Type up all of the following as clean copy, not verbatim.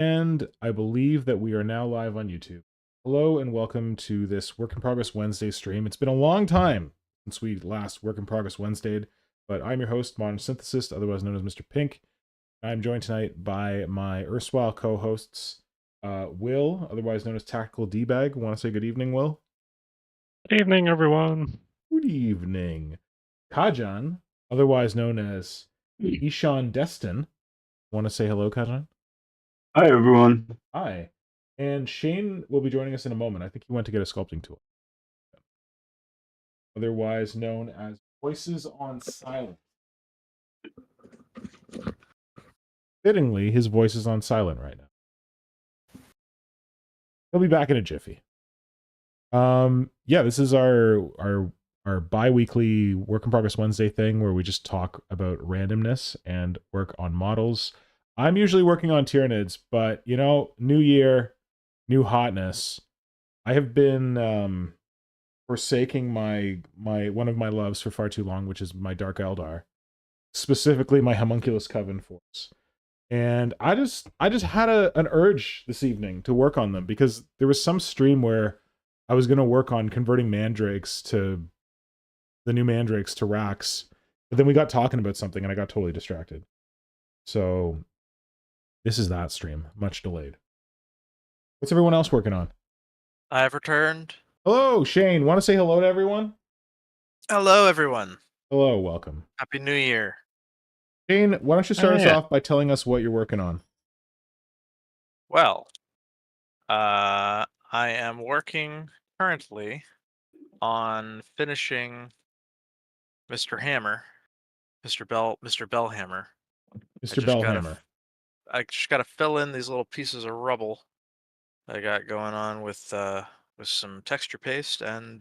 And I believe that we are now live on YouTube. Hello and welcome to this Work in Progress Wednesday stream. It's been a long time since we last Work in Progress Wednesdayed, but I'm your host, Modern Synthesist, otherwise known as Mr. Pink. I'm joined tonight by my erstwhile co-hosts, Will, otherwise known as Tactical D-Bag. Want to say good evening, Will? Good evening, everyone. Good evening. Kajan, otherwise known as Ishan Destin. Want to say hello, Kajan? Hi, everyone. Hi. And Shane will be joining us in a moment. I think he went to get a sculpting tool. Otherwise known as Voices on Silent. Fittingly, his voice is on silent right now. He'll be back in a jiffy. Yeah, this is our bi-weekly Work in Progress Wednesday thing where we just talk about randomness and work on models. I'm usually working on Tyranids, but you know, new year, new hotness. I have been forsaking my one of my loves for far too long, which is my Dark Eldar, specifically my Homunculus Coven Force. And I just had an urge this evening to work on them because there was some stream where I was going to work on converting mandrakes to the new mandrakes to racks, but then we got talking about something and I got totally distracted. So this is that stream, much delayed. What's everyone else working on? I have returned. Hello, Shane. Want to say hello to everyone? Hello, everyone. Hello, welcome. Happy New Year. Shane, why don't you start us off by telling us what you're working on? Well, I am working currently on finishing Mr. Hammer, Mr. Bellhammer. Mr. Bellhammer. I just gotta fill in these little pieces of rubble I got going on with some texture paste and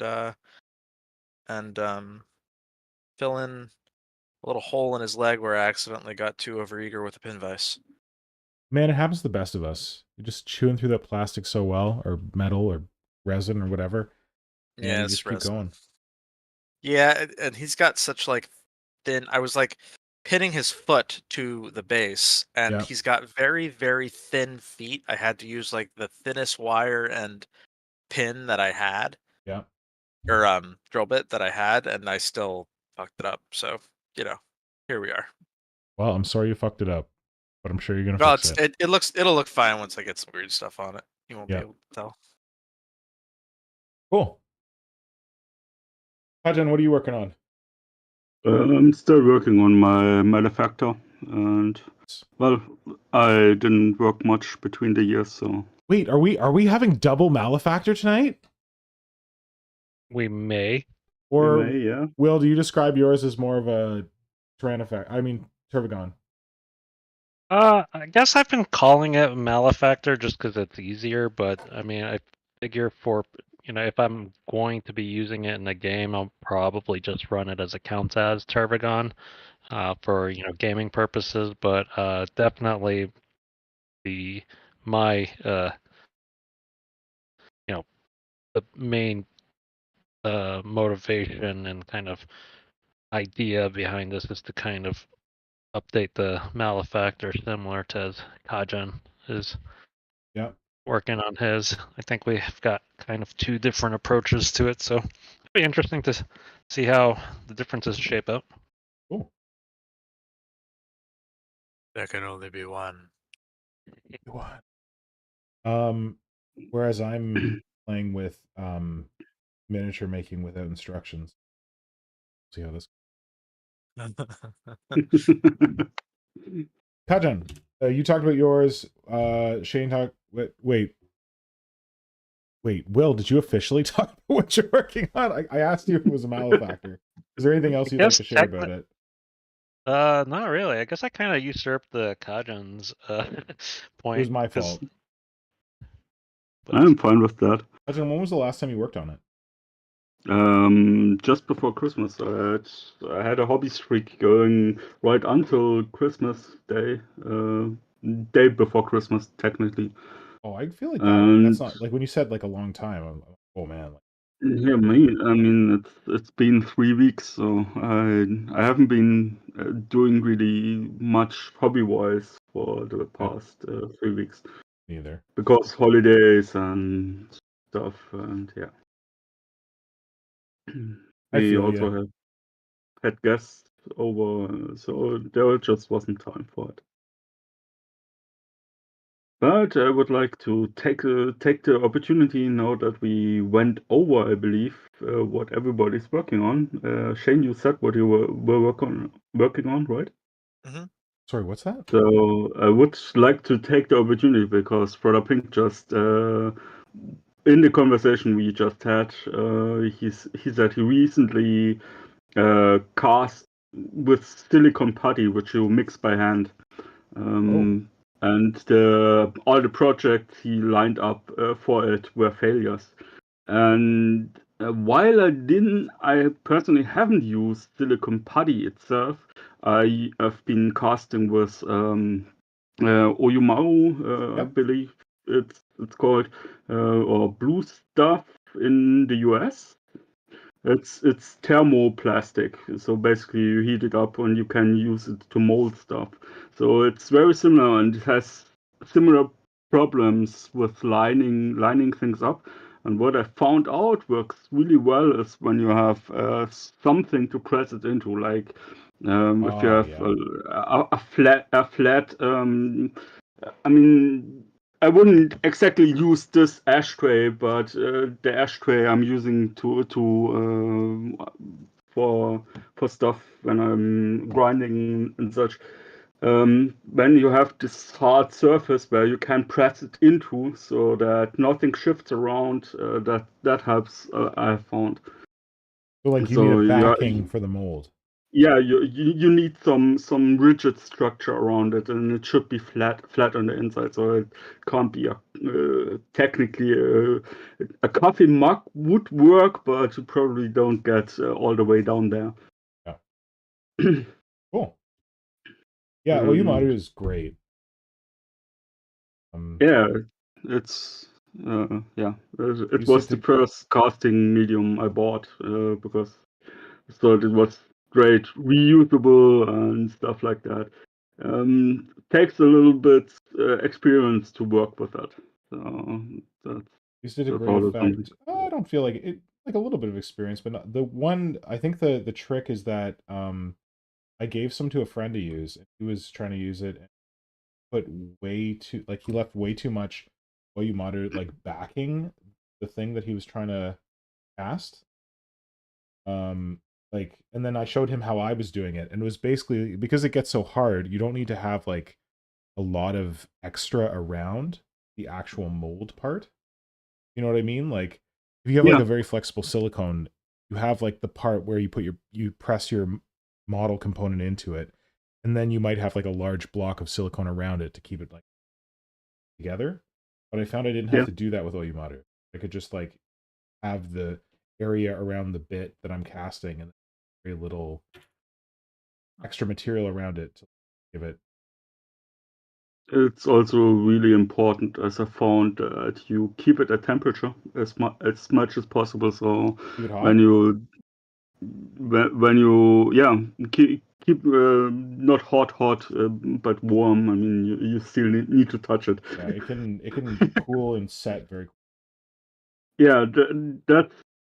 fill in a little hole in his leg where I accidentally got too overeager with a pin vise. Man, it happens to the best of us. You're just chewing through that plastic so well, or metal, or resin, or whatever. Yeah, it's keep going. Yeah, and he's got such like thin. I was like pinning his foot to the base, and he's got very, very thin feet. I had to use like the thinnest wire and pin that I had. Yeah. Or drill bit that I had, and I still fucked it up. So, here we are. Well, I'm sorry you fucked it up, but I'm sure you're gonna fix it. It'll look fine once I get some weird stuff on it. You won't be able to tell. Cool. Kajan, what are you working on? I'm still working on my Malefactor, and well, I didn't work much between the years, so. Wait, are we having double Malefactor tonight? We may. Or we may, yeah. Will, do you describe yours as more of a Tervagon? I guess I've been calling it Malefactor just because it's easier, but I mean, I figure for, if I'm going to be using it in a game, I'll probably just run it as a count as Tervagon for, gaming purposes, but definitely the main motivation and kind of idea behind this is to kind of update the Malefactor similar to as Kajan is working on his. I think we've got kind of two different approaches to it, so it'll be interesting to see how the differences shape out. Cool. There can only be one. Whereas I'm playing with miniature making without instructions. See how this. Kajan, you talked about yours. Shane talked. Wait, Will, did you officially talk about what you're working on? I asked you if it was a Malefactor. Is there anything else you'd like to share about it? Not really. I guess I kind of usurped the Kajan's point. It was my fault. I'm fine with that. Kajan, when was the last time you worked on it? Just before Christmas. I had a hobby streak going right until Christmas Day. Day before Christmas, technically. Oh, I feel like that's not like when you said like a long time. Oh man. Yeah, I mean, it's been 3 weeks, so I haven't been doing really much hobby-wise for the past 3 weeks. Neither. because holidays and stuff, and yeah. I We feel also you. had guests over, so there just wasn't time for it. But I would like to take the opportunity now that we went over, I believe, what everybody's working on. Shane, you said what you were working on, right? Mm-hmm. Sorry, what's that? So I would like to take the opportunity because Brother Pink just in the conversation we just had, he said he recently cast with silicon putty, which you mix by hand. And all the projects he lined up for it were failures. And while I personally haven't used silicon putty itself, I have been casting with Oyumaru, I Yep. believe it's called, or Blue Stuff in the US. It's thermoplastic, so basically you heat it up and you can use it to mold stuff. So it's very similar and it has similar problems with lining things up. And what I found out works really well is when you have something to press it into, like if you have Yeah. a flat. I mean, I wouldn't exactly use this ashtray, but the ashtray I'm using for stuff when I'm grinding and such. When you have this hard surface where you can press it into, so that nothing shifts around, that helps. I have found. So like you need a So backing for the mold. yeah, you need some rigid structure around it, and it should be flat on the inside, so it can't be technically a coffee mug would work, but you probably don't get all the way down there. Yeah. Cool. Yeah, Oyumaru is great. Yeah, it's yeah, it Used was it the to first casting medium I bought because I thought it was great, reusable and stuff like that. Takes a little bit experience to work with that. So used it to that's great all something. effect. I don't feel like it, like a little bit of experience, but not, the one I think the trick is that I gave some to a friend to use, and he was trying to use it and put way too, like he left way too much Oyumaru like backing the thing that he was trying to cast. Like, and then I showed him how I was doing it, and it was basically because it gets so hard, you don't need to have like a lot of extra around the actual mold part. You know what I mean? Like if you have like Yeah, a very flexible silicone, you have like the part where you press your model component into it, and then you might have like a large block of silicone around it to keep it like together. But I found I didn't have yeah. to do that with Oyumaru. I could just like have the area around the bit that I'm casting and very little extra material around it to give it. It's also really important, as I found, that you keep it at temperature as much as possible. So Keep it when hot. you when you keep not hot but warm. I mean you still need to touch it. Yeah, it can cool and set very. Yeah,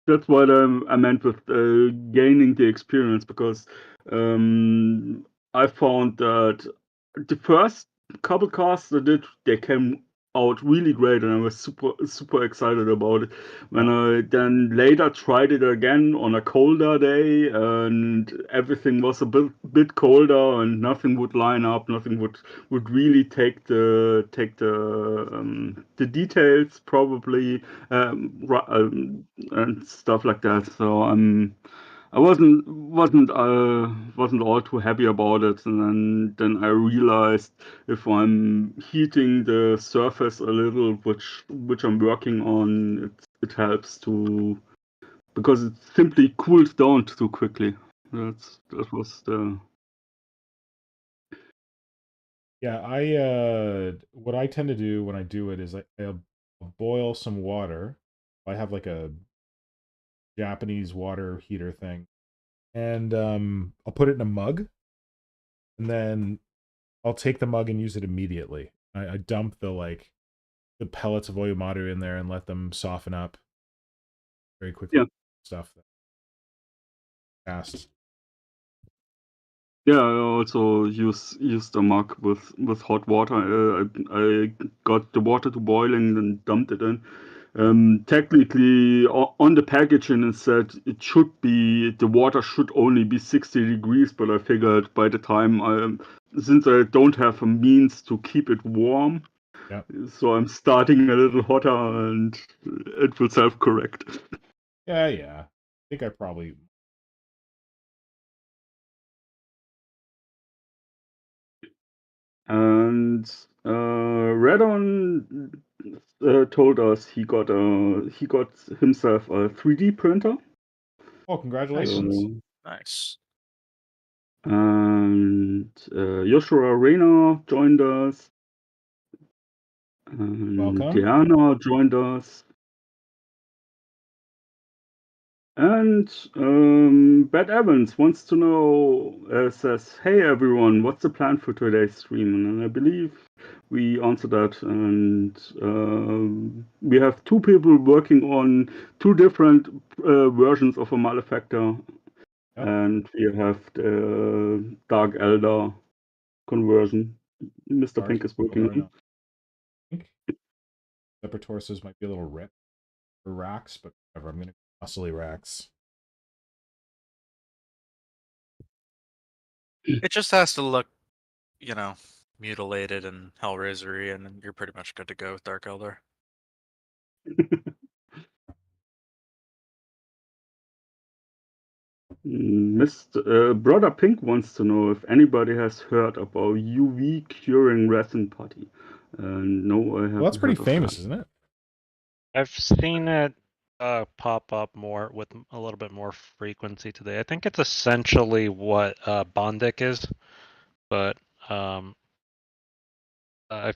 that's what I meant with gaining the experience, because I found that the first couple casts I did, they came out really great, and I was super excited about it. When Yeah, I then later tried it again on a colder day, and everything was a bit colder, and nothing would line up, nothing would really take the details probably, and stuff like that. So I wasn't all too happy about it, and then I realized if I'm heating the surface a little, which I'm working on, it helps to, because it simply cools down too quickly. That was the yeah. What I tend to do when I do it is I'll boil some water. I have like a Japanese water heater thing, and I'll put it in a mug, and then I'll take the mug and use it immediately. I dump the like the pellets of Oyamaru in there and let them soften up very quickly. Yeah. Stuff that fast. Yeah, I also used a mug with hot water. I got the water to boiling and dumped it in. Technically, on the packaging it said it should be, the water should only be 60 degrees, but I figured by the time since I don't have a means to keep it warm, Yep. so I'm starting a little hotter and it will self-correct. Yeah. I think I probably. And Redon told us he got himself a 3D printer. Oh, congratulations! Nice. And Joshua Rayner joined us. And Welcome. Diana joined us. And Beth Evans wants to know, says, "Hey everyone, what's the plan for today's stream?" And I believe we answered that. And we have two people working on two different versions of a Malefactor. Yep. And we have the Dark Elder conversion. Mr. Pink is working on. I think upper torsos might be a little ripped for racks, but whatever. I'm gonna muscly racks. It just has to look, mutilated and Hellraiser-y, and then you're pretty much good to go with Dark Elder. Mr. Brother Pink wants to know if anybody has heard about UV curing resin putty. No, I haven't. Well, that's pretty heard of famous, that. isn't it? I've seen it pop up more with a little bit more frequency today. I think it's essentially what Bondic is, but I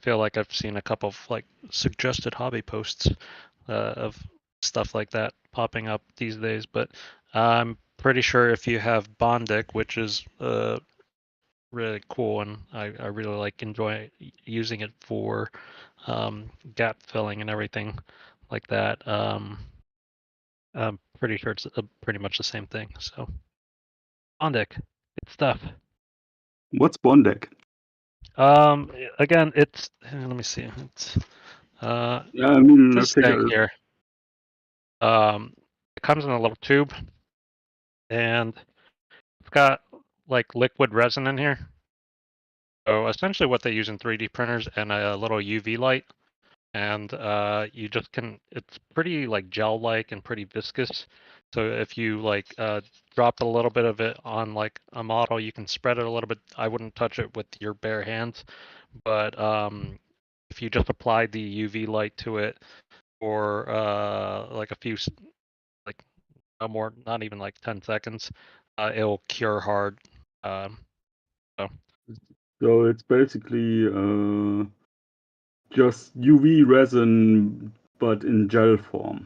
feel like I've seen a couple of like suggested hobby posts of stuff like that popping up these days. But I'm pretty sure if you have Bondic, which is really cool, and I really enjoy using it for gap filling and everything like that. I'm pretty sure it's pretty much the same thing. So, Bondic, good stuff. What's Bondic? Again, it's let me see. It's Yeah, I mean, this thing here. It comes in a little tube, and it's got like liquid resin in here. So essentially, what they use in 3D printers and a little UV light, and you just can. It's pretty like gel-like and pretty viscous. So if you drop a little bit of it on like a model, you can spread it a little bit. I wouldn't touch it with your bare hands, but if you just apply the UV light to it for like a few, like no more, not even like 10 seconds, it'll cure hard. So it's basically just UV resin, but in gel form.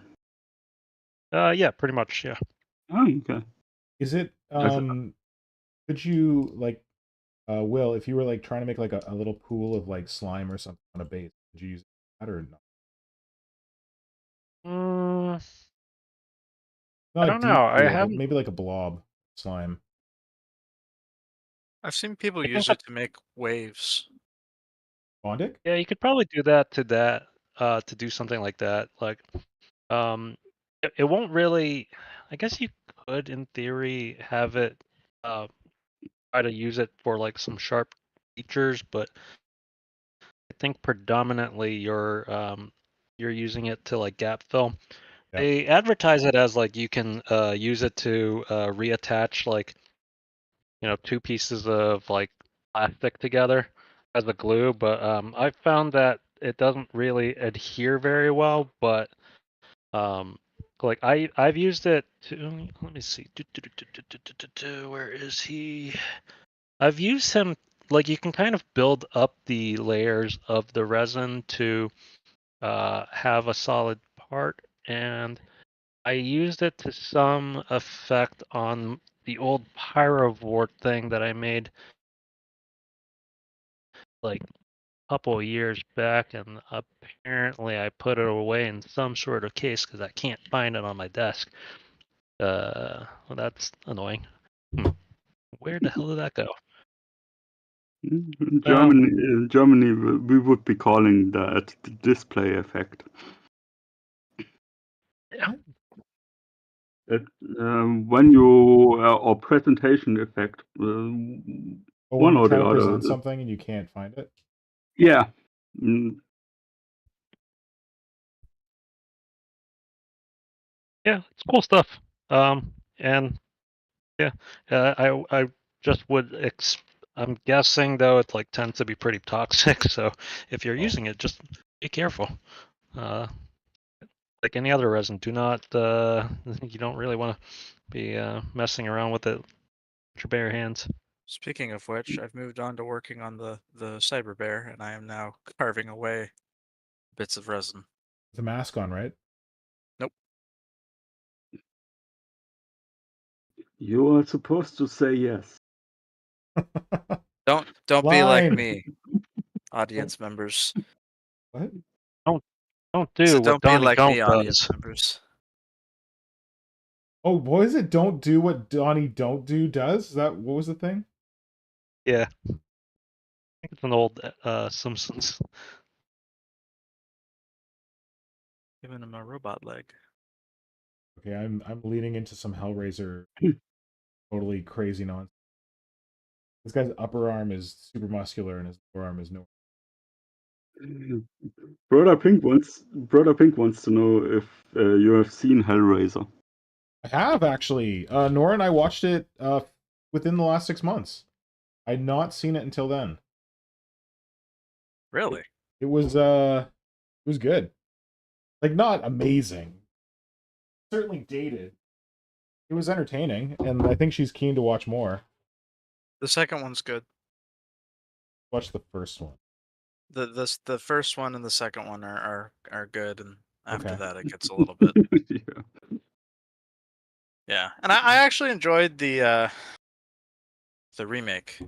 Yeah, pretty much, yeah. Oh, okay. Is it could you Will, if you were trying to make a little pool of slime or something on a base, would you use that or not? I don't know. I have maybe like a blob slime. I've seen people use it to make waves. Bondic? Yeah, you could probably do that to do something like that. It won't really. I guess you could, in theory, have it try to use it for some sharp features, but I think predominantly you're using it to gap fill. Yep. They advertise it as you can use it to reattach two pieces of plastic together as a glue, but I found that it doesn't really adhere very well. But I've used it to, let me see, where is he? I've used him, you can kind of build up the layers of the resin to have a solid part, and I used it to some effect on the old Pyrovort thing that I made couple of years back, and apparently I put it away in some sort of case because I can't find it on my desk. Well, that's annoying. Where the hell did that go? In Germany, we would be calling that the display effect. Yeah. When you or presentation effect. When one you or try the to other. present something and you can't find it. Yeah. Yeah, it's cool stuff. And yeah, I just would. I'm guessing though it like tends to be pretty toxic. So if you're using it, just be careful. Like any other resin, do not. You don't really want to be messing around with it with your bare hands. Speaking of which, I've moved on to working on the cyber bear, and I am now carving away bits of resin. The mask on, right? Nope. You are supposed to say yes. Don't be like Line. me, audience members. What? Don't do So what don't be Donnie like don't me, audience does. members. Oh, what is it? Don't do what Donnie don't do does? Is that what was the thing? Yeah, I think it's an old Simpsons. Giving him a robot leg. Okay, I'm leaning into some Hellraiser totally crazy nonsense. This guy's upper arm is super muscular and his lower arm is no. Brother Pink wants to know if you have seen Hellraiser. I have actually. Nora and I watched it within the last 6 months. I'd not seen it until then. Really? It was good. Like, not amazing. Certainly dated. It was entertaining, and I think she's keen to watch more. The second one's good. Watch the first one. The first one and the second one are good, and after Okay. that it gets a little bit. Yeah, and I actually enjoyed the remake.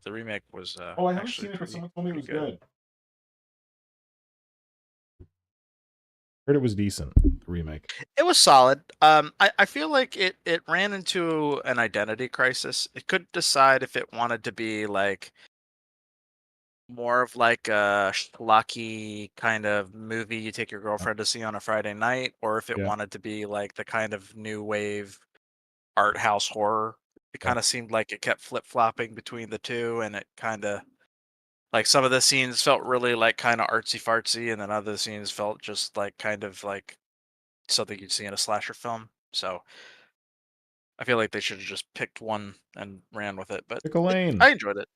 The remake was Oh, I haven't actually seen it, but pretty, someone told me it was pretty good. Heard it was decent, the remake. It was solid. I feel like it ran into an identity crisis. It couldn't decide if it wanted to be like more of like a schlocky kind of movie you take your girlfriend to see on a Friday night, or if it Yeah. wanted to be like the kind of new wave art house horror. It kind of seemed like it kept flip-flopping between the two, and it kind of like some of the scenes felt really like kind of artsy fartsy, and then other scenes felt just like kind of like something you'd see in a slasher film. So I feel like they should have just picked one and ran with it. But Pick a lane. I enjoyed it.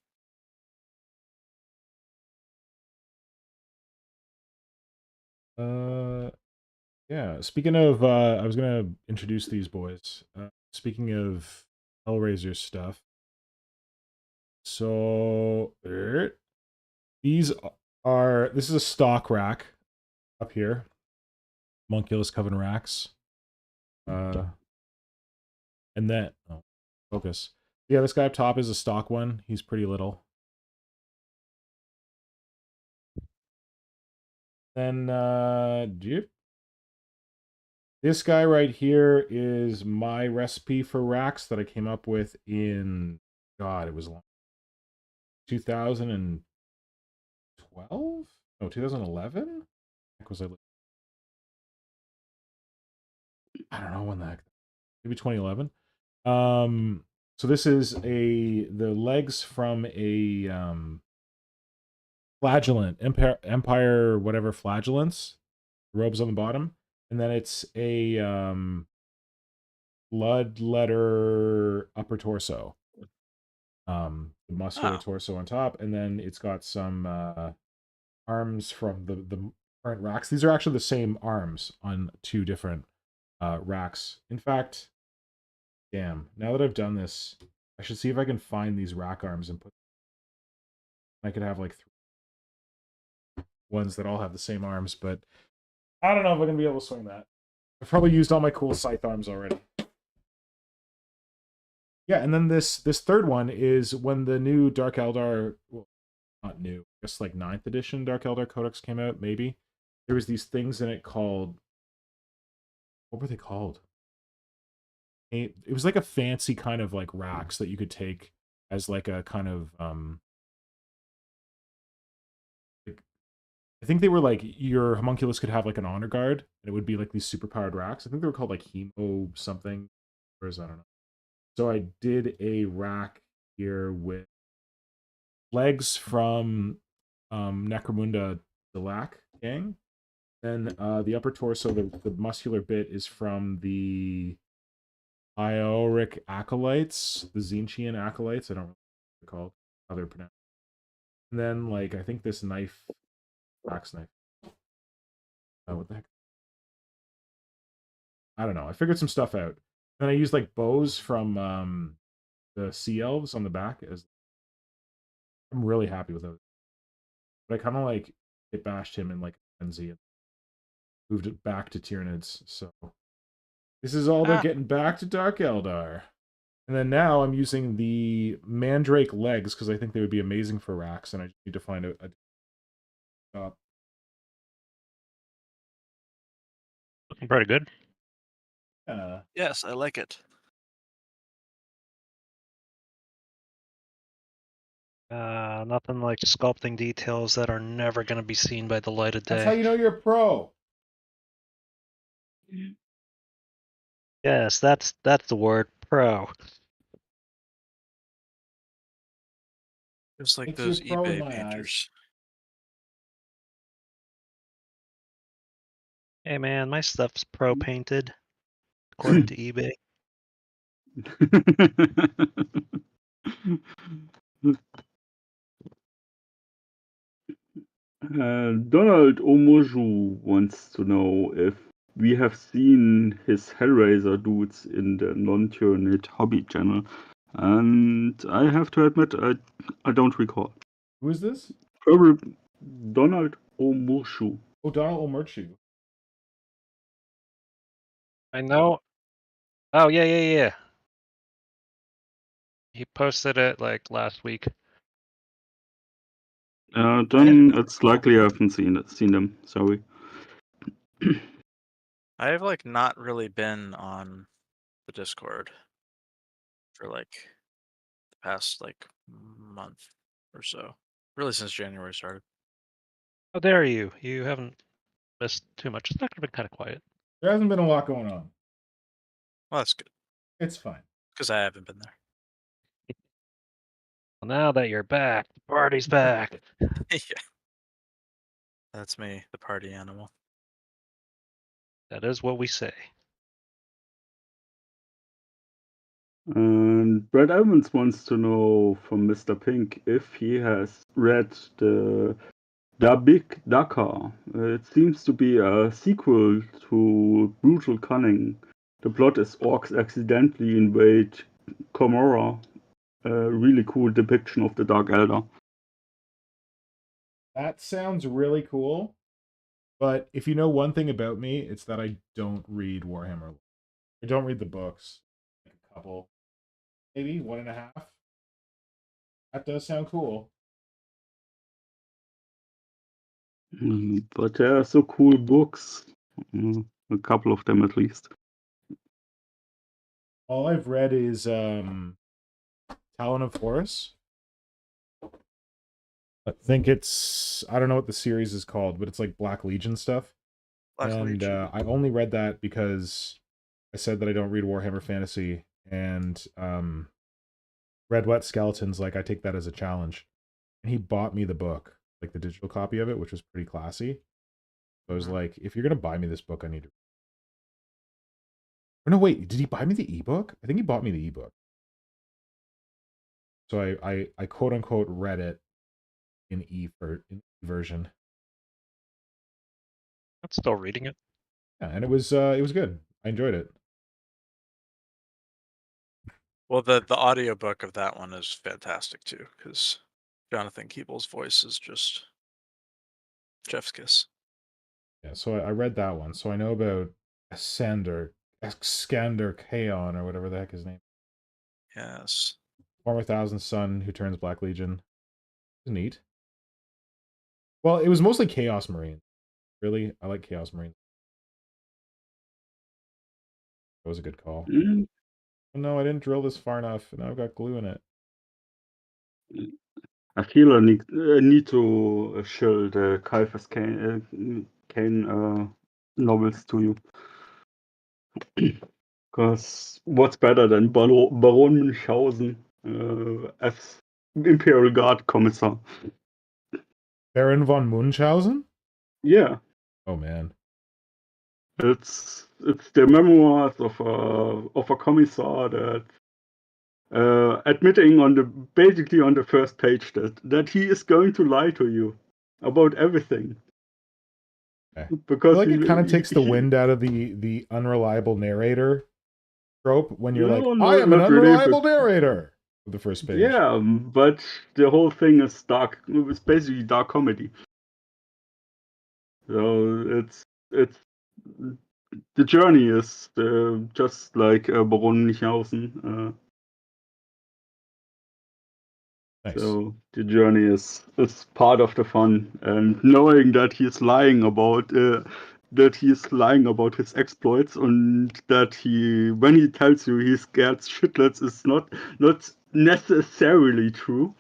Yeah. Speaking of, I was gonna introduce these boys. Speaking of Hellraiser stuff. So these are. This is a stock rack up here. Monculus Coven racks. And then focus. Yeah, this guy up top is a stock one. He's pretty little. Then this guy right here is my recipe for racks that I came up with in it was long. 2012? No, 2011? Was I don't know when the heck. Maybe 2011. So this is the legs from a flagellant, Empire whatever flagellants. The robes on the bottom. And then it's a blood letter upper torso. The muscular torso on top, and then it's got some arms from the current racks. These are actually the same arms on two different racks. In fact, damn, now that I've done this, I should see if I can find these rack arms and put. I could have like 3 ones that all have the same arms, but I don't know if I'm gonna be able to swing that. I've probably used all my cool scythe arms already. Yeah, and then this third one is when the new Dark Eldar, well, not new, guess like 9th edition Dark Eldar Codex came out, maybe. There was these things in it called, what were they called? It was like a fancy kind of like racks that you could take as like a kind of like, I think they were like your homunculus could have like an honor guard, and it would be like these super powered racks. I think they were called like hemo something, or is I don't know. So I did a rack here with legs from Necromunda Delac gang. Then the upper torso, the muscular bit is from the Ioric Acolytes, the Zinchian Acolytes. I don't know what they're called, how they're pronounced. And then, like, I think this knife, axe knife. Oh, what the heck? I don't know. I figured some stuff out. Then I used, like, bows from the Sea Elves on the back. I'm really happy with those. But I kind of, like, it bashed him in, like, a frenzy and moved it back to Tyranids, so... This is all about getting back to Dark Eldar. And then now I'm using the Mandrake legs because I think they would be amazing for racks, and I just need to find a shop. Looking pretty good. Yes, I like it. Nothing like sculpting details that are never going to be seen by the light of day. That's how you know you're a pro. Yes, that's the word, pro. Just like Makes those you a pro in eBay my eyes. painters. Hey man, my stuff's pro painted, according to eBay. Donald Omoju wants to know if we have seen his Hellraiser dudes in the non-Tyranid hobby channel. And I have to admit, I don't recall. Who is this? Probably Donald Omoju. Oh, Donald Omerchu. I know. Oh, yeah. He posted it like last week. Then it's likely I haven't seen them. Sorry. I have like not really been on the Discord for like the past like month or so. Really since January started. How dare you? You haven't missed too much. It's not going to be kind of quiet. There hasn't been a lot going on. Well, that's good. It's fine. Because I haven't been there. Well, now that you're back, the party's back. Yeah. That's me, the party animal. That is what we say. And Brad Evans wants to know from Mr. Pink if he has read the Da Big Dakar. It seems to be a sequel to Brutal Cunning. The plot is orcs accidentally invade Komorra. A really cool depiction of the Dark Eldar. That sounds really cool. But if you know one thing about me, it's that I don't read Warhammer. I don't read the books. Like a couple. Maybe 1.5. That does sound cool. But there are so cool books. A couple of them at least. All I've read is Talon of Horus. I think it's, I don't know what the series is called, but it's like Black Legion stuff. Black Legion. I only read that because I said that I don't read Warhammer Fantasy, and Red Wet Skeletons, like, I take that as a challenge. And he bought me the book, like the digital copy of it, which was pretty classy. So I was like, if you're going to buy me this book, I need to... Or no, wait, did he buy me the ebook? I think he bought me the ebook. So I quote-unquote read it in version. I'm still reading it. Yeah, and it was good. I enjoyed it. Well, the audiobook of that one is fantastic too, because Jonathan Keeble's voice is just chef's kiss. Yeah, so I read that one. So I know about Exander Kajan, or whatever the heck his name. Yes. Former Thousand Son who turns Black Legion. It's neat. Well, it was mostly Chaos Marine. Really, I like Chaos Marine. That was a good call. Mm. Oh, no, I didn't drill this far enough, and now I've got glue in it. I feel I need to show the Kaifas Kane novels to you. Because what's better than Baron Münchhausen as Imperial Guard Commissar? Baron von Munchausen? Yeah, Oh, man. it's the memoirs of a commissar that admitting basically on the first page that he is going to lie to you about everything. Okay. Because I feel like it kind of takes the wind out of the unreliable narrator trope when you're like, I am an unreliable narrator. The first page. Yeah, but the whole thing is dark. It's basically dark comedy. So it's the journey is just like Baron Münchhausen. Nice. So the journey is part of the fun, and knowing that he's lying about his exploits, and that when he tells you he's scared shitlets is not necessarily true.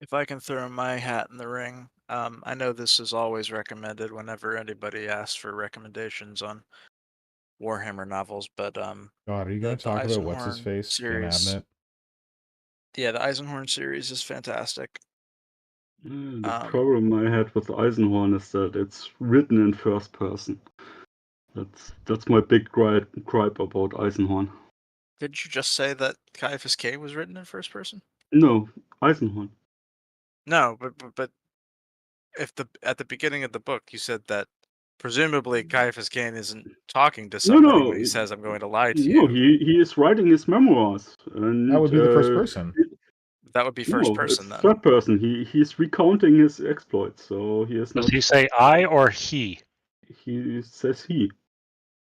If I can throw my hat in the ring, I know this is always recommended whenever anybody asks for recommendations on Warhammer novels, but God, are you going the to talk about Eisenhorn what's-his-face? Dan series. Abnett? Yeah, the Eisenhorn series is fantastic. The problem I had with Eisenhorn is that it's written in first person. That's my big gripe about Eisenhorn. Didn't you just say that Caiaphas K was written in first person? No, Eisenhorn. No, but if at the beginning of the book you said that presumably Caiaphas Cain isn't talking to somebody when he says, "I'm going to lie to you." No, he is writing his memoirs, and That would be the first person. That would be first person it's then. third person. He's recounting his exploits, so he is not. Does he say I or he? He says he.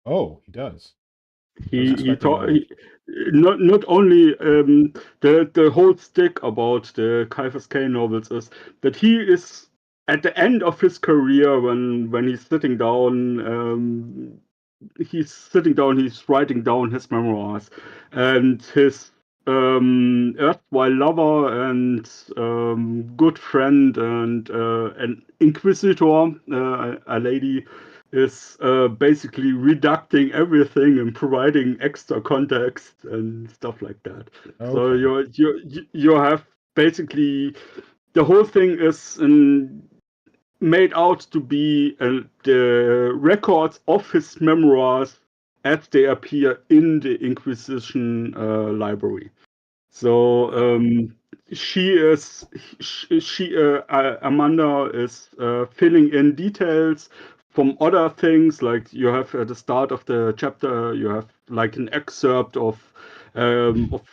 Oh, he does. Not only the whole stick about the Caiaphas K novels is that he is at the end of his career when he's sitting down. He's writing down his memoirs, and his erstwhile lover and good friend and an inquisitor, a lady, is basically reducting everything and providing extra context and stuff like that. Okay. So you have basically the whole thing is made out to be the records of his memoirs as they appear in the Inquisition library. So Amanda is filling in details from other things. Like you have at the start of the chapter, you have like an excerpt of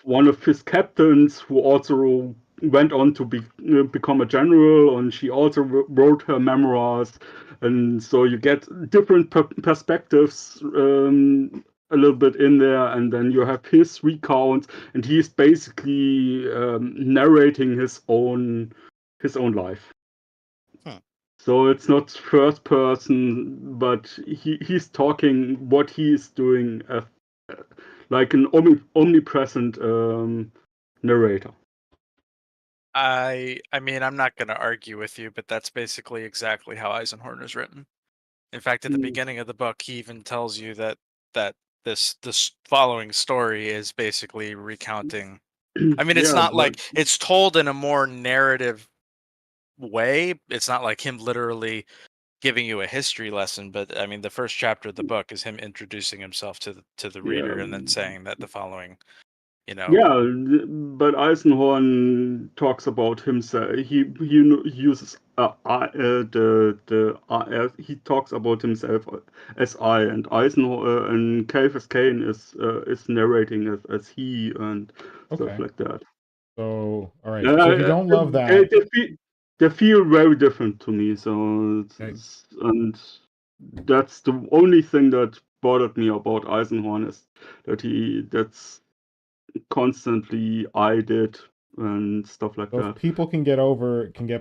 one of his captains who also went on to become a general, and she also wrote her memoirs, and so you get different perspectives a little bit in there, and then you have his recount, and he's basically narrating his own life. So it's not first person, but he's talking what he's doing like an omnipresent narrator. I mean, I'm not going to argue with you, but that's basically exactly how Eisenhorn is written. In fact, at the beginning of the book, he even tells you that this following story is basically recounting. I mean, it's not like it's told in a more narrative way. It's not like him literally giving you a history lesson, but I mean, the first chapter of the book is him introducing himself to the reader and then saying that the following, Yeah, but Eisenhorn talks about himself. He uses he talks about himself as I, and Eisenhorn and Caiaphas Cain is narrating as he and stuff like that. So all right. So if you don't love that, they feel very different to me. So and that's the only thing that bothered me about Eisenhorn is that constantly eyed it and stuff like So that. if people can get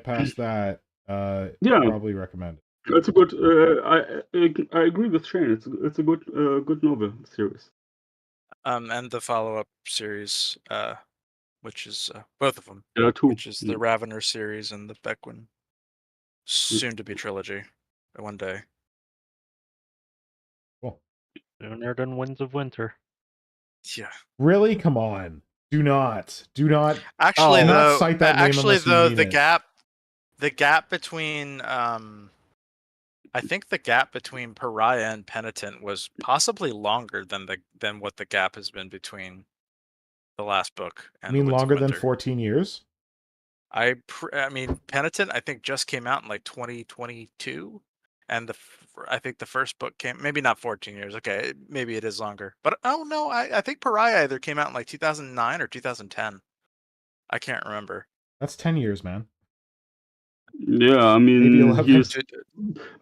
past that, Yeah. probably recommend it. It's a good. I agree with Shane. It's a good novel series. And the follow-up series, which is both of them, Yeah, two. which is the Ravener series and the Beckwin, soon to be trilogy, one day. Cool. Sooner than Winds of Winter. Yeah. Really? Come on. Do not. Actually, do not though, cite that name unless you mean the it. gap between I think the gap between Pariah and Penitent was possibly longer than what the gap has been between the last book and You mean Winds of longer than Winter. 14 years? I mean, Penitent, I think, just came out in like 2022, and I think the first book came, maybe not 14 years. Okay, maybe it is longer, but oh no, I think Pariah either came out in like 2009 or 2010. I can't remember. That's 10 years, man. Yeah, I Maybe mean, 11. he's.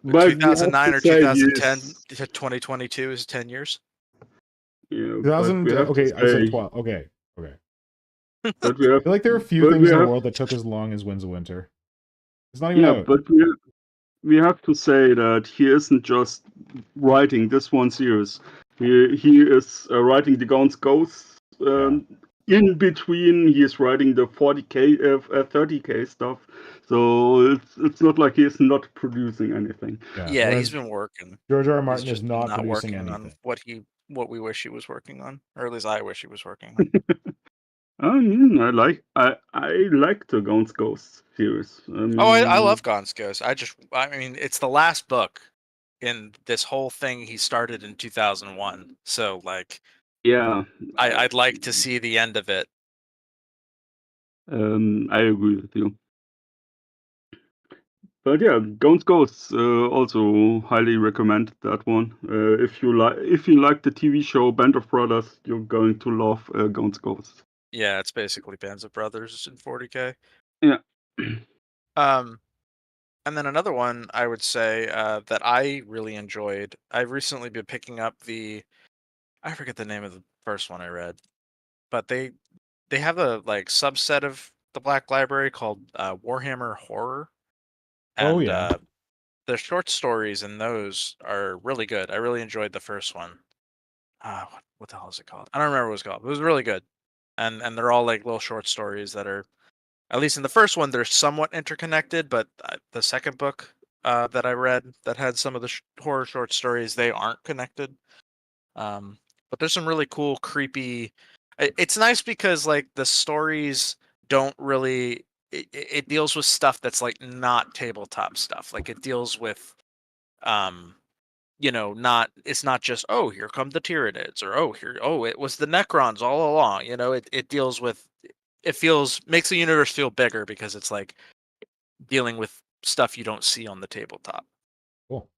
But 2009 or say 2010 to 2022 is 10 years. Yeah, 2000. but we have Okay, to I said say, 12. Okay. but we have. I feel like there are a few but things we in the have- world that took as long as Winds of Winter. It's not even Yeah, out. but we have to say that he isn't just writing this one series. He is writing the Gaunt's Ghosts. In between, he is writing the 40K, 30K stuff. So it's not like he is not producing anything. Yeah, he's been working. George R. R. He's Martin is just not not producing working anything. on what we wish he was working on, or at least I wish he was working on. I mean, I like the Gaunt's Ghosts series. I love Gaunt's Ghost. I mean, it's the last book in this whole thing he started in 2001. So like, yeah, I'd like to see the end of it. I agree with you. But yeah, Gaunt's Ghosts also highly recommend that one. If you like the TV show Band of Brothers, you're going to love Gaunt's Ghosts. Yeah, it's basically Bands of Brothers in 40K. Yeah. And then another one I would say that I really enjoyed. I've recently been picking up I forget the name of the first one I read, but they have a like subset of the Black Library called Warhammer Horror. And the short stories in those are really good. I really enjoyed the first one. What the hell is it called? I don't remember what it was called. It was really good. And they're all like little short stories that are, at least in the first one, they're somewhat interconnected, but the second book that I read that had some of the horror short stories, they aren't connected. But there's some really cool, creepy. It's nice because like the stories don't really. It deals with stuff that's like not tabletop stuff. Like it deals with, it's not just, oh, here come the Tyranids, or it was the Necrons all along. It deals with. Makes the universe feel bigger because it's like dealing with stuff you don't see on the tabletop. Cool.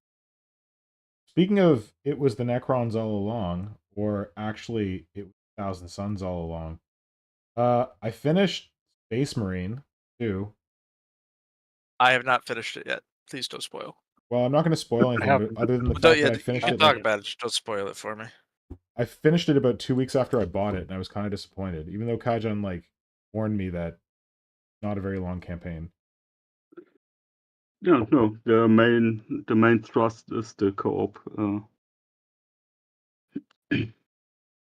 Speaking of, it was the Necrons all along, or actually, it was Thousand Suns all along. I finished Space Marine 2. I have not finished it yet. Please don't spoil. Well, I'm not going to spoil anything, but other than the fact that I finished it. Talk about it. Just don't spoil it for me. I finished it about 2 weeks after I bought it, and I was kind of disappointed, even though Kajan warned me that it's not a very long campaign. Yeah, no. The main thrust is the co-op.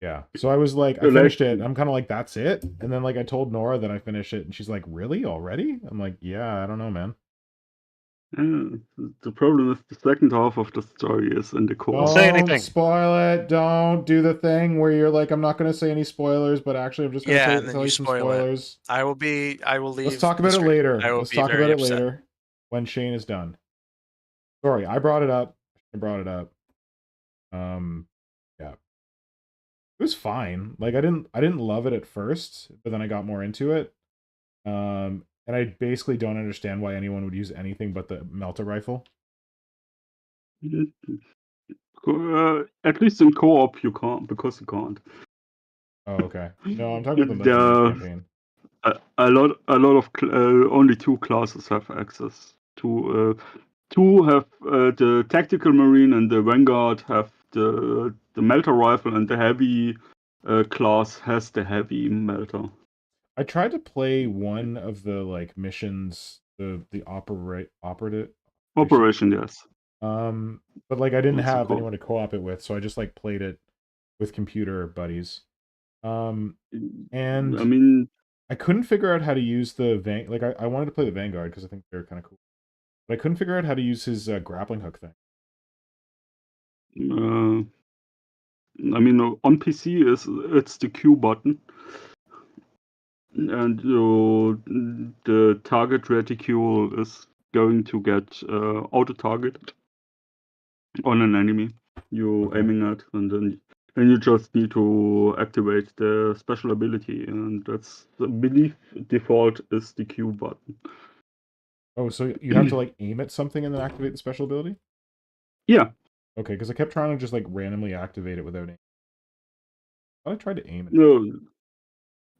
Yeah. So I was like, I finished it. I'm kind of like, that's it. And then like I told Nora that I finished it, and she's like, really already? I'm like, yeah, I don't know, man. The problem is the second half of the story is in the co-op. Don't say anything. Spoil it. Don't do the thing where you're like, I'm not going to say any spoilers, but actually I'm just going to tell you some spoilers. I will leave. Let's talk about it later. Let's talk about it later when Shane is done. Sorry, I brought it up. Yeah. It was fine. Like I didn't love it at first, but then I got more into it. And I basically don't understand why anyone would use anything but the melter rifle. At least in co-op you can't, because you can't. Oh, okay. No, I'm talking about the campaign. A lot of only 2 classes have access to. 2 have the tactical marine, and the vanguard have the melter rifle and the heavy class has the heavy melter. I tried to play one of the like missions, the operative Operation, yes. but like I didn't What's it have called? anyone to co-op it with, so I just like played it with computer buddies. And I mean, I couldn't figure out how to use the like I wanted to play the Vanguard because I think they're kind of cool, but I couldn't figure out how to use his grappling hook thing. I mean, on PC it's the Q button, and the target reticule is going to get auto targeted on an enemy you're Okay. aiming at, and then you just need to activate the special ability, and that's, I believe, default is the Q button. Oh, so you have to like aim at something and then activate the special ability? Yeah. Okay, because I kept trying to just like randomly activate it without aim. I tried to aim it. No.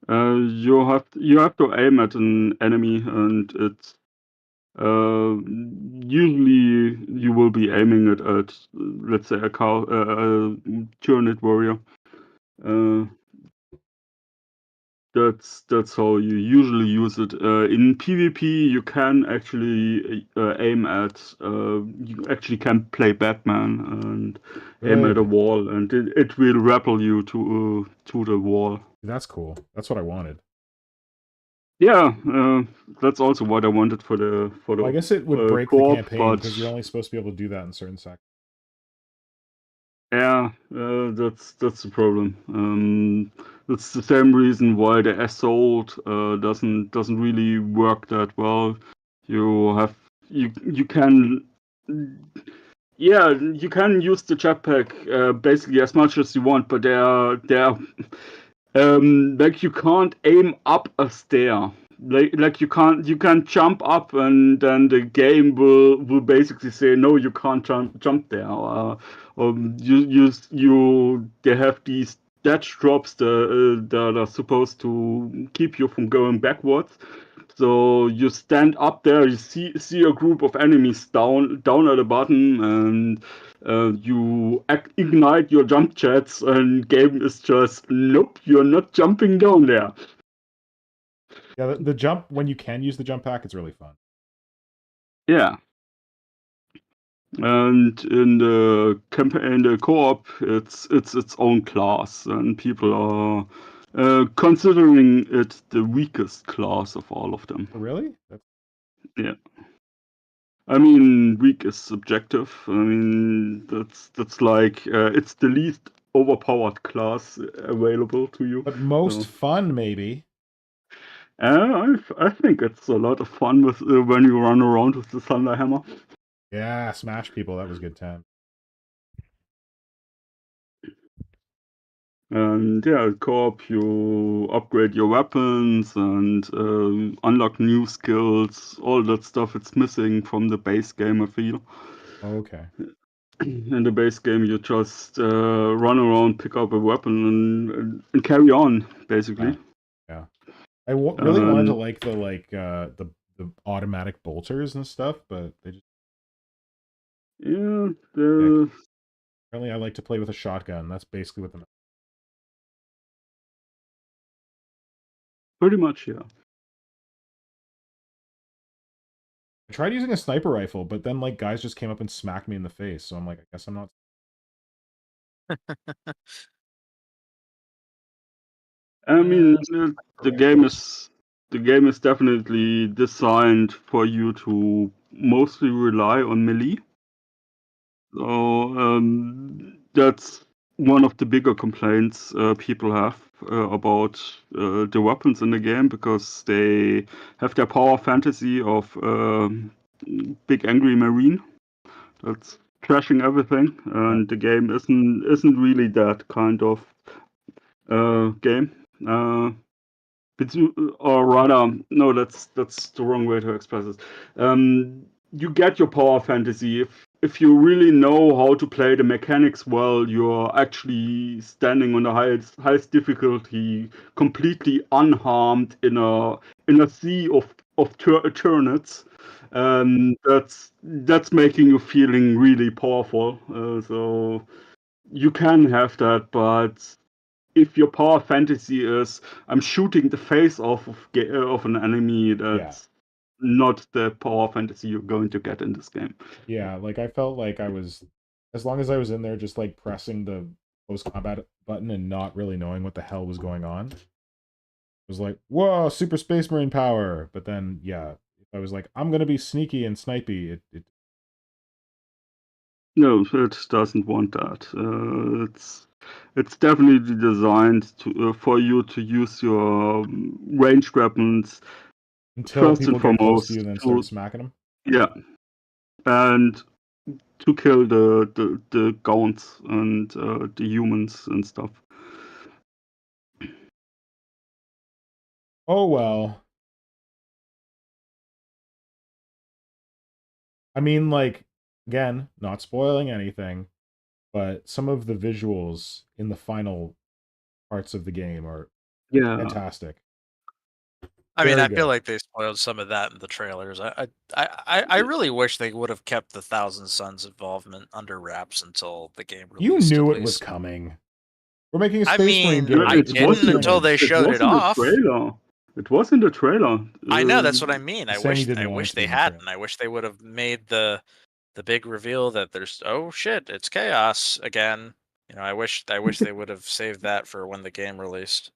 You have to aim at an enemy, and it's usually you will be aiming it at, let's say, a Tyranid warrior. That's how you usually use it. In PvP, you can actually aim at. You actually can play Batman and aim at a Good. wall, and it will rappel you to the wall. That's cool. That's what I wanted. Yeah, that's also what I wanted for the Well, I guess it would break the co-op, campaign because but you're only supposed to be able to do that in certain sections. yeah, that's the problem. That's the same reason why the assault doesn't really work that well. You can, yeah, you can use the jetpack basically as much as you want, but they're like you can't aim up a stair. Like you can't jump up, and then the game will basically say no, you can't jump there. They have these dash drops that are supposed to keep you from going backwards. So you stand up there, you see a group of enemies down at the bottom, and you ignite your jump jets, and game is just nope, you're not jumping down there. Yeah, the jump, when you can use the jump pack, it's really fun. Yeah. And in the co-op, it's its own class, and people are considering it the weakest class of all of them. Oh, really? Yeah. I mean, weak is subjective. I mean, that's like it's the least overpowered class available to you. But most fun, maybe. I think it's a lot of fun with when you run around with the Thunder Hammer. Yeah, smash people. That was a good time. And yeah, co-op, you upgrade your weapons and unlock new skills. All that stuff it's missing from the base game, I feel. Okay. In the base game, you just run around, pick up a weapon, and carry on, basically. Yeah. I really wanted to like the automatic bolters and stuff, but they just apparently I like to play with a shotgun. That's basically what the pretty much, yeah. I tried using a sniper rifle, but then like guys just came up and smacked me in the face, so I'm like, I guess I'm not. I mean, the game is definitely designed for you to mostly rely on melee. So that's one of the bigger complaints people have about the weapons in the game, because they have their power fantasy of big angry marine that's trashing everything, and the game isn't really that kind of game. Or rather, no, that's the wrong way to express it. You get your power fantasy if you really know how to play the mechanics well. You're actually standing on the highest difficulty, completely unharmed in a sea of turnips. That's making you feeling really powerful. So you can have that, but if your power fantasy is I'm shooting the face off of an enemy, that's not the power fantasy you're going to get in this game. Yeah, like I felt like I was, as long as I was in there just like pressing the close combat button and not really knowing what the hell was going on, it was like, whoa, super space marine power. But then, yeah, if I was like, I'm gonna be sneaky and snipey, it No, it doesn't want that. It's definitely designed for you to use your ranged weapons until first people and get close foremost to you and then start smacking them. Yeah, and to kill the gaunts and the humans and stuff. Oh well. I mean, like, again, not spoiling anything, but some of the visuals in the final parts of the game are fantastic. I mean, Very I feel good. like they spoiled some of that in the trailers. I really wish they would have kept the Thousand Suns involvement under wraps until the game You released. knew at it was least. coming. We're making a I Space Marine mean, game. I It's didn't supposed to be until on they showed it off. It was in the trailer. I know, that's what I mean. I Sammy wish didn't want it wish to be they in the hadn't. trailer. I wish they would have made the big reveal that there's oh shit, it's chaos again. You know, I wish they would have saved that for when the game released.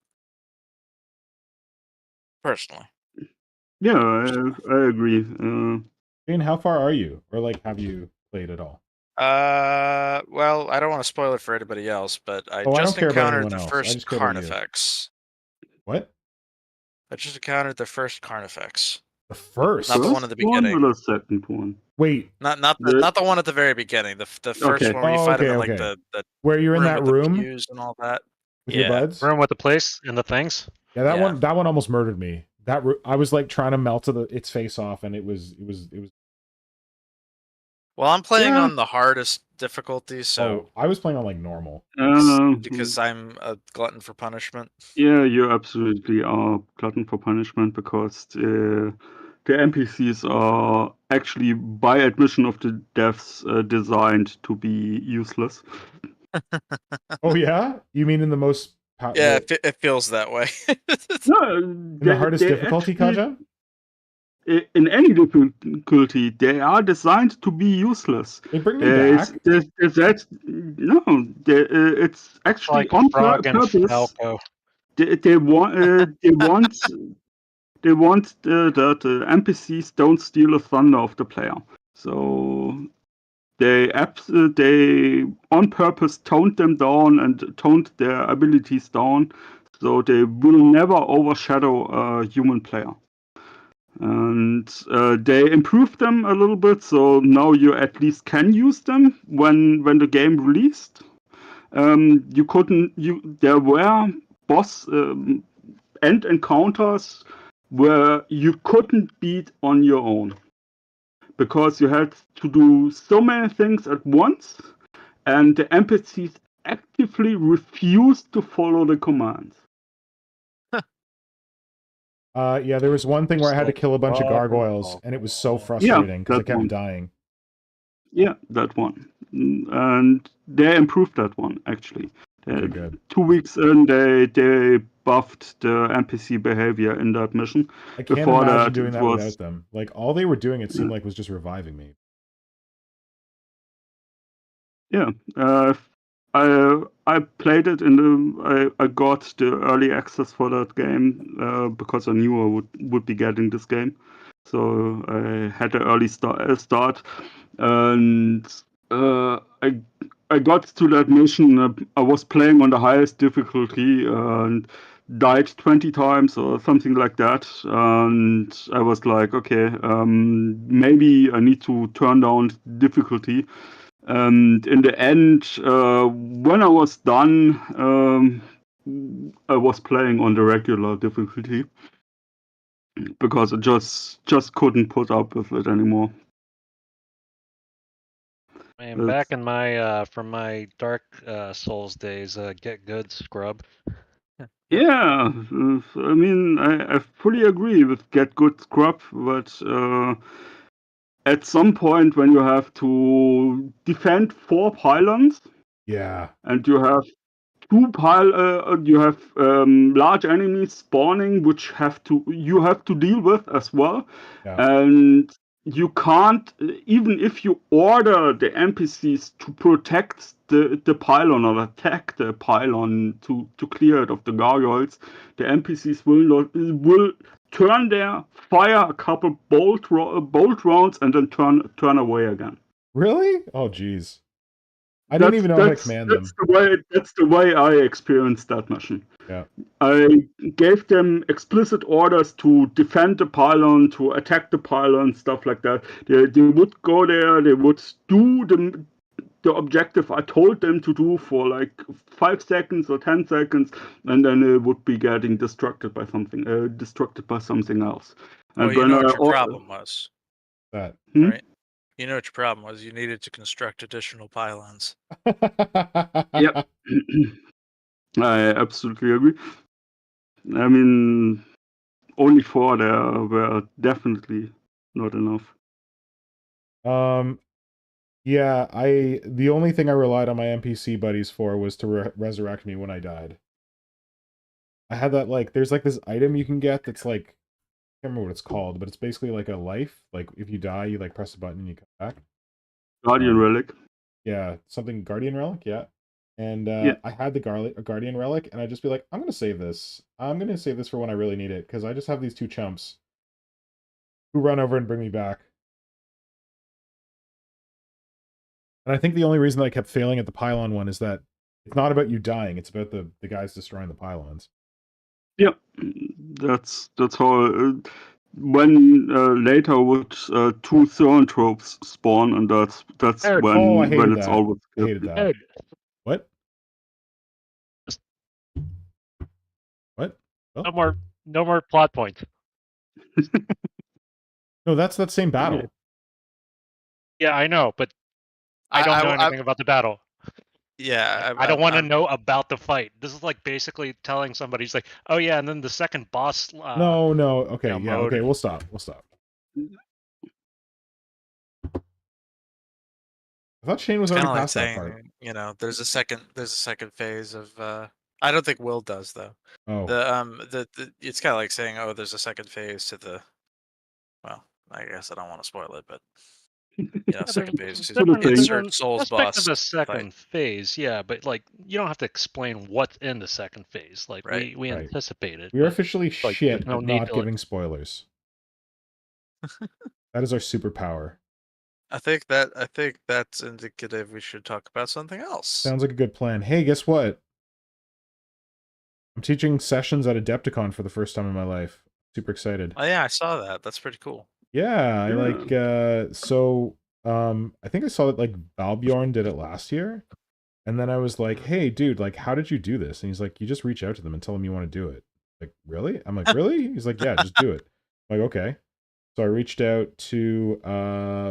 Personally. Yeah, I agree. Jane, how far are you? Or like, have you played at all? Well, I don't want to spoil it for anybody else, but I Oh, I just don't care about encountered anyone the else. I first just care about you. Carnifex. What? I just encountered the first Carnifex. The first? Not the one at the beginning. Or the second one? Wait. Not the one at the very beginning. The first Okay. one where you fight in like okay. the where you're in that with room the pews and all that. with your buds? Room with the place and the things. Yeah, that one almost murdered me. I was like trying to melt its face off, and it was. Well, I'm playing on the hardest difficulty, so I was playing on like normal. Because I'm a glutton for punishment. Yeah, you absolutely are glutton for punishment because the NPCs are actually, by admission of the devs, designed to be useless. Oh yeah, you mean in the most? Yeah, it feels that way. No, in the hardest difficulty, Kajan? In any difficulty, they are designed to be useless. They bring me back. It's actually like on Frog and purpose. Falco. They want the NPCs don't steal the thunder of the player. So they on purpose toned them down and toned their abilities down, so they will never overshadow a human player. And they improved them a little bit, so now you at least can use them when the game released. There were boss end encounters where you couldn't beat on your own because you had to do so many things at once, and the NPCs actively refused to follow the commands. Yeah, there was one thing where I had to kill a bunch of gargoyles, and it was so frustrating because I kept dying. Yeah, that one. And they improved that one, actually. Good. 2 weeks in, they buffed the NPC behavior in that mission. I can't imagine doing that without them. Like, all they were doing, it seemed like, was just reviving me. Yeah. I played it I got the early access for that game because I knew I would be getting this game. So I had an early start. And I got to that mission. I was playing on the highest difficulty and died 20 times or something like that. And I was like, okay, maybe I need to turn down difficulty. And in the end, when I was done, I was playing on the regular difficulty because I just couldn't put up with it anymore. Man, back in my from my Dark Souls days, get good, scrub. Yeah, I mean, I fully agree with get good, scrub, but at some point when you have to defend 4 pylons, yeah, and you have you have large enemies spawning, which you have to deal with as well, and you can't, even if you order the NPCs to protect the pylon or attack the pylon to clear it of the gargoyles, the NPCs will turn there, fire a couple bolt rounds, and then turn away again. Really? Oh, geez. I didn't even know how to command them. That's the way I experienced that mission. Yeah. I gave them explicit orders to defend the pylon, to attack the pylon, stuff like that. They would go there, they would do the objective I told them to do for like 5 seconds or 10 seconds, and then it would be getting destructed by something else. And you know what your problem was? That. Right? You know what your problem was? You needed to construct additional pylons. Yep. I absolutely agree. I mean, only 4 there were definitely not enough. Yeah, the only thing I relied on my NPC buddies for was to resurrect me when I died. I had that, like, there's like this item you can get that's like, I can't remember what it's called, but it's basically like a life. Like, if you die, you like press a button and you come back. Guardian Relic. Yeah, something Guardian Relic, yeah. And I had the Guardian Relic, and I'd just be like, I'm going to save this. I'm going to save this for when I really need it, because I just have these 2 chumps who run over and bring me back. And I think the only reason that I kept failing at the pylon one is that it's not about you dying, it's about the guys destroying the pylons. Yeah, that's how... when later would 2 Thorntropes spawn, and that's when it's always... I hated that. What? What? Oh. No more plot points. No, that's that same battle. Yeah, I know, but I don't know anything about the battle. Yeah, I don't want to know about the fight. This is like basically telling somebody, he's like, oh yeah, and then the second boss. No. Okay, yeah, mode. Okay, we'll stop. I thought Shane was already past that part. You know, there's a second phase of. I don't think Will does though. Oh. It's kind of like saying, oh, there's a second phase to the. Well, I guess I don't want to spoil it, but. Yeah, second phase. Insert Soul's boss. Of the second phase, yeah, but like you don't have to explain what's in the second phase. Like we anticipate it. We're officially shit at not giving spoilers. That is our superpower. I think that's indicative we should talk about something else. Sounds like a good plan. Hey, guess what? I'm teaching sessions at Adepticon for the first time in my life. Super excited. Oh yeah, I saw that. That's pretty cool. Yeah, I like I think I saw that like Valbjorn did it last year. And then I was like, hey dude, like how did you do this? And he's like, you just reach out to them and tell them you want to do it. Like, really? I'm like, really? He's like, yeah, just do it. I'm like, okay. So I reached out to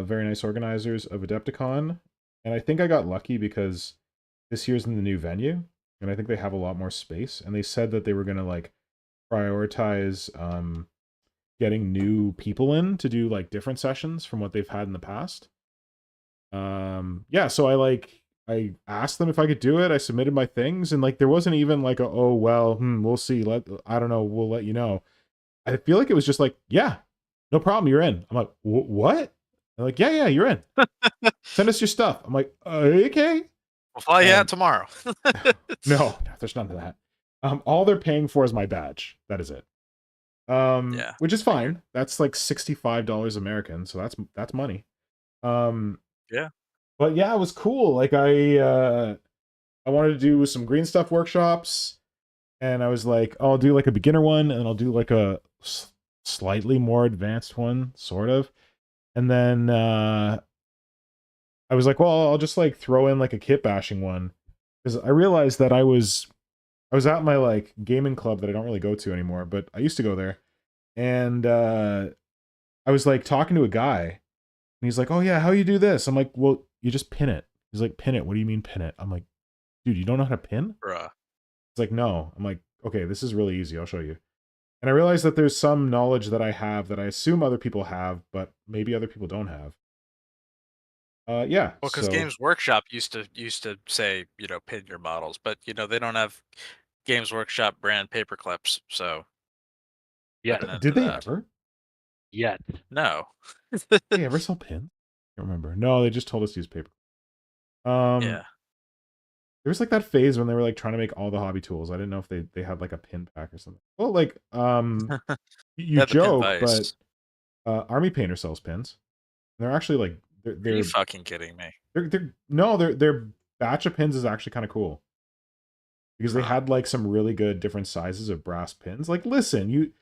very nice organizers of Adepticon, and I think I got lucky because this year's in the new venue, and I think they have a lot more space, and they said that they were gonna like prioritize getting new people in to do like different sessions from what they've had in the past. Yeah, so I asked them if I could do it. I submitted my things, and like there wasn't even like a we'll see. I don't know. We'll let you know. I feel like it was just like, yeah, no problem. You're in. I'm like, what? They're like, yeah, you're in. Send us your stuff. I'm like, okay. We'll fly you out tomorrow. No, there's none of that. All they're paying for is my badge. That is it. Yeah, which is fine. That's like $65 American, so that's money. Yeah. But yeah, it was cool. Like I wanted to do some green stuff workshops, and I was like, I'll do like a beginner one, and I'll do like a slightly more advanced one, sort of. And then I was like, well, I'll just like throw in like a kit bashing one, because I realized that I was at my like gaming club that I don't really go to anymore, but I used to go there, and I was like talking to a guy, and he's like, oh yeah, how you do this? I'm like, well, you just pin it. He's like, pin it? What do you mean pin it? I'm like, dude, you don't know how to pin? Bruh. He's like, no. I'm like, okay, this is really easy. I'll show you. And I realized that there's some knowledge that I have that I assume other people have, but maybe other people don't have. Yeah. Well, because So Games Workshop used to say, pin your models, but they don't have Games Workshop brand paper clips, so Yeah. looking into did they that. ever? Yet. No. They ever sell pins? I don't remember. No, they just told us to use paper. Yeah. There was like that phase when they were like trying to make all the hobby tools. I didn't know if they had like a pin pack or something. Well, like you They had the pin joke, but vice. Army Painter sells pins. And they're actually like Are you they're fucking kidding me? their batch of pins is actually kind of cool. Because they Huh. had like some really good different sizes of brass pins. Like listen,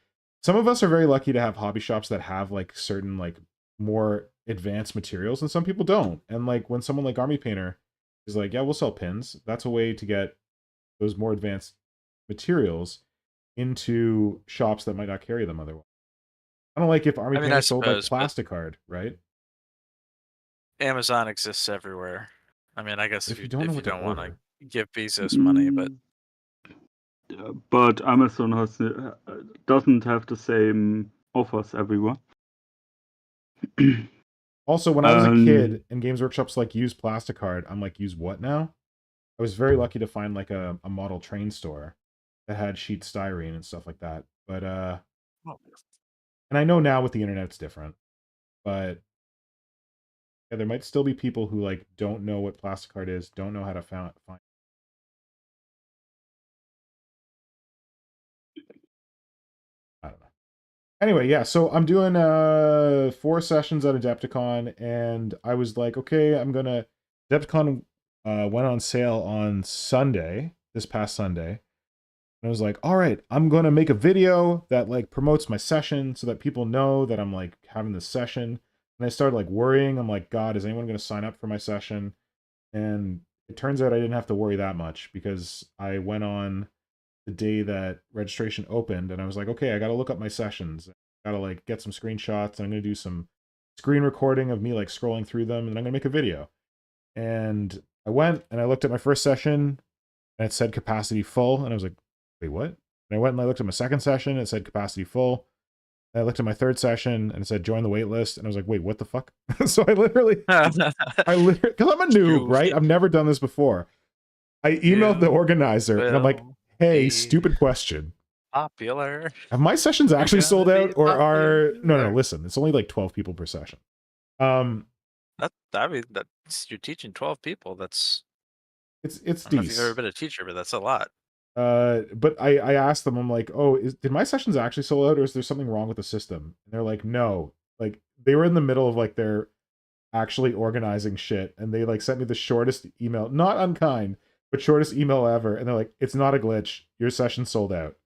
some of us are very lucky to have hobby shops that have like certain like more advanced materials and some people don't. And like when someone like Army Painter is like, yeah, we'll sell pins. That's a way to get those more advanced materials into shops that might not carry them otherwise. I don't like if Army I mean, Painter I sold like suppose, but plastic card, right? Amazon exists everywhere. I mean, I guess If you if don't know you what to don't want order. to give Bezos money, but But Amazon doesn't have the same offers everywhere. Also, when I was a kid and Games Workshop's like use plastic card, I'm like, use what now? I was very lucky to find like a model train store that had sheet styrene and stuff like that. But and I know now with the internet it's different. But yeah, there might still be people who like don't know what plastic card is, don't know how to find. I don't know. Anyway, yeah, so I'm doing 4 sessions at Adepticon, and I was like, okay, Adepticon went on sale on Sunday, this past Sunday. And I was like, all right, I'm gonna make a video that like promotes my session so that people know that I'm like having this session. And I started like worrying. I'm like, God, is anyone gonna sign up for my session? And it turns out I didn't have to worry that much because I went on the day that registration opened and I was like, okay, I gotta look up my sessions. I gotta like get some screenshots and I'm gonna do some screen recording of me like scrolling through them and I'm gonna make a video. And I went and I looked at my first session and it said capacity full. And I was like, wait, what? And I went and I looked at my second session and it said capacity full. And I looked at my third session and it said join the wait list. And I was like, wait, what the fuck? So I literally, because I'm a noob, right? I've never done this before. I emailed the organizer and I'm like, hey, stupid question. Popular. Have my sessions actually sold out or are no, listen, it's only like 12 people per session. I mean, that's you're teaching 12 people. That's it's I don't know if you've ever been a teacher, but that's a lot. But I asked them, I'm like, oh, did my sessions actually sold out or is there something wrong with the system? And they're like, no. Like they were in the middle of like their actually organizing shit and they like sent me the shortest email, not unkind, but shortest email ever. And they're like, it's not a glitch. Your session sold out.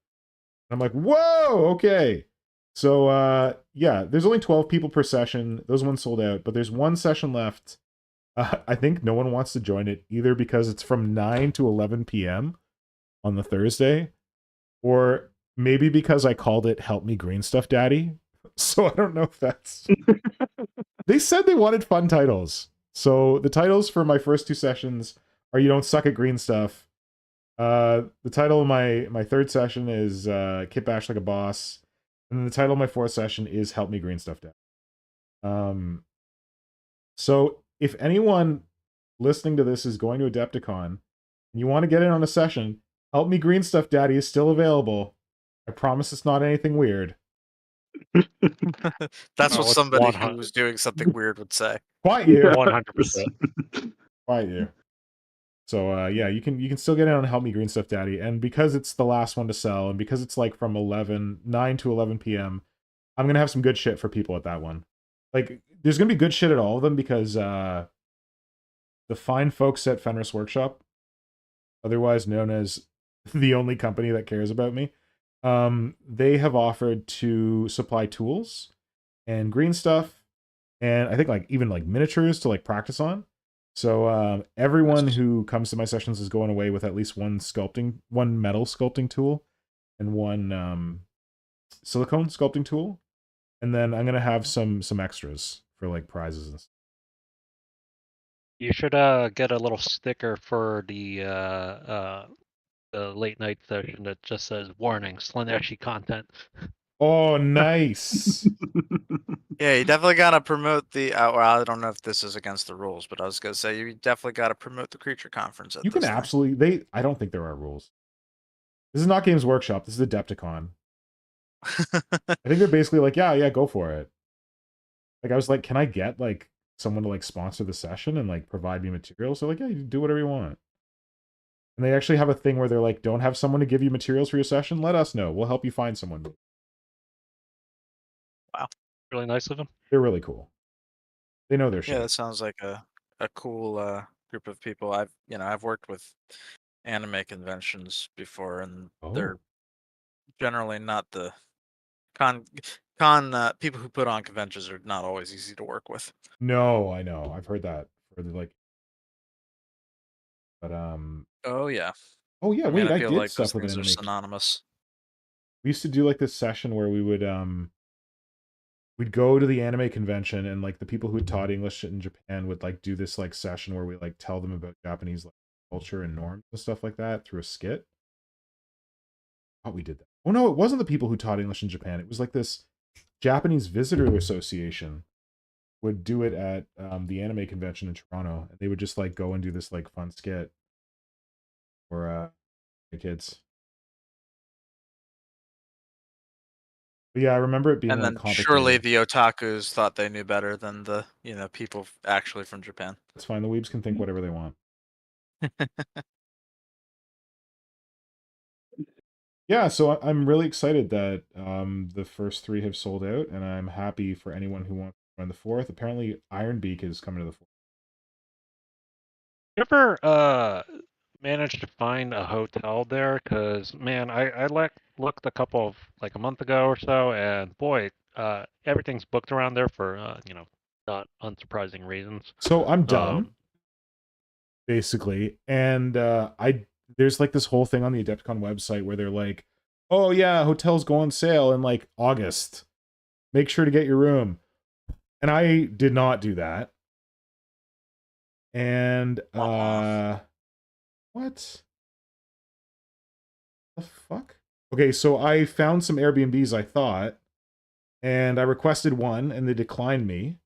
And I'm like, whoa, okay. So yeah, there's only 12 people per session. Those ones sold out, but there's one session left. I think no one wants to join it either because it's from 9 to 11 p.m. on the Thursday, or maybe because I called it Help Me Green Stuff Daddy. So I don't know if that's... They said they wanted fun titles. So the titles for my first 2 sessions are You Don't Suck at Green Stuff. The title of my third session is Kit Bash Like a Boss. And then the title of my 4th session is Help Me Green Stuff Daddy. So if anyone listening to this is going to Adepticon and you want to get in on a session, Help Me Green Stuff Daddy is still available. I promise it's not anything weird. That's what somebody who was doing something weird would say. Quiet you. 100%. Quiet you. So yeah, you can still get in on Help Me Green Stuff Daddy, and because it's the last one to sell, and because it's like from 9 to 11 p.m., I'm gonna have some good shit for people at that one. Like, there's gonna be good shit at all of them because the fine folks at Fenris Workshop, otherwise known as the only company that cares about me, they have offered to supply tools and green stuff, and I think like even like miniatures to like practice on. So everyone who comes to my sessions is going away with at least one metal sculpting tool and one silicone sculpting tool. And then I'm gonna have some extras for like prizes and stuff. You should get a little sticker for the late night session that just says warning, Slaneshi content. Oh, nice. Yeah, you definitely gotta promote the. Well, I don't know if this is against the rules, but I was gonna say you definitely gotta promote the creature conference at You can this thing. absolutely. I don't think there are rules. This is not Games Workshop. This is Adepticon. I think they're basically like, yeah, go for it. Like I was like, can I get like someone to like sponsor the session and like provide me materials? They're like, yeah, you do whatever you want. And they actually have a thing where they're like, don't have someone to give you materials for your session? Let us know. We'll help you find someone. Wow, Really nice of them. They're really cool. They know their shit. Yeah, that sounds like a cool group of people. I've worked with anime conventions before, and they're generally not the con people who put on conventions are not always easy to work with. No, I know. I've heard that for the like. But Oh yeah. Oh yeah, I mean, wait, I I feel did like those stuff with an things are anime. synonymous. We used to do like this session where we would we'd go to the anime convention and like the people who taught English in Japan would like do this like session where we like tell them about Japanese like culture and norms and stuff like that through a skit. Oh, we did that. Oh no, it wasn't the people who taught English in Japan. It was like this Japanese Visitor Association would do it at the anime convention in Toronto, and they would just like go and do this like fun skit for the kids. But yeah, I remember it being And like then complicated. surely the otakus thought they knew better than the people actually from Japan. It's fine. The weebs can think whatever they want. Yeah, so I'm really excited that the first 3 have sold out, and I'm happy for anyone who wants to join the 4th. Apparently, Ironbeak is coming to the 4th. You ever managed to find a hotel there? Because man, I looked a couple of like a month ago or so, and boy, everything's booked around there for not unsurprising reasons. So I'm done, basically, and there's like this whole thing on the Adepticon website where they're like, "Oh yeah, hotels go on sale in like August. Make sure to get your room." And I did not do that. And what the fuck? Okay, so I found some Airbnbs, I thought, and I requested one and they declined me.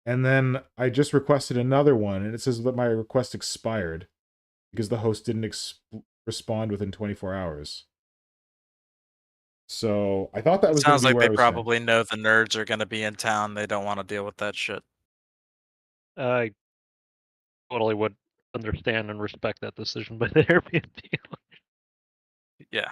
And then I just requested another one and it says that my request expired because the host didn't respond within 24 hours. So I thought that was Sounds like where they I was probably know the nerds are going to be in town. They don't want to deal with that shit. I totally would understand and respect that decision by the Airbnb. Yeah.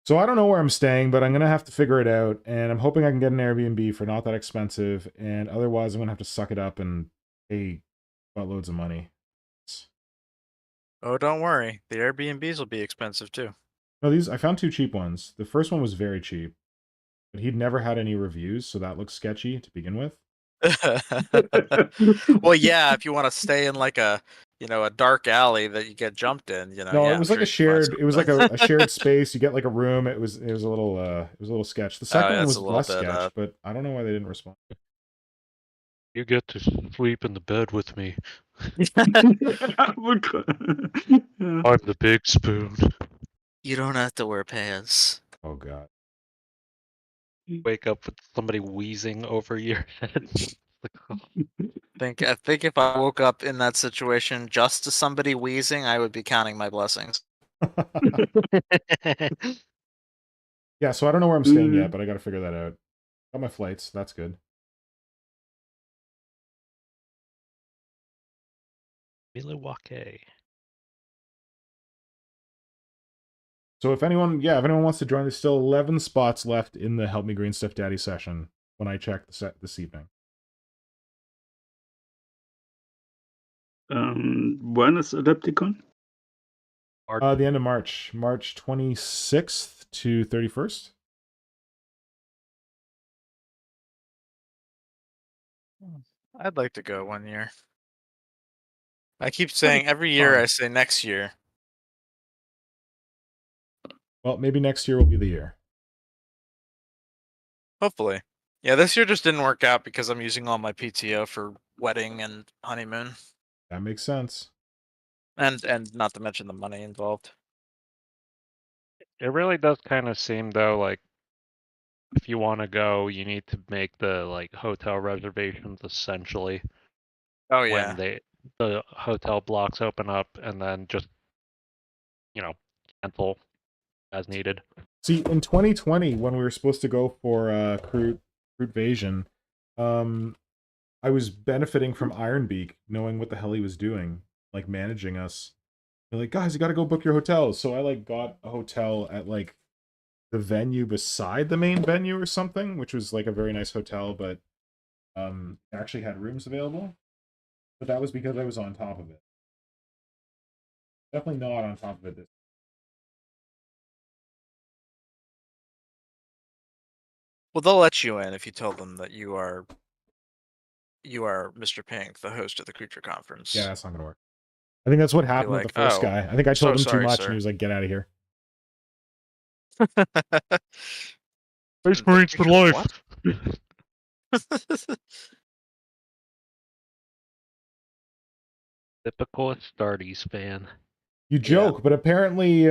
So I don't know where I'm staying, but I'm going to have to figure it out. And I'm hoping I can get an Airbnb for not that expensive. And otherwise, I'm going to have to suck it up and pay buttloads of money. Oh, don't worry. The Airbnbs will be expensive too. No, I found 2 cheap ones. The first one was very cheap, but he'd never had any reviews, so that looks sketchy to begin with. Well, yeah, if you want to stay in like a dark alley that you get jumped in, No, yeah, it was I'm like sure a shared. It was like a shared space. You get like a room. It was a little sketch. The second one it's was a little less bit, sketch, but I don't know why they didn't respond. You get to sleep in the bed with me. I'm I'm the big spoon. You don't have to wear pants. Oh god. Wake up with somebody wheezing over your head. I think if I woke up in that situation just to somebody wheezing, I would be counting my blessings. Yeah, so I don't know where I'm staying yet, but I got to figure that out. Got my flights. That's good. Milwaukee. So if anyone wants to join, there's still 11 spots left in the Help Me Green Stuff Daddy session when I check the set this evening. When is Adepticon? The end of March. March 26th to 31st. I'd like to go one year. I keep saying every year I say next year. Well, maybe next year will be the year. Hopefully. Yeah, this year just didn't work out because I'm using all my PTO for wedding and honeymoon. That makes sense. And not to mention the money involved. It really does kind of seem though like if you want to go, you need to make the like hotel reservations essentially Oh when yeah. the hotel blocks open up, and then just cancel as needed. See, in 2020, when we were supposed to go for Crude Vasion, I was benefiting from Ironbeak, knowing what the hell he was doing, like managing us. They're like, guys, you got to go book your hotels. So I like got a hotel at like the venue beside the main venue or something, which was like a very nice hotel, but actually had rooms available. But that was because I was on top of it. Definitely not on top of it this. Well, they'll let you in if you tell them that you are Mr. Pink, the host of the Creature Conference. Yeah, that's not gonna work. I think that's what happened with like, the first "Oh, guy. I think I told him too sorry, much, sir." and he was like, "Get out of here." Space The Marines for creature- life. what? Typical Astartes fan. You joke, but apparently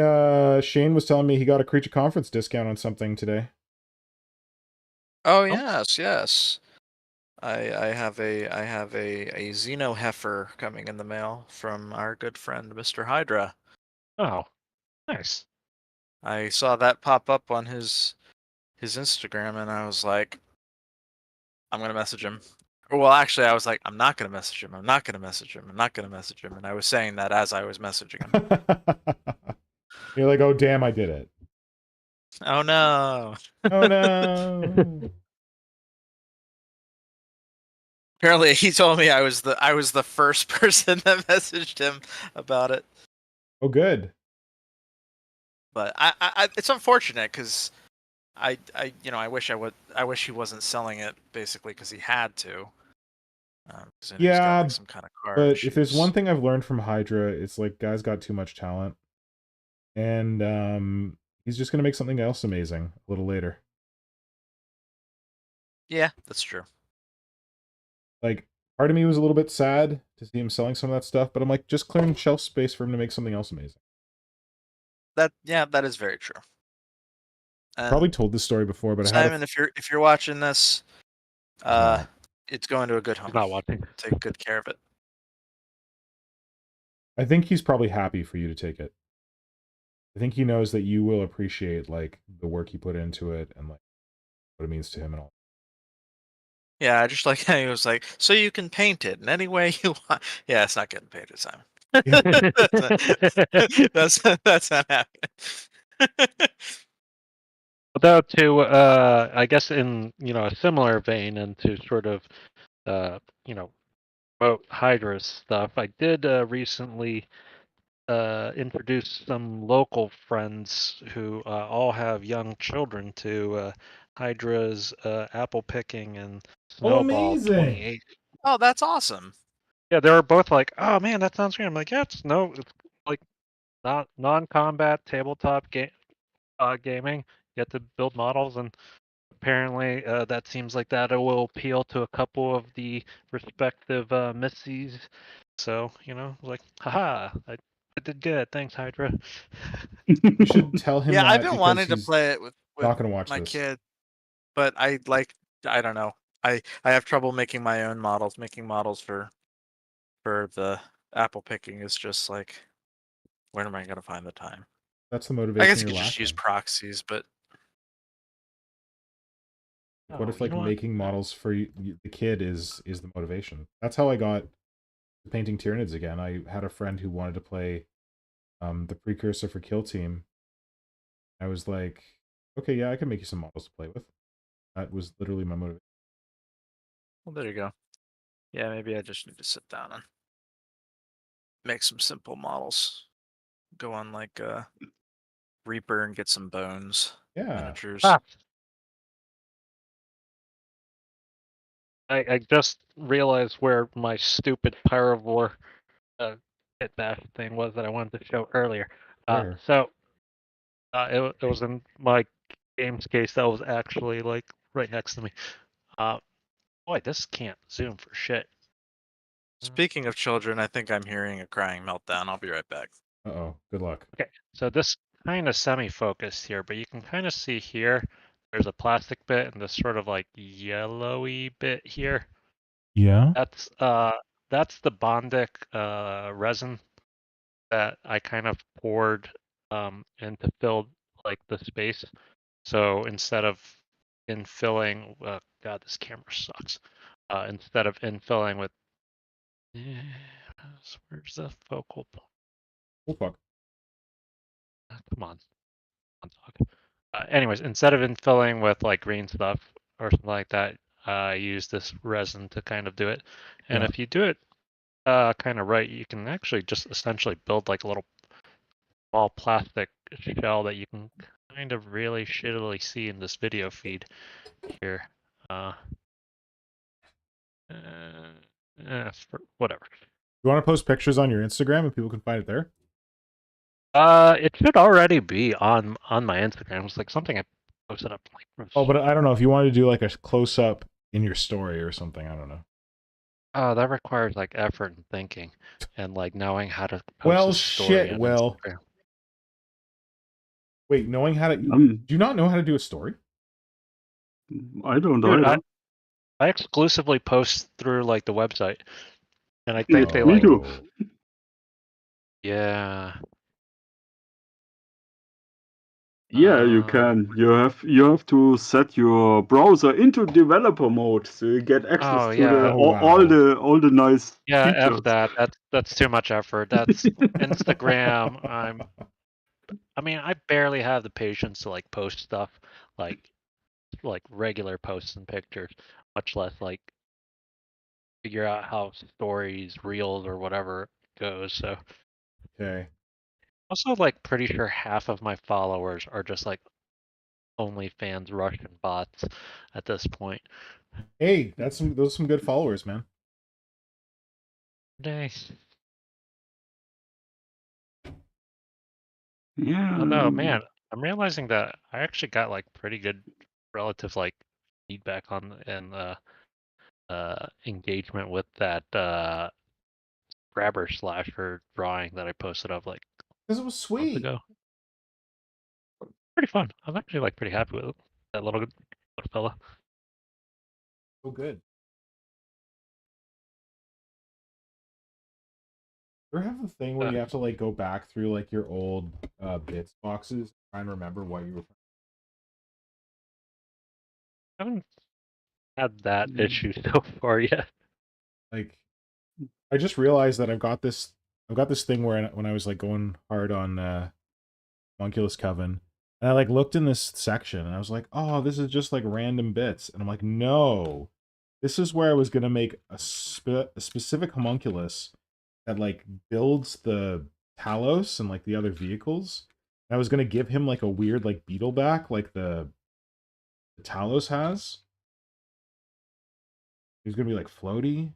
Shane was telling me he got a Creature Conference discount on something today. Oh yes. I have a Xeno heifer coming in the mail from our good friend Mr. Hydra. Oh, nice. I saw that pop up on his Instagram, and I was like, I'm gonna message him. Well, actually, I was like, I'm not gonna message him. I'm not gonna message him. I'm not gonna message him. And I was saying that as I was messaging him. You're like, oh damn, I did it. Oh no. Oh no. Apparently, he told me I was the first person that messaged him about it. Oh good. But I it's unfortunate because I wish he wasn't selling it basically because he had to. He's got, like, some kind of car but issues. if there's one thing I've learned from Hydra, it's like guys got too much talent, and he's just gonna make something else amazing a little later. Yeah, that's true. Like, part of me was a little bit sad to see him selling some of that stuff, but I'm like, just clearing shelf space for him to make something else amazing. That is very true. Probably told this story before, but Simon, if you're watching this, not. It's going to a good home. He's not watching. Take good care of it. I think he's probably happy for you to take it. I think he knows that you will appreciate like the work he put into it and like what it means to him and all. Yeah, just like he was like, so you can paint it in any way you want. Yeah, it's not getting painted, Simon. that's not happening. Although to I guess in a similar vein and to sort of promote Hydra's stuff, I did recently introduce some local friends who all have young children to Hydra's apple picking and Snowball amazing. 28. Oh, that's awesome. Yeah, they were both like, "Oh man, that sounds great." I'm like, "Yeah, it's like not non-combat tabletop gaming. You get to build models, and apparently that seems like that will appeal to a couple of the respective missies." So like, haha, I did good. Thanks, Hydra. You should tell him Yeah, that I've been because wanting to he's play it with not going to watch my this. kid, but I don't know. I have trouble making my own models. Making models for the apple picking is just like, where am I going to find the time? That's the I motivation guess you you're could just use lacking. proxies, but What if like making models for the kid is the motivation? That's how I got painting Tyranids again. I had a friend who wanted to play the precursor for Kill Team. I was like, okay, yeah, I can make you some models to play with. That was literally my motivation. well, there you go. Yeah, maybe I just need to sit down and make some simple models. Go on like Reaper and get some bones. Yeah. Miniatures. I just realized where my stupid Pyrovore hit bash thing was that I wanted to show earlier. So it was in my games case that was actually like right next to me. Boy, this can't zoom for shit. Speaking of children, I think I'm hearing a crying meltdown. I'll be right back. Uh-oh. Good luck. Okay, so this kind of semi-focused here, but you can kind of see here, there's a plastic bit and this sort of like yellowy bit here. Yeah. That's the Bondic resin that I kind of poured into fill like the space. So instead of infilling, God, this camera sucks. Instead of infilling with, where's the focal point? Oh fuck. Come on, dog. Anyways, instead of infilling with like green stuff or something like that, I use this resin to kind of do it. And Yeah. if you do it kind of right, you can actually just essentially build like a little small plastic shell that you can kind of really shittily see in this video feed here. Whatever. You want to post pictures on your Instagram and people can find it there? It should already be on my Instagram. It's like something I posted up like. Oh, but I don't know if you wanted to do like a close up in your story or something. I don't know. That requires like effort and thinking, and like knowing how to post Well, a story shit. on Well, Instagram. wait, knowing how to do you not know how to do a story? I don't Dude, either. I exclusively post through like the website, and I Yeah, think they me like. too. Yeah. Yeah, you can. You have to set your browser into developer mode so you get access Oh to yeah. the Oh, all the nice Yeah, F features. that. That's too much effort. That's Instagram. I mean, I barely have the patience to like post stuff like regular posts and pictures, much less like figure out how stories, reels, or whatever goes. So Okay. also like pretty sure half of my followers are just like OnlyFans Russian bots at this point. Hey, those are some good followers, man. Nice. Yeah. Oh no, man. I'm realizing that I actually got like pretty good relative like feedback on and engagement with that grabber slasher drawing that I posted of like Because it was a month sweet. ago. Pretty fun. I was actually like pretty happy with it. That little fella. So good. You ever have the thing where you have to like go back through like your old bits boxes, try and remember what you were. I haven't had that issue so far yet. Like, I just realized that I've got this thing where when I was like going hard on Homunculus Coven, and I like looked in this section and I was like, oh, this is just like random bits, and I'm like, no, this is where I was gonna make a specific homunculus that like builds the Talos and like the other vehicles. And I was gonna give him like a weird like beetle back like the Talos has. He was gonna be like floaty.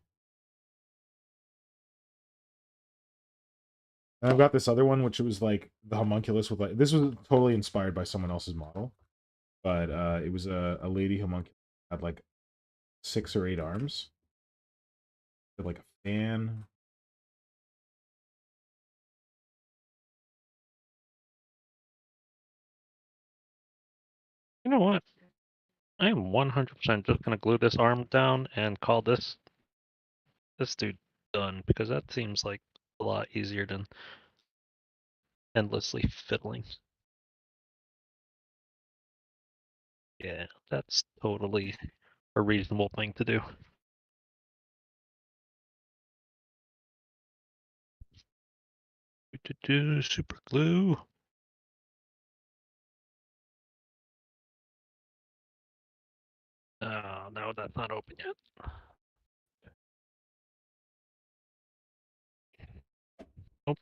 And I've got this other one, which was like the homunculus with like, this was totally inspired by someone else's model, but it was a lady homunculus, had like 6 or 8 arms, had like a fan. You know what? I am 100% just gonna glue this arm down and call this dude done, because that seems like a lot easier than endlessly fiddling. Yeah, that's totally a reasonable thing to do. Super glue. No, that's not open yet. Nope.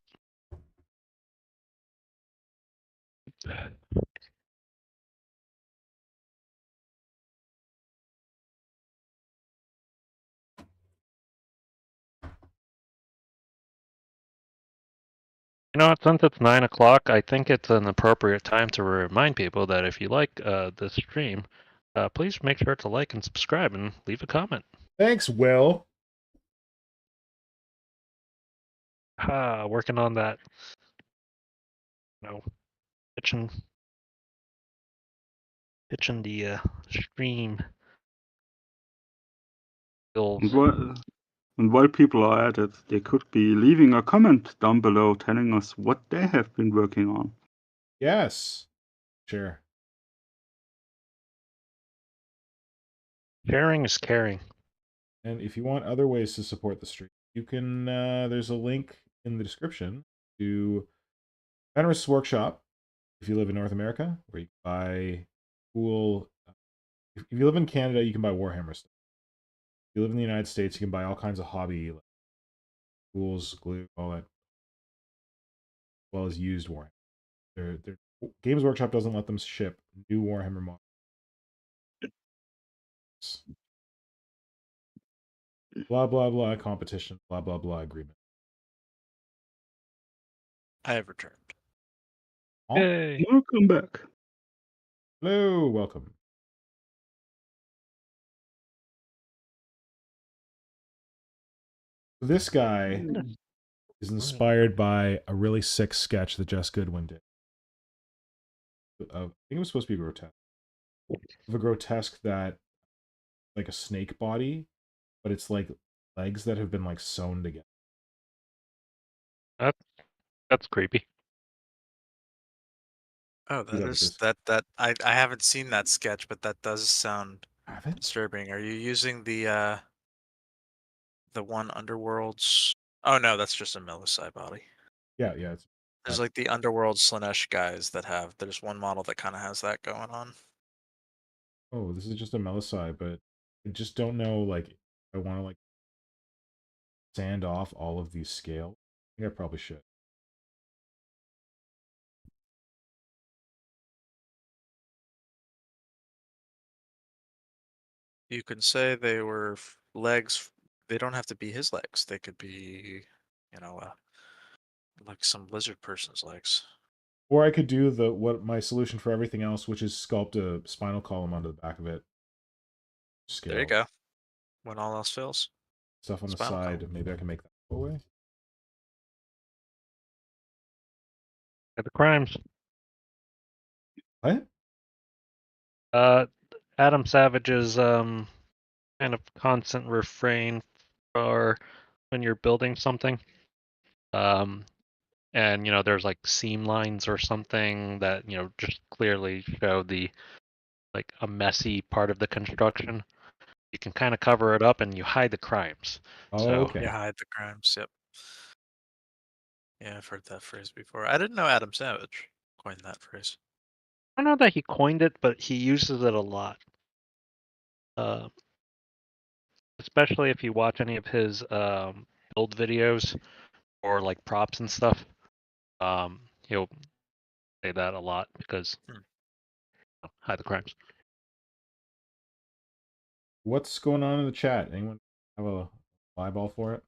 You know what, since it's 9 o'clock, I think it's an appropriate time to remind people that if you like this stream, please make sure to like and subscribe and leave a comment. Thanks, Will. Working on that, pitching the stream skills. And while people are at it, they could be leaving a comment down below telling us what they have been working on. Yes. Sure. Sharing is caring. And if you want other ways to support the stream, you can, there's a link in the description to Fenris Workshop if you live in North America, where you can buy cool. If you live in Canada, you can buy Warhammer stuff. If you live in the United States, you can buy all kinds of hobby, like tools, glue, all that, as well as used Warhammer. Games Workshop doesn't let them ship new Warhammer models. Blah, blah, blah, competition, blah, blah, blah, agreement. I have returned. Oh, Yay! Welcome back. hello, welcome. This guy is inspired by a really sick sketch that Jess Goodwin did. I think it was supposed to be grotesque. Of a grotesque that, like a snake body, but it's like legs that have been like sewn together. That's creepy. Oh, Do that that with is this. that I haven't seen that sketch, but that does sound Have it? disturbing. Are you using the one Underworlds? Oh no, that's just a Melisai body. Yeah, yeah. There's like the Underworld Slanesh guys that have. There's one model that kind of has that going on. Oh, this is just a Melisai, but I just don't know, like, if I want to, like, sand off all of these scales. I think I probably should. You can say they were legs. They don't have to be his legs. They could be, like some lizard person's legs. Or I could do what my solution for everything else, which is sculpt a spinal column onto the back of it. Scale. There you go. When all else fails. Stuff on the Spinal side. column. Maybe I can make that go away. At the crimes. What? Adam Savage's kind of constant refrain for when you're building something. And there's like seam lines or something that just clearly show the like a messy part of the construction. You can kind of cover it up and you hide the crimes. Oh, So, okay. Yeah, hide the crimes. Yep. Yeah, I've heard that phrase before. I didn't know Adam Savage coined that phrase. I don't know that he coined it, but he uses it a lot. Especially if you watch any of his build videos or like props and stuff. He'll say that a lot because hide the crimes. What's going on in the chat? Anyone have a eyeball for it?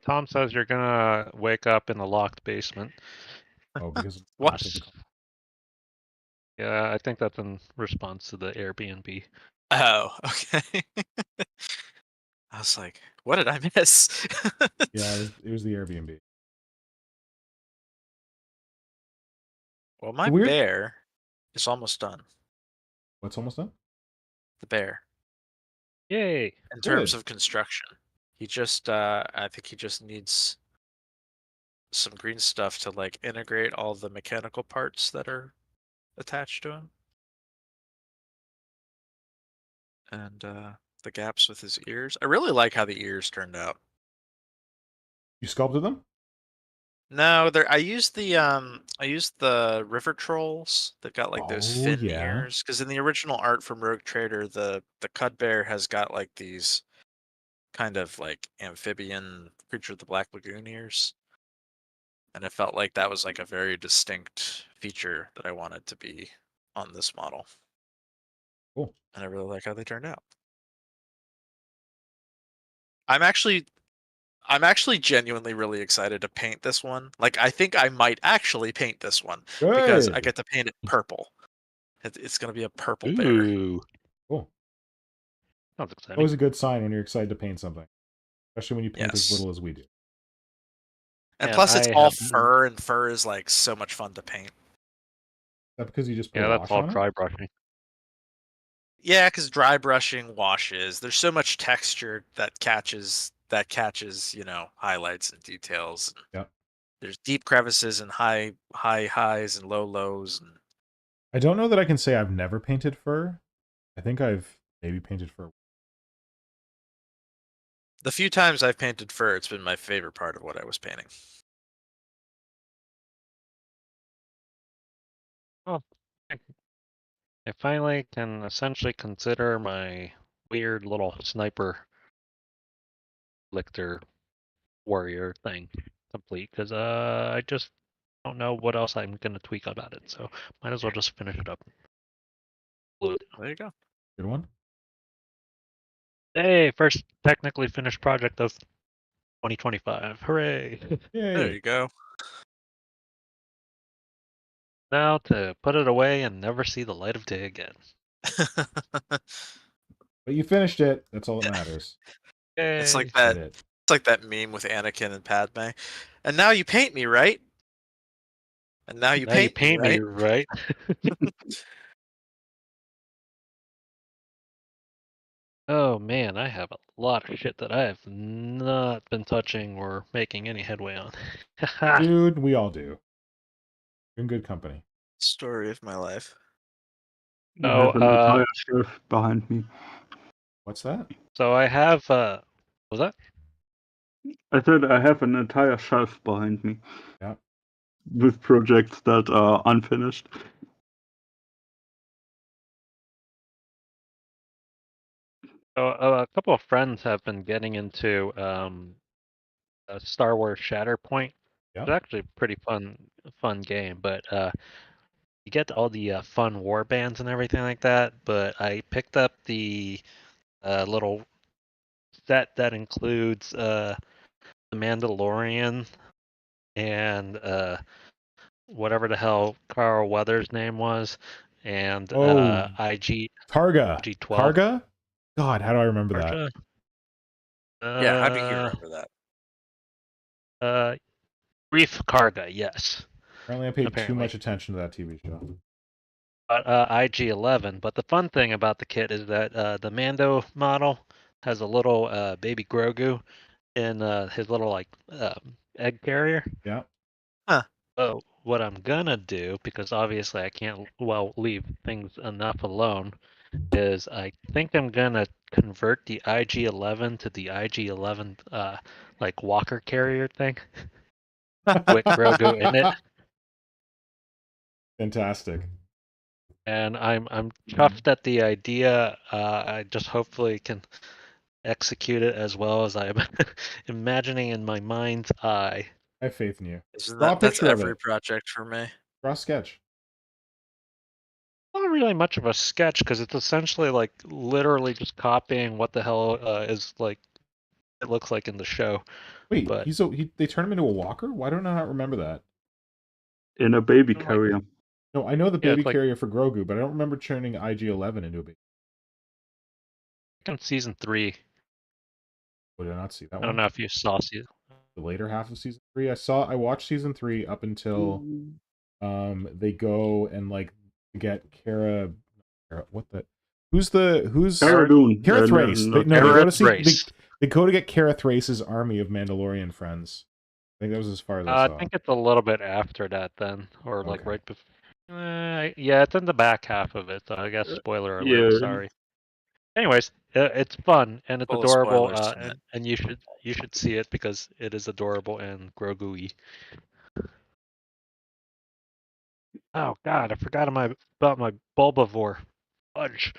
Tom says you're gonna wake up in the locked basement. Oh, because of What? lack of Yeah, I think that's in response to the Airbnb. Oh, okay. I was like, what did I miss? Yeah, it was the Airbnb. Well, my Weird. bear is almost done. What's almost done? The bear. Yay! In terms Good. of construction. He just I think he just needs some green stuff to like integrate all the mechanical parts that are attached to him. And the gaps with his ears. I really like how the ears turned out. You sculpted them? No, I used the river trolls that got like those Oh, fin yeah. ears. Because in the original art from Rogue Trader, the Cud Bear has got like these kind of like amphibian Creature of the Black Lagoon ears. And it felt like that was like a very distinct feature that I wanted to be on this model. Cool. And I really like how they turned out. I'm actually genuinely really excited to paint this one. Like, I think I might actually paint this one because I Good. get to paint it purple. It's going to be a purple bear. Ooh, Cool. sounds exciting. Always a good sign when you're excited to paint something, especially when you paint as Yes. little as we do. And plus, it's I all have fur, and fur is like so much fun to paint. Is that because you just put yeah, a that's wash all on it? dry brushing. Yeah, because dry brushing washes. There's so much texture that catches highlights and details. Yep. There's deep crevices and high highs and low lows. And I don't know that I can say I've never painted fur. I think I've maybe painted fur. the few times I've painted fur, it's been my favorite part of what I was painting. Oh, I finally can essentially consider my weird little sniper lictor warrior thing complete because I just don't know what else I'm gonna tweak about it, so might as well just finish it up. There you go. Good one. Hey, first technically finished project of 2025. Hooray! Yay. There you go. Now to put it away and never see the light of day again. But you finished it. That's all that Yeah. matters. It's Yay. like Did that. it. It's like that meme with Anakin and Padme. And now you paint me, right? And now you Now you paint paint me, me, right? right? Oh man, I have a lot of shit that I have not been touching or making any headway on. Dude, we all do. You're in good company. Story of my life. I Oh, have an entire shelf behind me. What's that? so I have was that? I said I have an entire shelf behind me. Yeah. With projects that are unfinished. So a couple of friends have been getting into a Star Wars Shatterpoint. Yeah. It's actually a pretty fun game, but you get all the fun war bands and everything like that. But I picked up the little set that includes the Mandalorian and whatever the hell Carl Weathers' name was, and Oh, IG Targa. 12. Targa? God, how do I remember that? Arja? Yeah, how do you remember that? Reef Karga, yes. Apparently I paid too Apparently. much attention to that TV show. But IG-11. But the fun thing about the kit is that the Mando model has a little baby Grogu in his little like egg carrier. Yeah. So what I'm gonna do, because obviously I can't leave things enough alone, is I think I'm gonna convert the IG-11 to the IG-11 like walker carrier thing with Grogu in it. Fantastic. And I'm chuffed at the idea. I just hopefully can execute it as well as I'm imagining in my mind's eye. I have faith in you. Isn't Draw a that that's picture of every it. project for me? Draw a sketch. Not really much of a sketch because it's essentially like literally just copying what the hell is like it looks like in the show. Wait, But they turn him into a walker? Why don't I not remember that? In a baby Like- carrier. No, I know the Yeah, baby it's like- carrier for Grogu, but I don't remember turning IG-11 into a baby. in season 3, Oh, did I not see that I one? don't know if you saw season. The later half of season 3. I watched season 3 up until they go and like get who's Cara Dune. Cara Thrace. No, They go to see Thrace. they go to get Cara Thrace's army of Mandalorian friends. I think that was as far as I saw. I think it's a little bit after that then, or like Okay. right before. Yeah, it's in the back half of it. So I guess spoiler alert. yeah. Sorry. Anyways, it's fun and it's Full of adorable, spoilers tonight. and you should see it because it is adorable and Grogu-y. Oh God, I forgot about my Bulbivore. Fudge.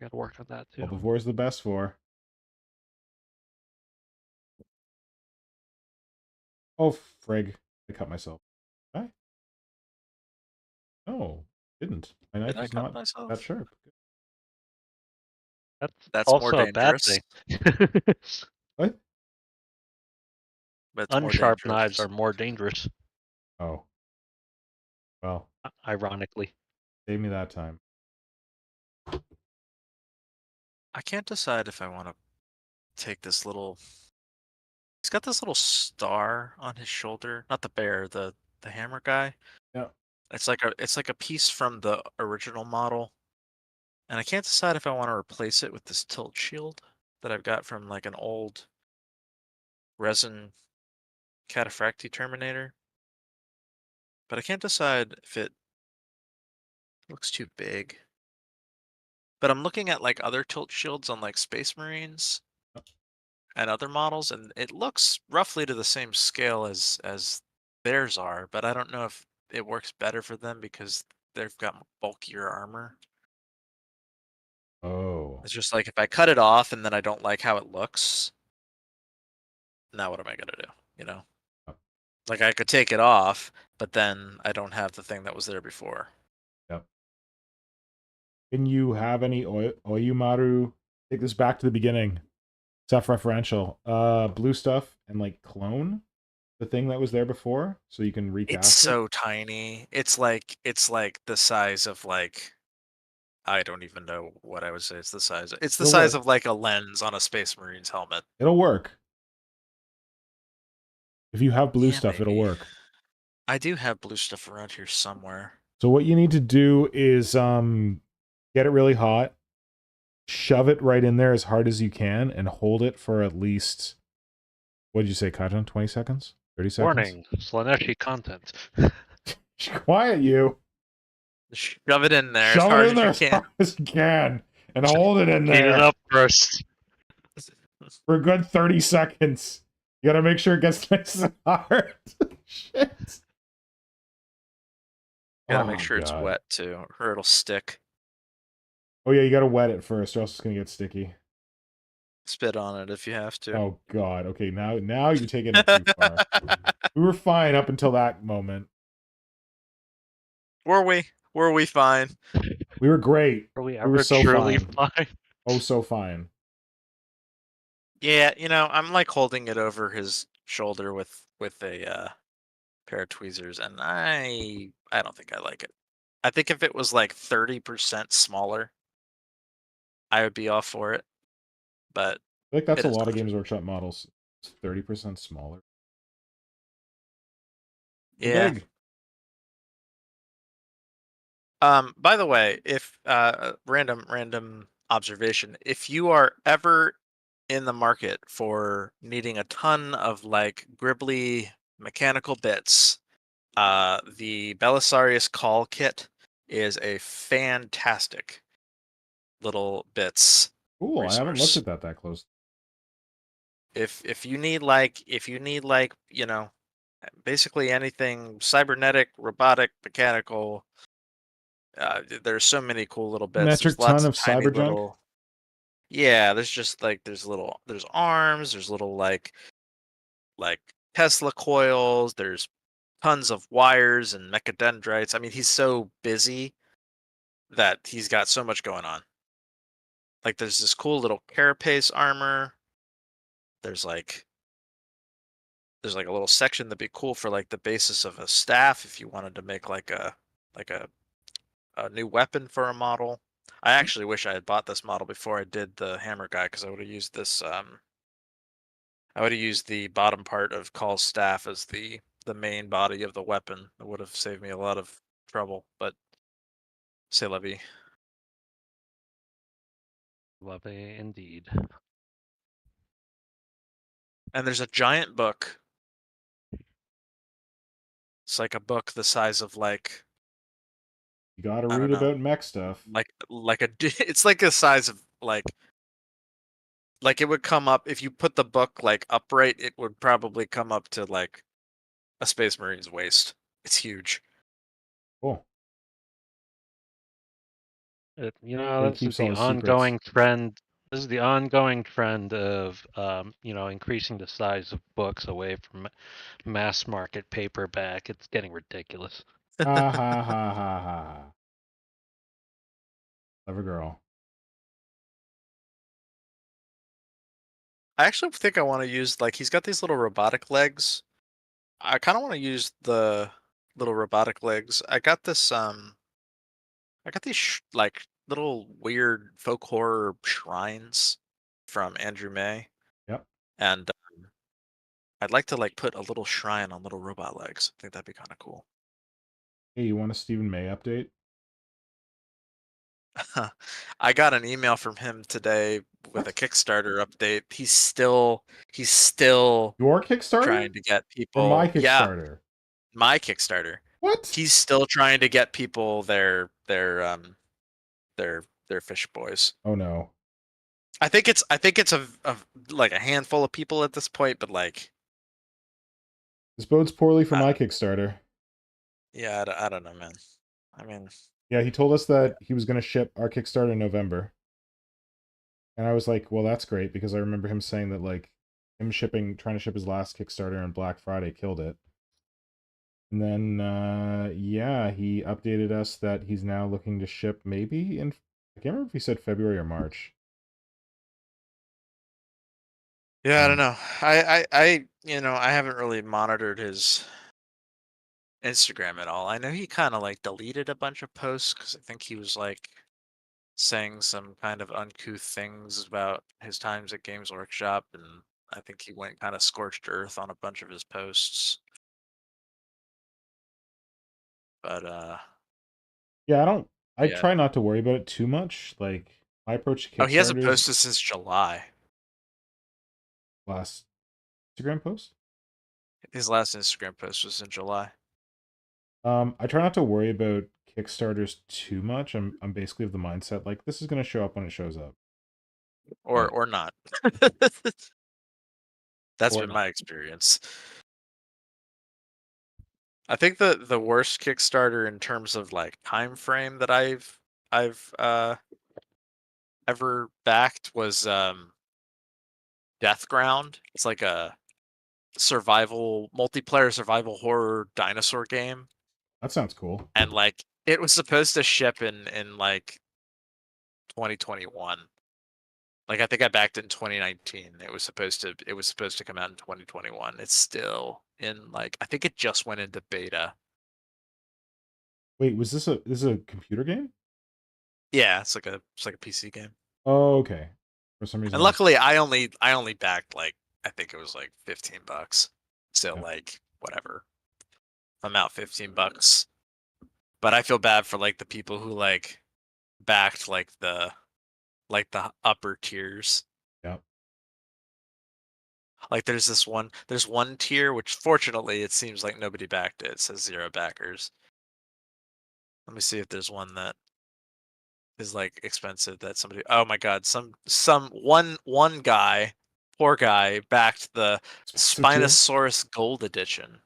Got to work on that too. Bulbavor's the best for. Oh frig! I cut myself. Did I? No, didn't. My knife Did I is cut not myself? that sharp. That's more also a bad dangerous. thing. What? But it's more Unsharp dangerous. knives are more dangerous, Oh. Well, ironically. save me that time. I can't decide if I want to take this little He's got this little star on his shoulder. Not the bear, the hammer guy. Yeah. It's like a piece from the original model. And I can't decide if I want to replace it with this tilt shield that I've got from like an old resin Cataphractii Terminator. But I can't decide if it looks too big. But I'm looking at like other tilt shields on like Space Marines and other models, and it looks roughly to the same scale as theirs are, but I don't know if it works better for them because they've got bulkier armor. Oh. It's just like if I cut it off and then I don't like how it looks, now what am I gonna do? You know? Like I could take it off, but then I don't have the thing that was there before. Yep. Can you have any Oyumaru? Take this back to the beginning. Self-referential. Blue stuff and like clone the thing that was there before, so you can recast It's it. so tiny. It's like the size of like I don't even know what I would say. It's the size. It's the It'll size work. of like a lens on a Space Marine's helmet. It'll work. If you have blue Yeah, stuff, it'll maybe. work. I do have blue stuff around here somewhere. So what you need to do is get it really hot, shove it right in there as hard as you can, and hold it for at least, what did you say, Kajan? 20 seconds? 30 seconds? Warning, Slaneshi content. Quiet, you. Shove it in there Shove as hard it in there as as you can. hard as you can, and hold it in Heat it there up first. for a good 30 seconds. You gotta make sure it gets nice and hard. Shit. Gotta make Oh, sure it's God. wet too, or it'll stick. Oh yeah, you gotta wet it first, or else it's gonna get sticky. Spit on it if you have to. Oh God. Okay, now you're taking it too far. We were fine up until that moment. Were we? Were we fine? We were great. Are we We ever were so truly fine. fine? Oh, so fine. Yeah, you know, I'm like holding it over his shoulder with a pair of tweezers, and I don't think I like it. I think if it was like 30% smaller, I would be all for it. But I think that's it a is lot of what it Games is. Workshop models. It's 30% smaller. Yeah. Big. By the way, if random observation, if you are ever in the market for needing a ton of like gribbly mechanical bits, the Belisarius Call Kit is a fantastic little bits Cool. I haven't looked resource. at that close. If you need like you know, basically anything cybernetic, robotic, mechanical, there's so many cool little bits. Metric There's lots ton of of tiny cyber junk. little. Yeah, there's just like there's arms, there's little like Tesla coils, there's tons of wires and mechadendrites. I mean, he's so busy that he's got so much going on. Like there's this cool little carapace armor. There's like a little section that'd be cool for like the basis of a staff if you wanted to make like a new weapon for a model. I actually wish I had bought this model before I did the hammer guy because I would have used this. I would have used the bottom part of Call's staff as the main body of the weapon. It would have saved me a lot of trouble. But c'est la vie. Lovely indeed. And there's a giant book. It's like a book the size of like You gotta I read don't know, about mech stuff. like a it's like the size of like it would come up if you put the book like upright. It would probably come up to like a Space Marine's waist. It's huge. Cool. You But know, he this is keeps all the his secrets. ongoing trend. This is the ongoing trend of, you know, increasing the size of books away from mass market paperback. It's getting ridiculous. Ha ha ha ha ha. Clever girl. I actually think I want to use like he's got these little robotic legs. I kind of want to use the little robotic legs. I got this I got these like little weird folk horror shrines from Andrew May. Yep. And I'd like to like put a little shrine on little robot legs. I think that'd be kind of cool. Hey, you want a Stephen May update? I got an email from him today with a Kickstarter update. He's still Your Kickstarter? trying to get Or people. my Yeah, Kickstarter? my Kickstarter. What? He's still trying to get people their fish boys. Oh no. I think it's a like a handful of people at this point, but like This bodes poorly for I my don't- Kickstarter. yeah, I don't know, man. I mean, Yeah, he told us that he was going to ship our Kickstarter in November. And I was like, well, that's great, because I remember him saying that, like, him trying to ship his last Kickstarter on Black Friday killed it. And then, yeah, he updated us that he's now looking to ship maybe in, I can't remember if he said February or March. yeah, I don't know. I I haven't really monitored his Instagram at all. I know he kind of like deleted a bunch of posts because I think he was like saying some kind of uncouth things about his times at Games Workshop, and I think he went kind of scorched earth on a bunch of his posts. But Yeah, I yeah. try not to worry about it too much. Like, my approach to Oh, he hasn't Kickstarters posted since July. last Instagram post. His last Instagram post was in July. I try not to worry about Kickstarters too much. I'm basically of the mindset, like, this is going to show up when it shows up. Or not. That's Or been not. my experience. I think the worst Kickstarter in terms of like time frame that I've ever backed was Deathground. It's like a multiplayer survival horror dinosaur game. That sounds cool. And like it was supposed to ship in like 2021. Like I think I backed it in 2019. It was supposed to come out in 2021. It's still in like I think it just went into beta. Wait, this is a computer game? Yeah, it's like a PC game. Oh, okay. For some reason, And luckily I only backed like I think it was like $15. So Yeah. like whatever. I'm out $15. But I feel bad for like the people who like backed like the upper tiers. Yeah. Like there's one tier which fortunately it seems like nobody backed it. It says 0 backers. Let me see if there's one that is like expensive that somebody oh my god, one guy, poor guy, backed the Spinosaurus Gold Edition,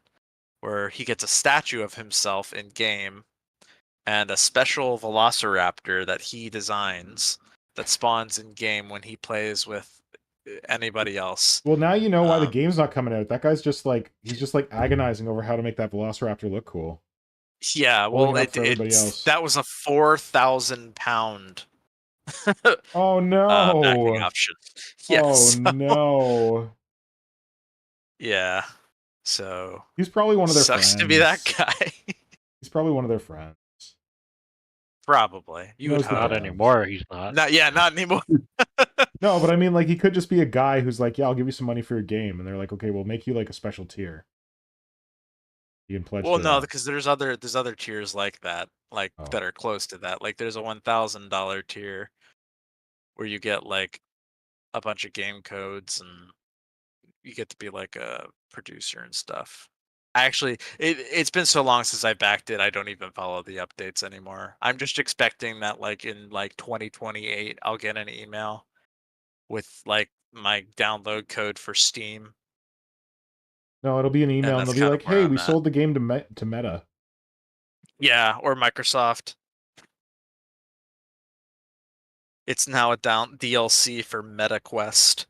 where he gets a statue of himself in game and a special velociraptor that he designs that spawns in game when he plays with anybody else. Well, now you know why the game's not coming out. That guy's just like he's just like agonizing over how to make that Velociraptor look cool. Yeah, well, else. that was a 4,000 pound Oh no! backing option. Yes. Oh no! Yeah. So he's probably one of their sucks friends. to be that guy. He's probably one of their friends. Probably. You would Knows the hope. Not anymore. He's not. Not anymore. No, but I mean, like, he could just be a guy who's like, yeah, I'll give you some money for your game. And they're like, okay, we'll make you, like, a special tier. You can pledge Well, to no, that. because there's other tiers like that, like that are close to that. Like there's a $1,000 tier where you get like a bunch of game codes and you get to be like a producer and stuff. Actually, it's been so long since I backed it, I don't even follow the updates anymore. I'm just expecting that like in like 2028, I'll get an email with like my download code for Steam. No, it'll be an email, and they'll be like, hey, we sold the game to Meta. Yeah, or Microsoft. It's now a DLC for MetaQuest.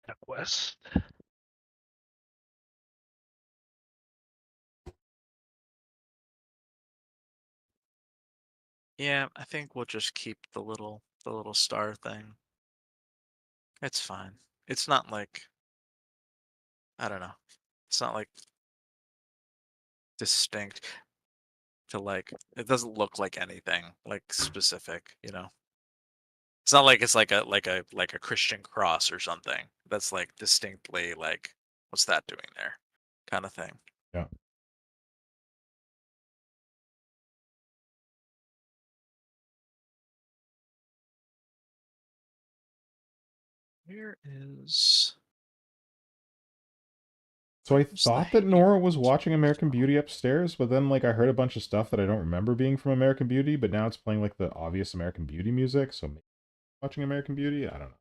MetaQuest. Yeah, I think we'll just keep the little star thing. It's fine. It's not like I don't know. It's not like distinct to like it doesn't look like anything like specific, you know. It's not like it's like a Christian cross or something. That's like distinctly like, what's that doing there, kind of thing. Yeah. Where is? So I Where's thought the that Nora was watching American Beauty upstairs, but then like I heard a bunch of stuff that I don't remember being from American Beauty, but now it's playing like the obvious American Beauty music, so maybe watching American Beauty? I don't know.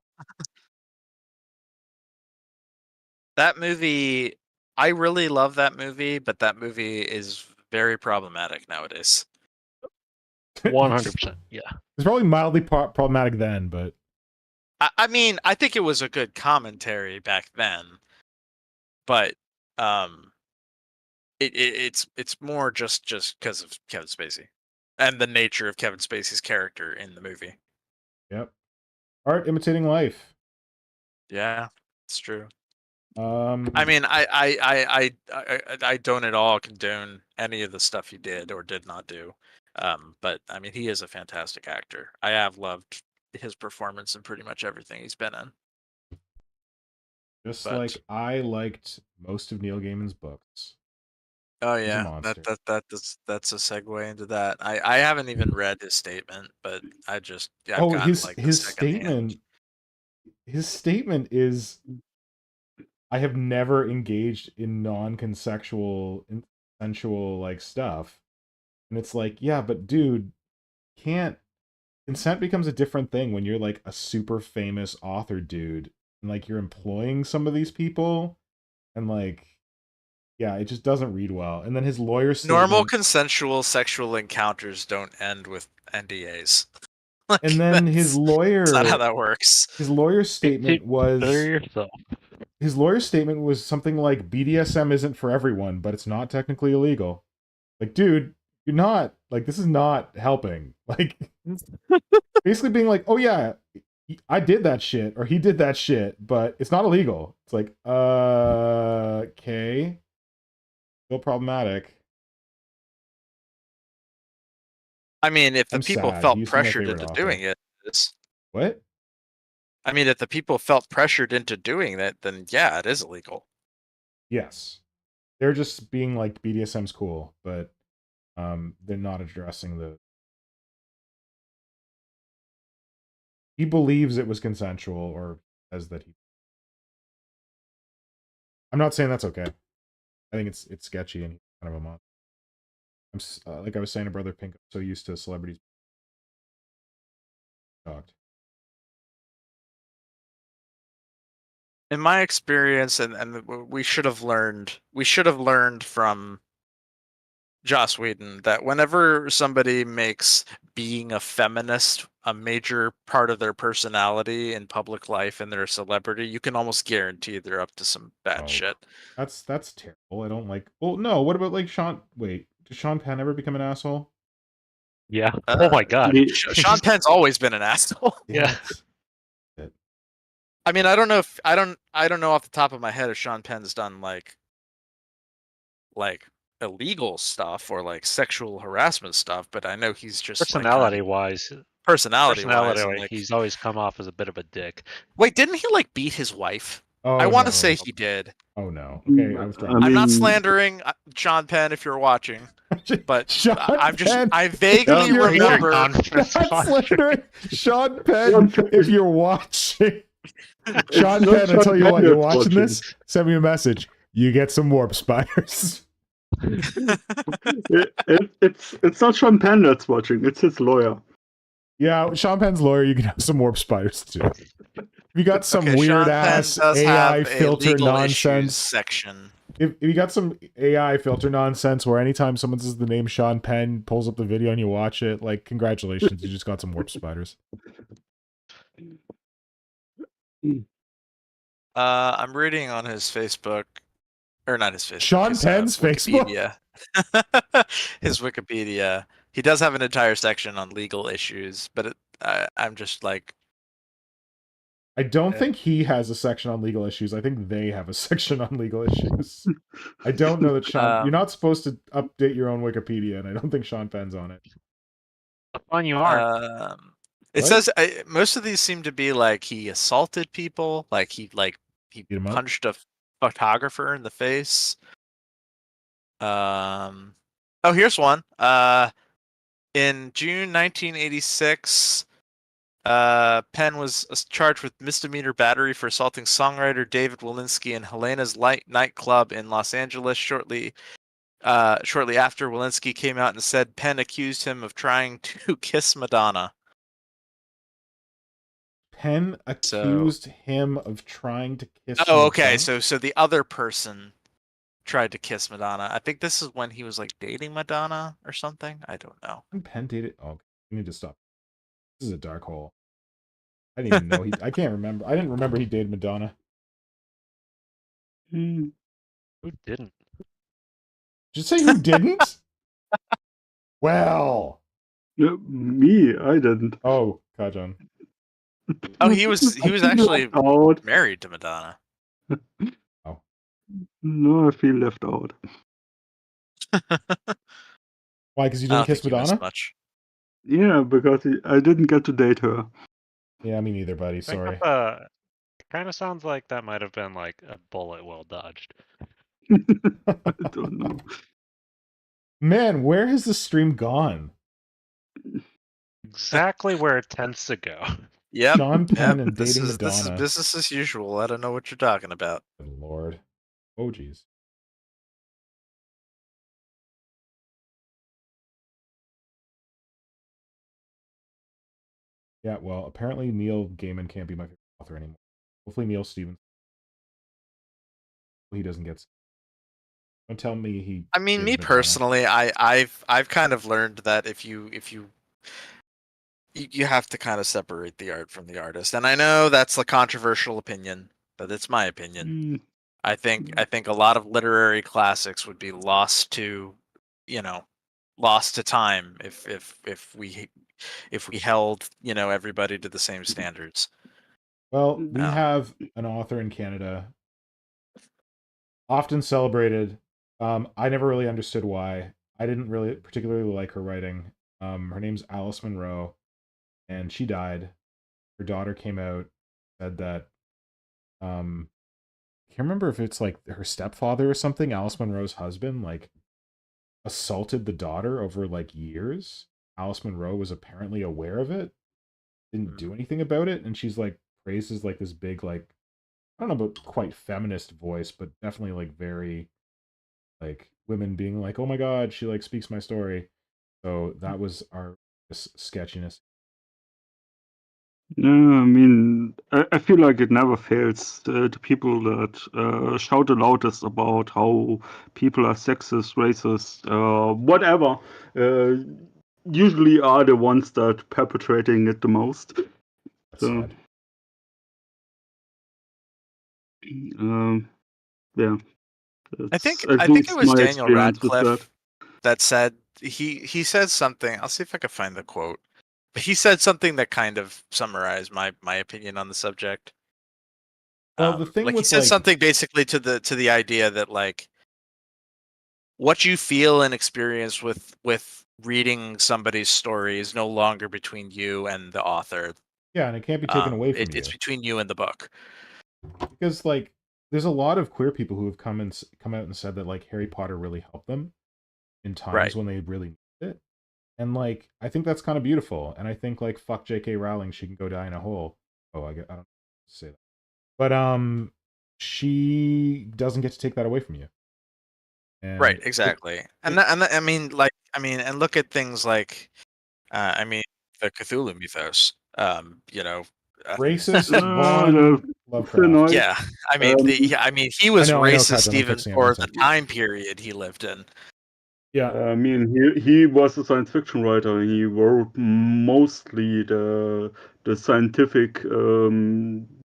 That movie, I really love that movie, but that movie is very problematic nowadays. 100%. Yeah. It's probably mildly problematic then, but I mean, I think it was a good commentary back then, but it's more just because of Kevin Spacey and the nature of Kevin Spacey's character in the movie. yep. Art imitating life. Yeah, it's true. I mean, I don't at all condone any of the stuff he did or did not do. But I mean, he is a fantastic actor. I have loved his performance in pretty much everything he's been in. Just like I liked most of Neil Gaiman's books. Oh He's a yeah, monster. that's a segue into that. I haven't even read his statement, but I've his gotten, like, his statement. His statement is, I have never engaged in non-consensual like stuff. And it's like, yeah, but dude, consent becomes a different thing when you're like a super famous author dude and like you're employing some of these people and like, yeah, it just doesn't read well. And then his lawyer statement, normal consensual sexual encounters don't end with NDAs. Like, and then his lawyer, that's not how that works. His lawyer's statement was, yourself. His lawyer's statement was something like, BDSM isn't for everyone, but it's not technically illegal. Like, dude, you're not, like, this is not helping. Like, basically being like, oh yeah, I did that shit, or he did that shit, but it's not illegal. It's like, okay. Still problematic. I mean, if the people felt pressured into doing it, what? I mean, if the people felt pressured into doing that, then yeah, it is illegal. Yes. They're just being like, BDSM's cool, but they're not addressing the... He believes it was consensual, or says that he... I'm not saying that's okay. I think it's sketchy and kind of a monster. I'm like I was saying to Brother Pink, I'm so used to celebrities talked. In my experience, and we should have learned from Joss Whedon that whenever somebody makes being a feminist a major part of their personality in public life and they're a celebrity, you can almost guarantee they're up to some bad shit. That's terrible. I don't like... Well, no, what about like Sean... Wait, did Sean Penn ever become an asshole? Yeah. Oh my god. Sean Penn's always been an asshole. Yeah. I mean, I don't know off the top of my head if Sean Penn's done like illegal stuff or like sexual harassment stuff, but I know he's just personality-wise, like, he's always come off as a bit of a dick. Wait, didn't he like beat his wife? Oh, I want to say he did. Oh no. Okay, I'm not slandering Sean Penn if you're watching, but I vaguely remember slandering Sean Penn if you're watching. Sean Penn, I tell you what, you're watching this, send me a message. You get some Warpspiders. It's not Sean Penn that's watching, it's his lawyer. Yeah, Sean Penn's lawyer, you can have some Warpspiders too. If you got some weird ass AI filter nonsense section. If you got some AI filter nonsense where anytime someone says the name Sean Penn, pulls up the video and you watch it, like, congratulations, you just got some Warpspiders. I'm reading on his Facebook, or not his Facebook. Sean Penn's Facebook? His Wikipedia. He does have an entire section on legal issues, but I'm just like... I don't think he has a section on legal issues. I think they have a section on legal issues. I don't know that Sean... you're not supposed to update your own Wikipedia, and I don't think Sean Penn's on it. On you are. It What? says most of these seem to be like he assaulted people, like he Beat 'em up? punched a photographer in the face. Oh, here's one. In June 1986, Penn was charged with misdemeanor battery for assaulting songwriter David Walensky in Helena's nightclub in Los Angeles. Shortly after, Walensky came out and said Penn accused him of trying to kiss Madonna. Penn accused him of trying to kiss Oh, okay. Madonna? So the other person tried to kiss Madonna. I think this is when he was like dating Madonna or something. I don't know. When Penn dated... Oh, we need to stop. This is a dark hole. I didn't even know I can't remember. I didn't remember he dated Madonna. Hmm. Who didn't? Did you say who didn't? Well. Yeah, me, I didn't. Oh, Kajan. Oh, he was actually out. married to Madonna. Oh. No, I feel left out. Why? Because you I didn't don't kiss think you missed Madonna? much. Yeah, because I didn't get to date her. Yeah, me neither, buddy. Sorry. It kind of sounds like that might have been like a bullet well dodged. I don't know. Man, where has the stream gone? Exactly where it tends to go. Yep. Sean Penn and This dating is Madonna. business as usual. I don't know what you're talking about. Good Lord. Oh, geez. Yeah, well, apparently Neil Gaiman can't be my favorite author anymore. Hopefully Neil Stevens. He doesn't get... Don't tell me he... I mean, dated me Madonna. personally, I've kind of learned that if you have to kind of separate the art from the artist, and I know that's a controversial opinion, but it's my opinion. Mm, I think a lot of literary classics would be lost to time if we held everybody to the same standards. Well, we No. have an author in Canada, often celebrated. I never really understood why. I didn't really particularly like her writing. Her name's Alice Munro, and she died. Her daughter came out, said that I can't remember if it's like her stepfather or something, Alice Munro's husband, like assaulted the daughter over like years. Alice Munro was apparently aware of it, didn't do anything about it, and she's like praised as like this big, like, I don't know about quite feminist voice, but definitely like very like women being like, oh my god, she like speaks my story. So that was our sketchiness. Yeah, I mean, I feel like it never fails to people that shout the loudest about how people are sexist, racist, whatever. Usually are the ones that perpetrating it the most. That's So, sad. Yeah. I think That's at it least was my Daniel experience with Radcliffe that said he said something. I'll see if I can find the quote. But he said something that kind of summarized my opinion on the subject. Well, the thing like with he said like something basically to the idea that like what you feel and experience with reading somebody's story is no longer between you and the author. yeah, and it can't be taken away from you. It's between you and the book. Because like there's a lot of queer people who have come out and said that like Harry Potter really helped them in times Right. when they really needed it. And like I think that's kind of beautiful. And I think like fuck J.K. Rowling, she can go die in a hole. Oh, I don't say that. But she doesn't get to take that away from you. And Right, exactly. And look at things like the Cthulhu mythos. Racist the Von Lovecraft. Yeah, he was I know, racist Kajan, I'm even fixing it, for one the second. time period he lived in. Yeah. I mean, he was a science fiction writer. He wrote mostly the scientific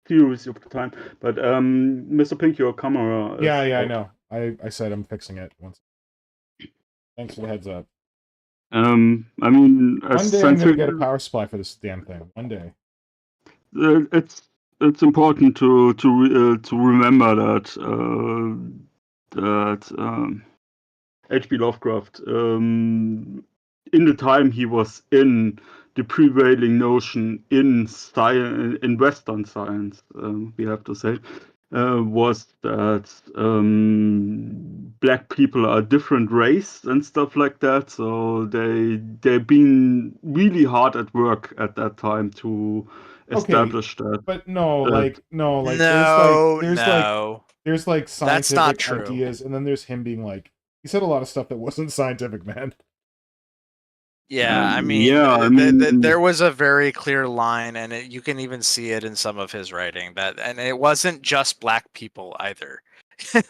theories of the time. But Mr. Pink, your camera is Yeah, I out. know. I said I'm fixing it once. Thanks for the heads up. I mean, as One day I'm science gonna get a fiction, power supply for this damn thing. One day. it's important to remember that H.P. Lovecraft, in the time he was in, the prevailing notion in Western science, we have to say, was that black people are a different race and stuff like that. So they've been really hard at work at that time to establish that. But no, like No, there's like That's not scientific true. ideas, and then there's him being like, he said a lot of stuff that wasn't scientific, man. Yeah, I mean, yeah, I mean, there was a very clear line, and you can even see it in some of his writing. And it wasn't just black people either.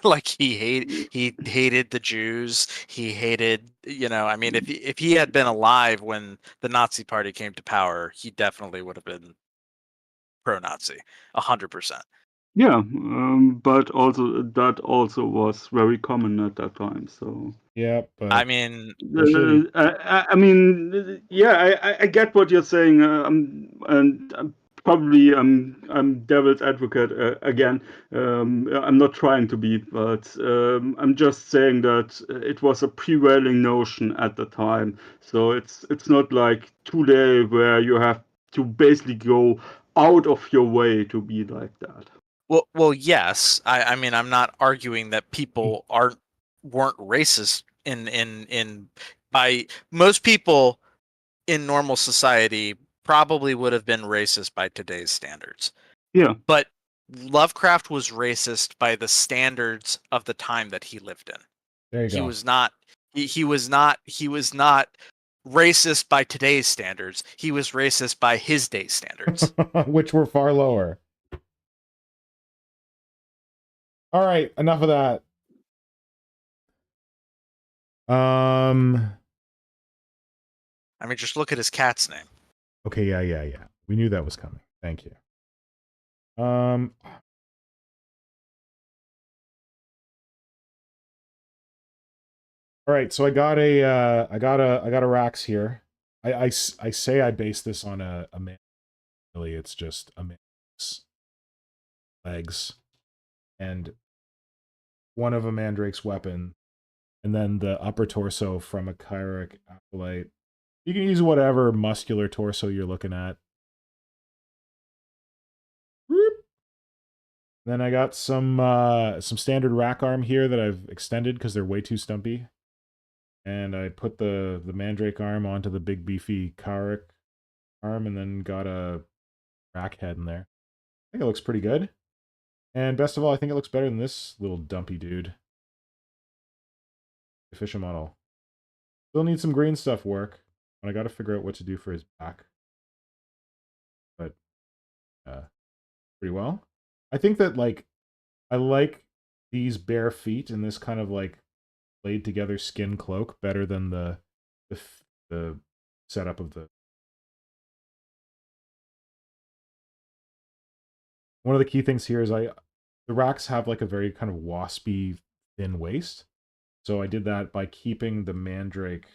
Like he hated the Jews. He hated, I mean, if he had been alive when the Nazi Party came to power, he definitely would have been pro-Nazi, 100%. yeah, but also that also was very common at that time. So Yeah, but I mean, I mean, yeah, I get what you're saying, and probably I'm devil's advocate again. I'm not trying to be, but I'm just saying that it was a prevailing notion at the time. So it's not like today where you have to basically go out of your way to be like that. well, yes. I mean, I'm not arguing that people weren't racist by most people in normal society probably would have been racist by today's standards. Yeah. But Lovecraft was racist by the standards of the time that he lived in. there you He go. was not he was not racist by today's standards. He was racist by his day standards. Which were far lower. All right, enough of that. I mean, just look at his cat's name. Okay, yeah. We knew that was coming. Thank you. All right, so I got a Rax here. I say I base this on a man. Really, it's just a man's legs and one of a mandrake's weapon, and then the upper torso from a Chiric acolyte. You can use whatever muscular torso you're looking at. Then I got some standard rack arm here that I've extended because they're way too stumpy. And I put the mandrake arm onto the big beefy Chiric arm, and then got a rack head in there. I think it looks pretty good. And best of all, I think it looks better than this little dumpy dude. Official model. Still need some green stuff work, and I got to figure out what to do for his back. But pretty well. I think that I like these bare feet and this kind of laid together skin cloak better than the setup of the. One of the key things here is the racks have a very kind of waspy thin waist. So I did that by keeping the mandrake,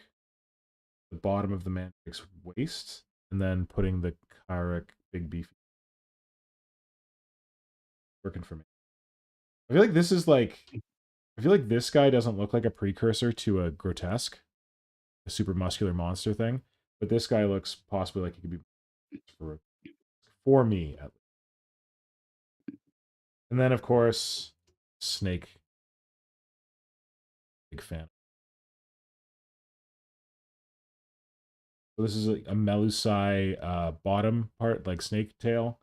the bottom of the mandrake's waist, and then putting the Chiric big beefy. Working for me. I feel like this is I feel like this guy doesn't look like a precursor to a grotesque, a super muscular monster thing, but this guy looks possibly like he could be for me at least. And then of course, Snake. Big fan. So this is a Melusai bottom part, like snake tail.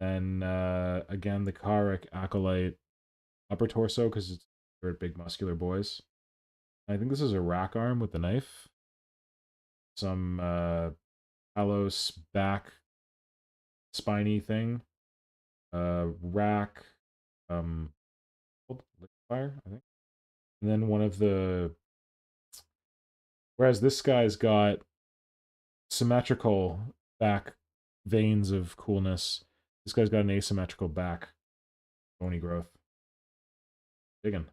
And again, the Chiric acolyte upper torso because it's for big muscular boys. I think this is a rack arm with the knife. Some Talos back spiny thing. Rack fire, I think. And then one of the, whereas this guy's got symmetrical back veins of coolness. This guy's got an asymmetrical back bony growth. Digging.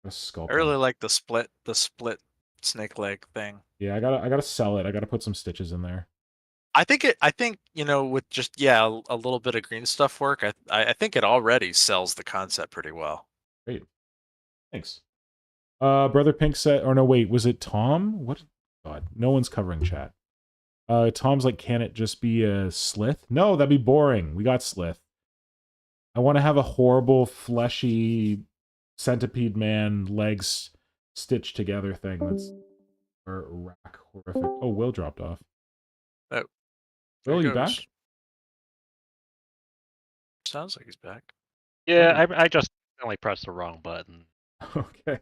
A sculpt. I really like the split snake leg thing. Yeah, I gotta sell it. I gotta put some stitches in there. I think with just a little bit of green stuff work, I think it already sells the concept pretty well. Great. Thanks. Brother Pink said, or no, wait, was it Tom? What? God, no one's covering chat. Tom's like, can it just be a slith? No, that'd be boring. We got slith. I want to have a horrible, fleshy centipede man legs stitched together thing that's rack horrific. Oh, Will dropped off. Oh, Will, there you he back? goes. Sounds like he's back. Yeah, I just only pressed the wrong button. Okay.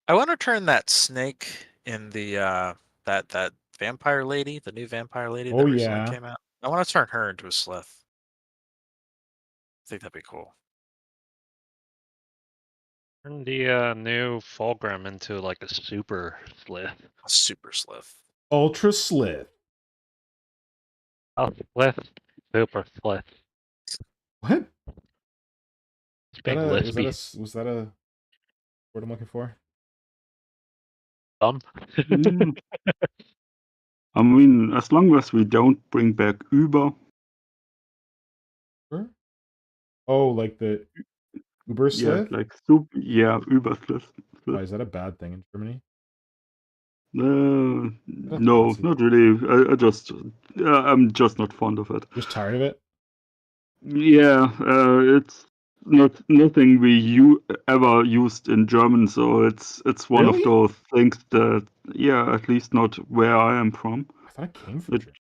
I want to turn that snake in the that vampire lady, the new vampire lady that Oh, recently yeah. came out. I want to turn her into a slith. I think that'd be cool. Turn the new Fulgrim into like a super slith. A super slith. Ultra slith. Oh, slith. Super slith. What? It's big lispy. Was that a word I'm looking for? Thumb. I mean, as long as we don't bring back Uber. Uber? Oh, like the Uber slith? Yeah, like Uber slith. Why, is that a bad thing in Germany? No, Nazi not really. I'm just not fond of it. Just tired of it? Yeah, it's nothing we ever used in German, so it's one of Really? those things that, yeah, at least not where I am from. I thought it came from Germany.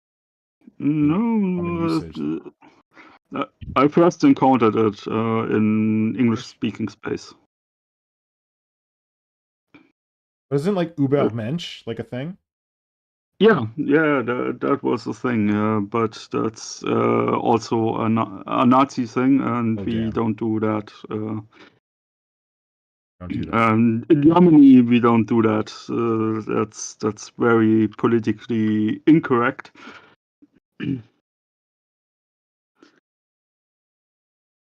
Common No, usage. I first encountered it in English-speaking space. But isn't like Übermensch like a thing? Yeah, that was a thing, but that's also a Nazi thing, and we damn. don't do that. Don't do that. In Germany, we don't do that. That's very politically incorrect.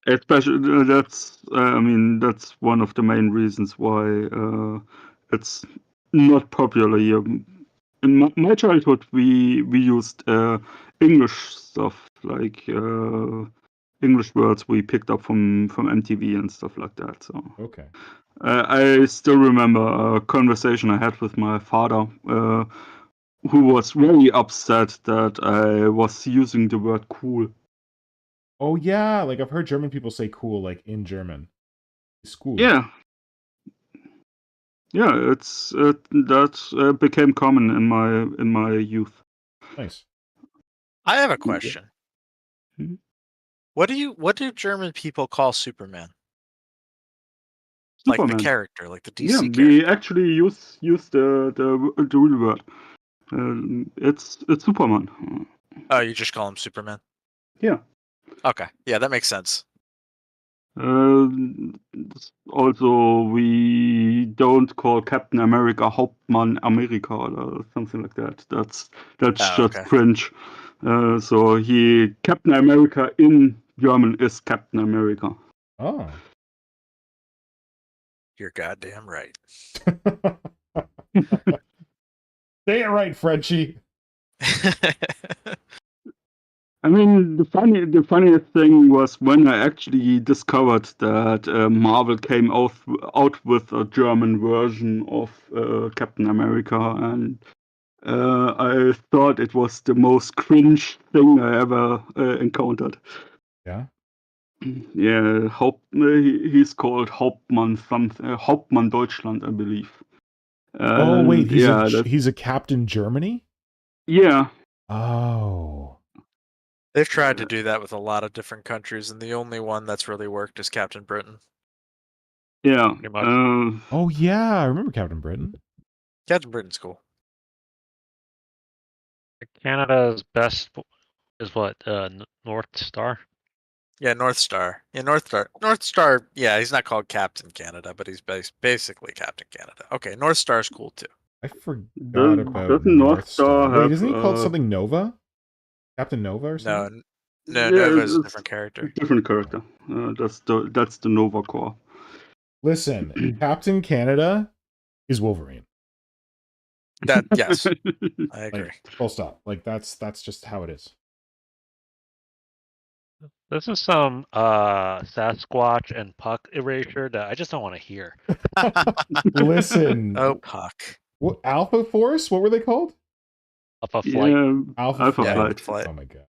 Especially that's one of the main reasons why it's not popular here. In my childhood, we used English stuff, like English words we picked up from MTV and stuff like that. So Okay. I still remember a conversation I had with my father, who was very upset that I was using the word cool. Oh yeah, like I've heard German people say cool like in German. It's cool. Yeah, that became common in my youth. Nice. I have a question. Hmm? What do German people call Superman? Like the character, like the DC character. We actually use the real word. It's Superman. Oh, you just call him Superman? Yeah. Okay. Yeah, that makes sense. Also, we don't call Captain America Hauptmann America or something like that. That's just okay. cringe. So Captain America in German is Captain America. Oh. You're goddamn right. Say it right, Frenchie. I mean, the funniest thing was when I actually discovered that Marvel came out with a German version of Captain America, and I thought it was the most cringe thing I ever encountered. Yeah. Yeah, he's called Hauptmann Hauptmann Deutschland, I believe. Oh wait, And, he's a Captain Germany? Yeah. Oh. They've tried to do that with a lot of different countries, and the only one that's really worked is Captain Britain. Yeah. Oh yeah, I remember Captain Britain. Captain Britain's cool. Canada's best is what? North Star? Yeah, North Star. Yeah, North Star, yeah, he's not called Captain Canada, but he's basically Captain Canada. Okay, North Star's cool too. I forgot about North Star. Wait, isn't he called something Nova? Captain Nova or something? No, Nova's a different character. Different character. That's the Nova Corps. Listen, Captain Canada is Wolverine. Yes, I agree. Like, full stop. Like that's just how it is. This is some Sasquatch and Puck erasure that I just don't want to hear. Listen. Oh, Puck. What Alpha Force? What were they called? Alpha Flight. Yeah, Alpha, Alpha Flight. Flight. Flight. Oh my god.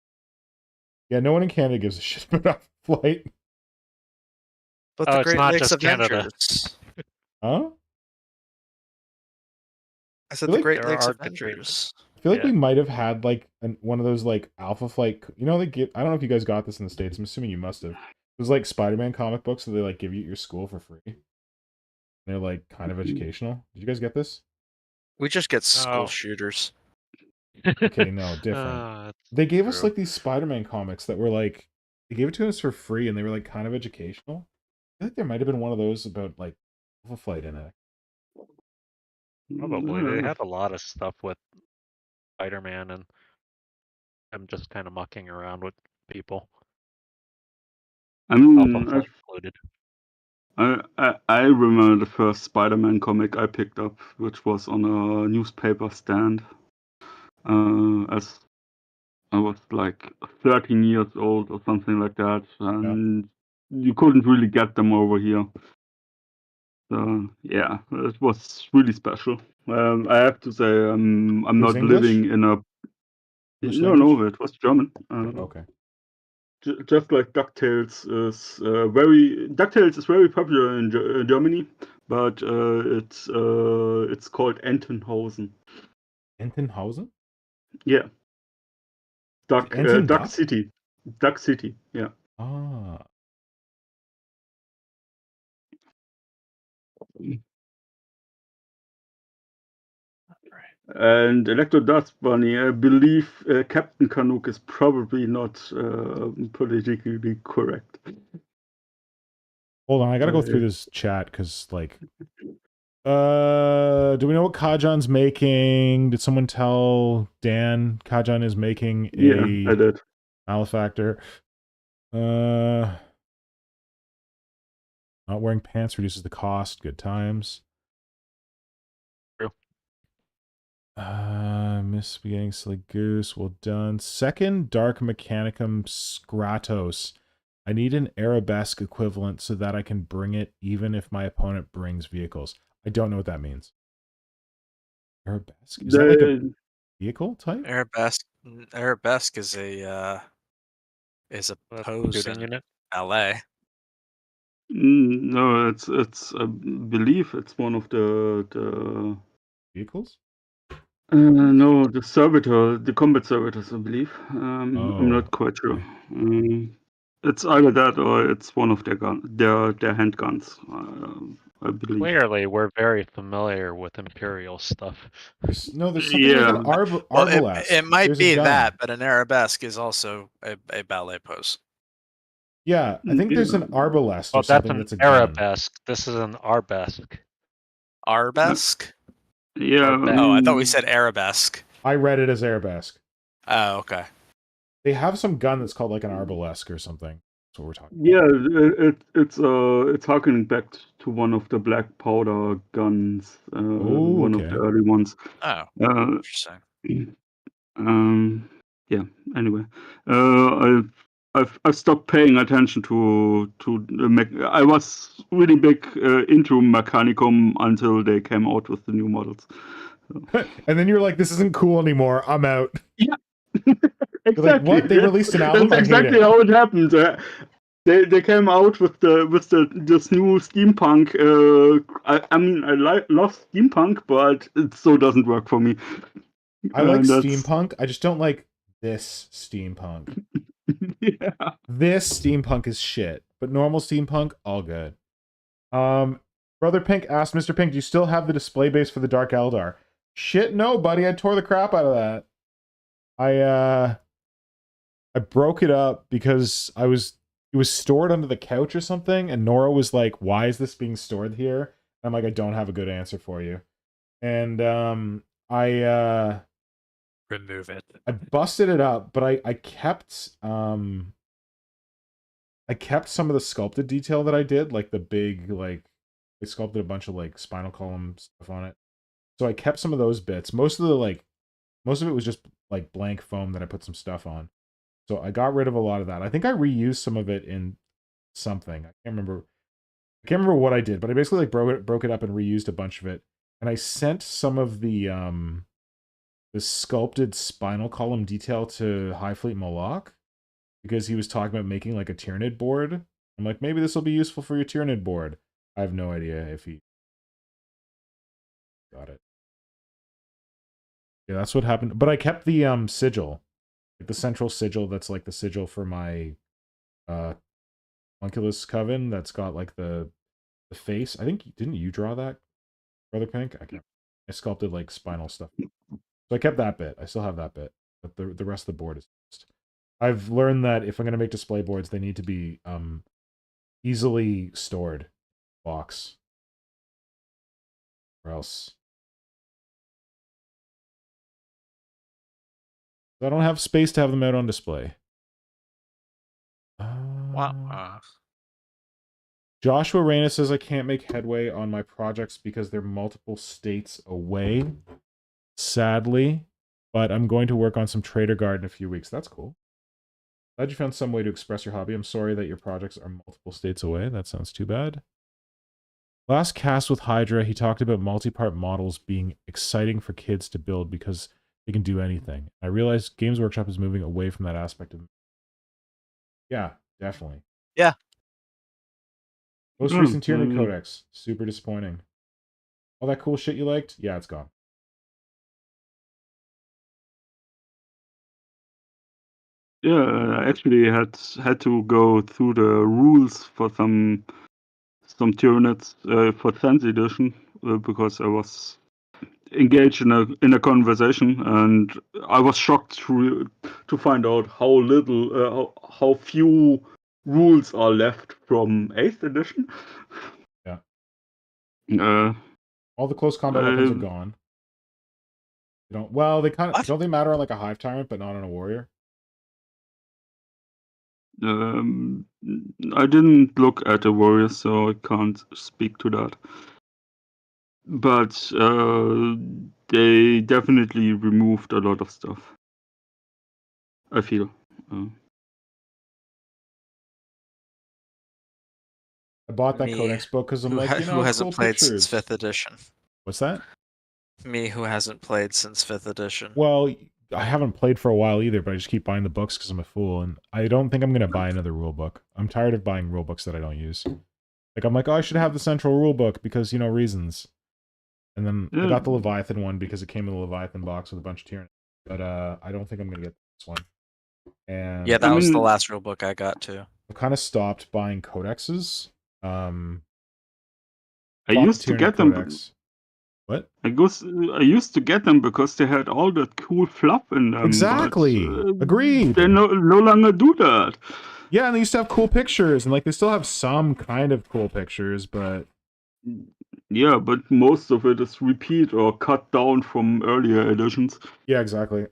Yeah, no one in Canada gives a shit about Alpha Flight. But Oh, the it's Great not Lakes just Canada. Avengers. Huh? I said feel the like Great there Lakes are Avengers. I feel like Yeah. we might have had like one of those like Alpha Flight. You know, they give. I don't know if you guys got this in the States. I'm assuming you must have. It was like Spider-Man comic books that they like give you at your school for free. They're like kind of educational. Did you guys get this? We just get school No. shooters. Okay, no, different. That's They gave us true. like these Spider-Man comics that were like they gave it to us for free, and they were like kind of educational. I feel like there might have been one of those about like Alpha Flight in it. Probably. They had a lot of stuff with Spider-Man, and I'm just kind of mucking around with people. I Alpha mean, Flight included. I remember the first Spider-Man comic I picked up, which was on a newspaper stand. As I was like 13 years old or something like that, and you couldn't really get them over here. So yeah, it was really special. I have to say, I'm was not English? living in a. English No, language? no, it was German. Okay. Just like DuckTales is DuckTales is very popular in Germany, but it's called Entenhausen. Entenhausen? Yeah, Duck Enton Duck Duck? City, Duck City. Yeah, Ah. and Electro Dust Bunny. I believe Captain Canuck is probably not politically correct. Hold on, I gotta go through this chat because like do we know what Kajan's making? Did someone tell Dan Kajan is making Yeah, I did. malefactor? Not wearing pants reduces the cost. Good times. True. Miss Spaghetti Silly Goose. Well done. Second Dark Mechanicum Scratos. I need an arabesque equivalent so that I can bring it even if my opponent brings vehicles. I don't know what that means. Arabesque? Is that like a vehicle type? Arabesque is a pose Shooting in unit. ballet. No, it's I believe it's one of the Vehicles? no, the servitor, the combat servitors, I believe. I'm not quite sure. Okay. It's either that or it's one of their handguns. I believe. Clearly, we're very familiar with Imperial stuff. There's something like an arbalest. It might There's a be gun. that, but an arabesque is also a ballet pose. Yeah, I think there's an arbalest or Well, something that's that's an a gun. arabesque. This is an arabesque. Arabesque? Yeah. Oh, I thought we said arabesque. I read it as arabesque. Oh, okay. They have some gun that's called like an arbalesque or something. That's what we're talking Yeah, it's harkening back to one of the black powder guns, one of the early ones. Oh, interesting. Yeah. Anyway, I've stopped paying attention to the I was really big into Mechanicum until they came out with the new models. And then you're like, this isn't cool anymore. I'm out. Yeah. Exactly. Like, what? They released an album? That's exactly how it happened. They came out with this new steampunk. I mean, I love steampunk, but it so doesn't work for me. I like steampunk. I just don't like this steampunk. Yeah. This steampunk is shit, but normal steampunk, all good. Brother Pink asked Mr. Pink, do you still have the display base for the Dark Eldar? Shit, no, buddy. I tore the crap out of that. I broke it up because it was stored under the couch or something, and Nora was like, why is this being stored here? I'm like, I don't have a good answer for you. And I remove it. I busted it up, but I kept some of the sculpted detail that I did, like the big, like I sculpted a bunch of like spinal column stuff on it. So I kept some of those bits. Most of it was just like blank foam that I put some stuff on. So I got rid of a lot of that. I think I reused some of it in something. I can't remember what I did, but I basically like broke it up and reused a bunch of it And I sent some of the sculpted spinal column detail to Highfleet Moloch because he was talking about making like a Tyranid board. I'm like, maybe this will be useful for your Tyranid board. I have no idea if he got it. Yeah, that's what happened. But I kept the sigil, like the central sigil. That's like the sigil for my Homunculus Coven. That's got like the face. I think didn't you draw that, Brother Pink? I sculpted like spinal stuff. So I kept that bit. I still have that bit, but the rest of the board is used. I've learned that if I'm going to make display boards, they need to be easily stored box, or else I don't have space to have them out on display. Wow. Joshua Reyna says I can't make headway on my projects because they're multiple states away, sadly. But I'm going to work on some Trader Guard in a few weeks. That's cool. Glad you found some way to express your hobby. I'm sorry that your projects are multiple states away. That sounds too bad. Last cast with Hydra, he talked about multi-part models being exciting for kids to build because they can do anything. I realized Games Workshop is moving away from that aspect of... Yeah, definitely. Yeah. Most recent Tyranid Codex. Super disappointing. All that cool shit you liked? Yeah, it's gone. Yeah, I actually had to go through the rules for some Tyranids for 10th edition because I was engaged in a conversation, and I was shocked to find out how little, how few rules are left from 8th edition. Yeah. All the close combat weapons are gone. They don't. Well, they kind of don't. They matter on like a hive tyrant, but not on a warrior. I didn't look at the warrior, so I can't speak to that. But they definitely removed a lot of stuff, I feel. I bought that Codex book because I'm like, you know, who hasn't cool played pictures. since 5th edition? What's that? Me, who hasn't played since 5th edition. Well, I haven't played for a while either, but I just keep buying the books because I'm a fool, and I don't think I'm going to buy another rule book. I'm tired of buying rule books that I don't use. Like, I'm like, oh, I should have the central rule book because, you know, reasons. And then I got the Leviathan one because it came in the Leviathan box with a bunch of Tyranid. But I don't think I'm going to get this one. And yeah, that was the last rule book I got too. I've kind of stopped buying codexes. I used to get them. What? I used to get them because they had all that cool fluff in them. Exactly. But, agreed. They no longer do that. Yeah, and they used to have cool pictures, and like they still have some kind of cool pictures, but yeah, but most of it is repeat or cut down from earlier editions. Yeah, exactly.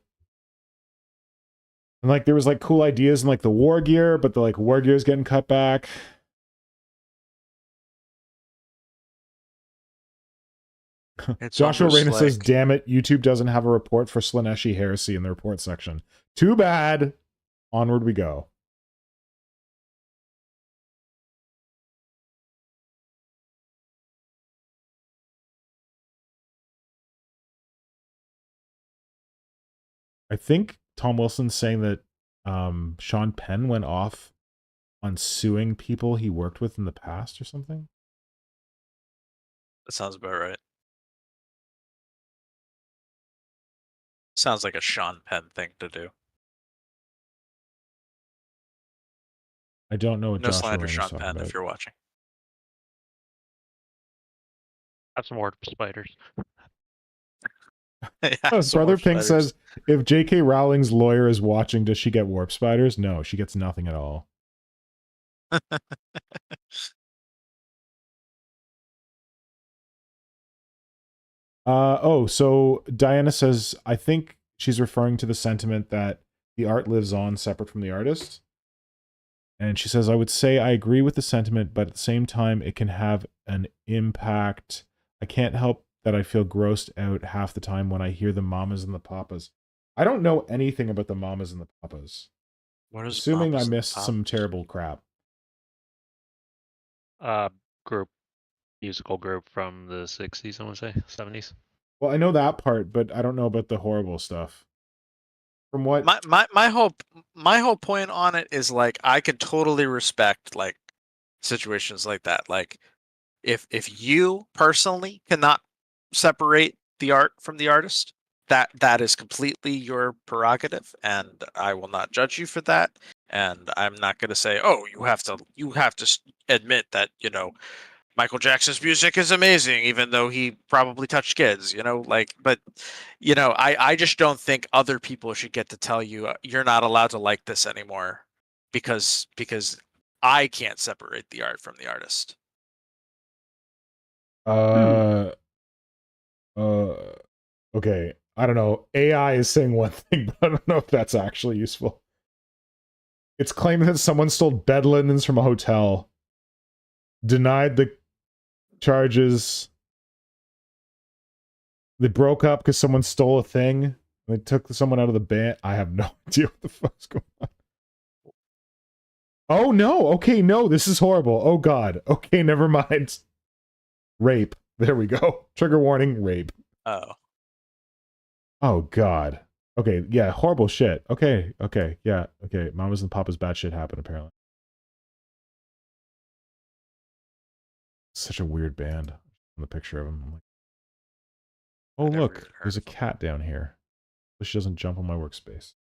And like there was like cool ideas in like the war gear, but the like war gear is getting cut back. Joshua Reyna says, damn it, YouTube doesn't have a report for Slaneshi heresy in the report section. Too bad. Onward we go. I think Tom Wilson's saying that Sean Penn went off on suing people he worked with in the past or something. That sounds about right. Sounds like a Sean Penn thing to do. I don't know what no Joshua slander, Reyna's Sean talking Penn, about. if you're watching. Have some Warpspiders. Yeah, Brother Pink says, if J.K. Rowling's lawyer is watching, does she get Warpspiders? No, she gets nothing at all. So Diana says, I think she's referring to the sentiment that the art lives on separate from the artist. And she says, I would say I agree with the sentiment, but at the same time, it can have an impact. I can't help that I feel grossed out half the time when I hear the mamas and the papas. I don't know anything about the mamas and the papas. What is assuming I missed some terrible crap. Group musical group from the 60s, I want to say, 70s. Well, I know that part, but I don't know about the horrible stuff. From what my whole point on it is like I could totally respect like situations like that. Like if you personally cannot separate the art from the artist, that is completely your prerogative, and I will not judge you for that. And I'm not going to say, oh, you have to admit that Michael Jackson's music is amazing, even though he probably touched kids, but I just don't think other people should get to tell you you're not allowed to like this anymore because I can't separate the art from the artist. Okay. I don't know. AI is saying one thing, but I don't know if that's actually useful. It's claiming that someone stole bed linens from a hotel, denied the charges. They broke up because someone stole a thing. They took someone out of the band. I have no idea what the fuck's going on. Oh no! Okay, no, this is horrible. Oh god. Okay, never mind. Rape. There we go. Trigger warning, rape. Oh. Oh god. Okay, yeah, horrible shit. Okay, yeah, okay. Mamas and Papas bad shit happened apparently. Such a weird band. On the picture of him. I'm like, oh look, there's a cat down here. So she doesn't jump on my workspace.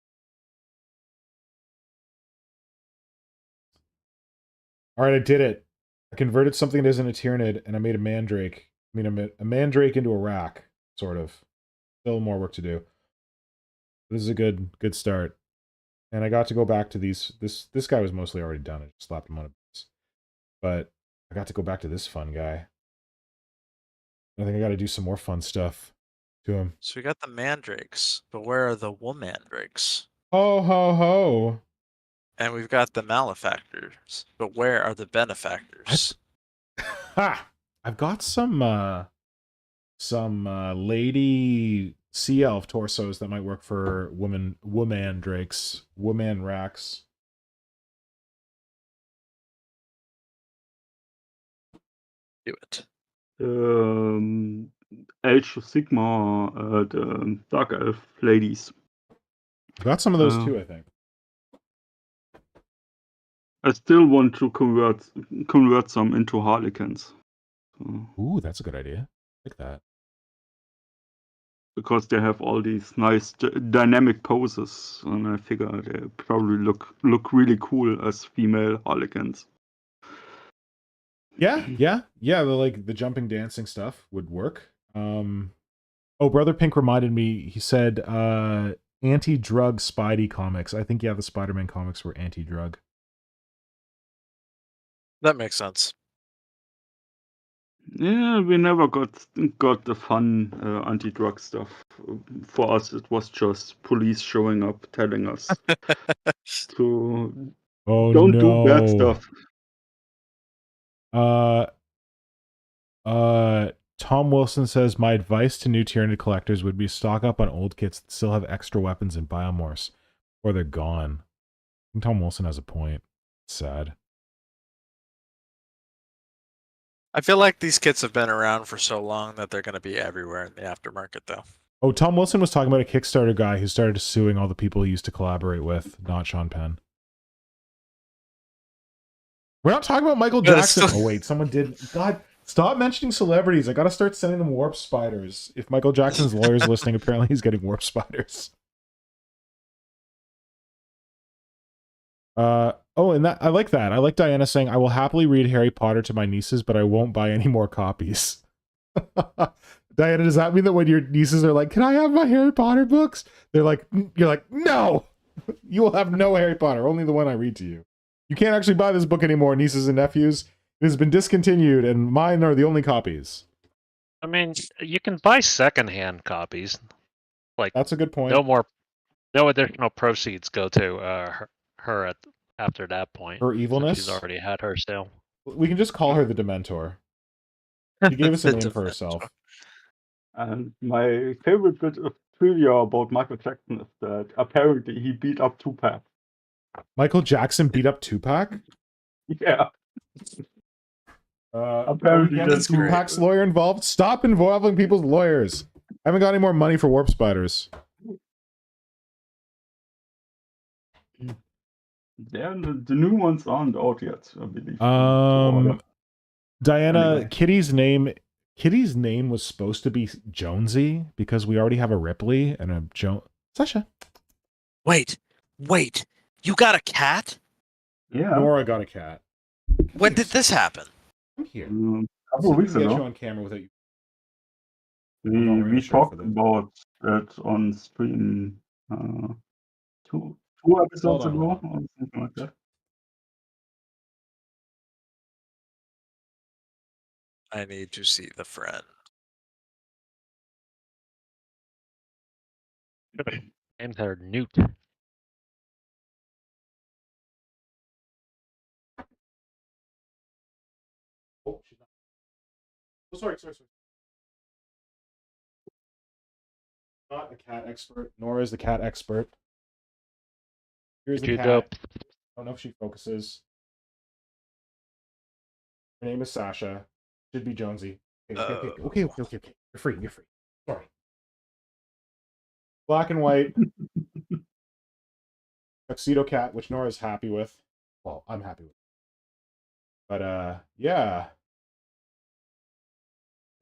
Alright, I did it. I converted something that isn't a Tyranid, and I made a Mandrake. I mean, a Mandrake into a rack, sort of. Still more work to do. This is a good start. And I got to go back to these. This guy was mostly already done. I just slapped him on a base. But I got to go back to this fun guy. I think I got to do some more fun stuff to him. So we got the mandrakes, but where are the womandrakes? Ho ho ho! And we've got the malefactors, but where are the benefactors? Ha! I've got some lady sea elf torsos that might work for womandrakes, woman racks. Do it. Age of Sigma, the Dark Elf ladies. I've got some of those too, I think. I still want to convert some into Harlequins. So, ooh, that's a good idea. I like that. Because they have all these nice dynamic poses, and I figure they probably look really cool as female Harlequins. Yeah. The jumping, dancing stuff would work. Oh, Brother Pink reminded me. He said anti-drug Spidey comics. I think the Spider-Man comics were anti-drug. That makes sense. Yeah, we never got the fun anti-drug stuff. For us, it was just police showing up telling us to don't do bad stuff. Tom Wilson says, my advice to new Tyranid collectors would be stock up on old kits that still have extra weapons and biomorphs, or they're gone. I think Tom Wilson has a point. It's sad. I feel like these kits have been around for so long that they're going to be everywhere in the aftermarket, though. Oh, Tom Wilson was talking about a Kickstarter guy who started suing all the people he used to collaborate with, not Sean Penn. We're not talking about Michael Jackson. Oh, wait, someone did. God, stop mentioning celebrities. I got to start sending them Warpspiders. If Michael Jackson's lawyer's listening, apparently he's getting Warpspiders. Oh, and that I like that. I like Diana saying, I will happily read Harry Potter to my nieces, but I won't buy any more copies. Diana, does that mean that when your nieces are like, can I have my Harry Potter books? You're like, no! You will have no Harry Potter, only the one I read to you. You can't actually buy this book anymore, nieces and nephews. It has been discontinued, and mine are the only copies. I mean, you can buy secondhand copies. Like, that's a good point. No additional proceeds go to her after that point. Her evilness? She's already had her sale. We can just call her the Dementor. She gave us a name for herself. And my favorite bit of trivia about Michael Jackson is that apparently he beat up Tupac. Michael Jackson beat up Tupac? Yeah. Apparently we that's get great. Pac's lawyer involved. Stop involving people's lawyers. I haven't got any more money for Warpspiders. Yeah, the new ones aren't out yet, I believe. Diana, Anyway. Kitty's name was supposed to be Jonesy because we already have a Ripley and a Sasha. Wait. You got a cat? Yeah. Nora got a cat. When did this happen? I'm here. A couple of weeks Get you ago. on camera without you. We talked about that on stream two episodes Hold ago on. or something like that. I need to see the friend. Names are Newt. Oh, she's not. Oh, sorry. Not the cat expert. Nora is the cat expert. Here's the cat. Dope. I don't know if she focuses. Her name is Sasha. Should be Jonesy. Okay. You're free. Sorry. Black and white. Tuxedo cat, which Nora's happy with. Well, I'm happy with. But yeah.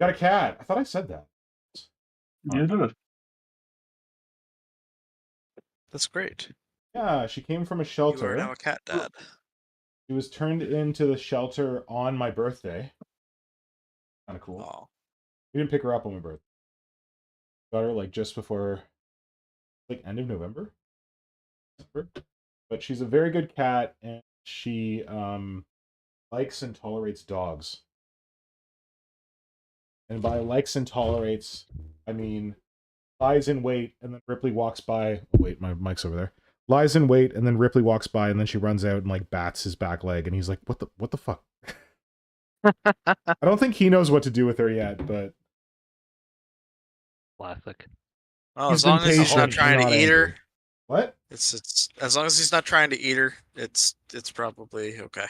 Got a cat. I thought I said that. You did it. That's great. Yeah, she came from a You are shelter. now a cat dad. She was turned into the shelter on my birthday. Kind of cool. Oh. We didn't pick her up on my birthday. Got her like just before, like end of November. But she's a very good cat, and she likes and tolerates dogs. And by likes and tolerates, I mean lies in wait, and then Ripley walks by. Oh, wait, my mic's over there. Lies in wait, and then Ripley walks by, and then she runs out and like bats his back leg, and he's like, "What the fuck?" I don't think he knows what to do with her yet, but Classic. Well, he's as long been as he's not patient, trying to not eat her, angry. What? it's as long as he's not trying to eat her, it's probably okay.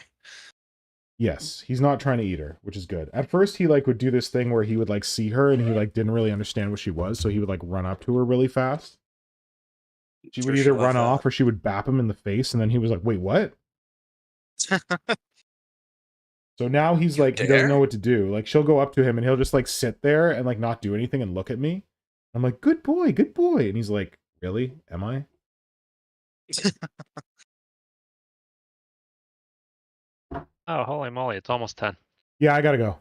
Yes, he's not trying to eat her, which is good. At first, he like would do this thing where he would like see her and he like didn't really understand what she was, so he would like run up to her really fast. She would either run off or she would bap him in the face, and then he was like, "Wait, what?" So now he's like, he doesn't know what to do. Like she'll go up to him and he'll just like sit there and like not do anything and look at me. I'm like, good boy, and he's like, really? Am I? Oh, holy moly, it's almost 10. Yeah, I gotta go.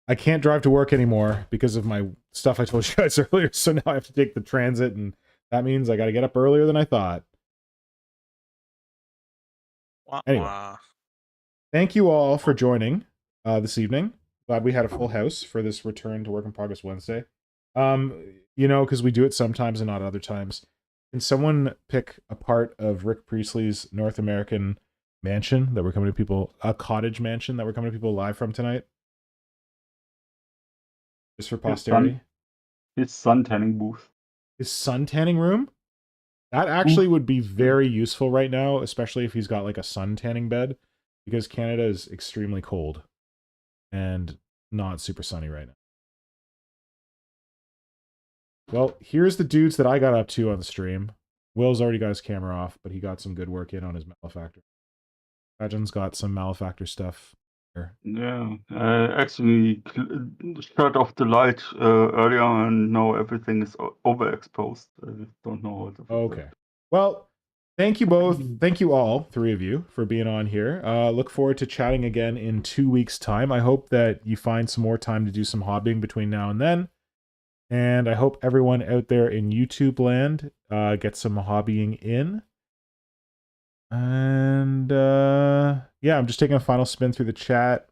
I can't drive to work anymore because of my stuff I told you guys earlier, so now I have to take the transit, and that means I gotta get up earlier than I thought. Anyway, thank you all for joining this evening. Glad we had a full house for this Return to Work in Progress Wednesday. You know, because we do it sometimes and not other times. Can someone pick a part of Rick Priestley's North American mansion that we're coming to people, a cottage mansion that we're coming to people live from tonight? Just for posterity. His sun tanning booth. His sun tanning room? That actually would be very useful right now, especially if he's got like a sun tanning bed, because Canada is extremely cold and not super sunny right now. Well, here's the dudes that I got up to on the stream. Will's already got his camera off, but he got some good work in on his Malefactor. Kajan's got some Malefactor stuff here. Yeah, I actually shut off the light earlier, and now everything is overexposed. I don't know what to fix. Okay. Well, thank you both. Thank you all, three of you, for being on here. Look forward to chatting again in 2 weeks' time. I hope that you find some more time to do some hobbying between now and then. And I hope everyone out there in YouTube land gets some hobbying in. And yeah, I'm just taking a final spin through the chat.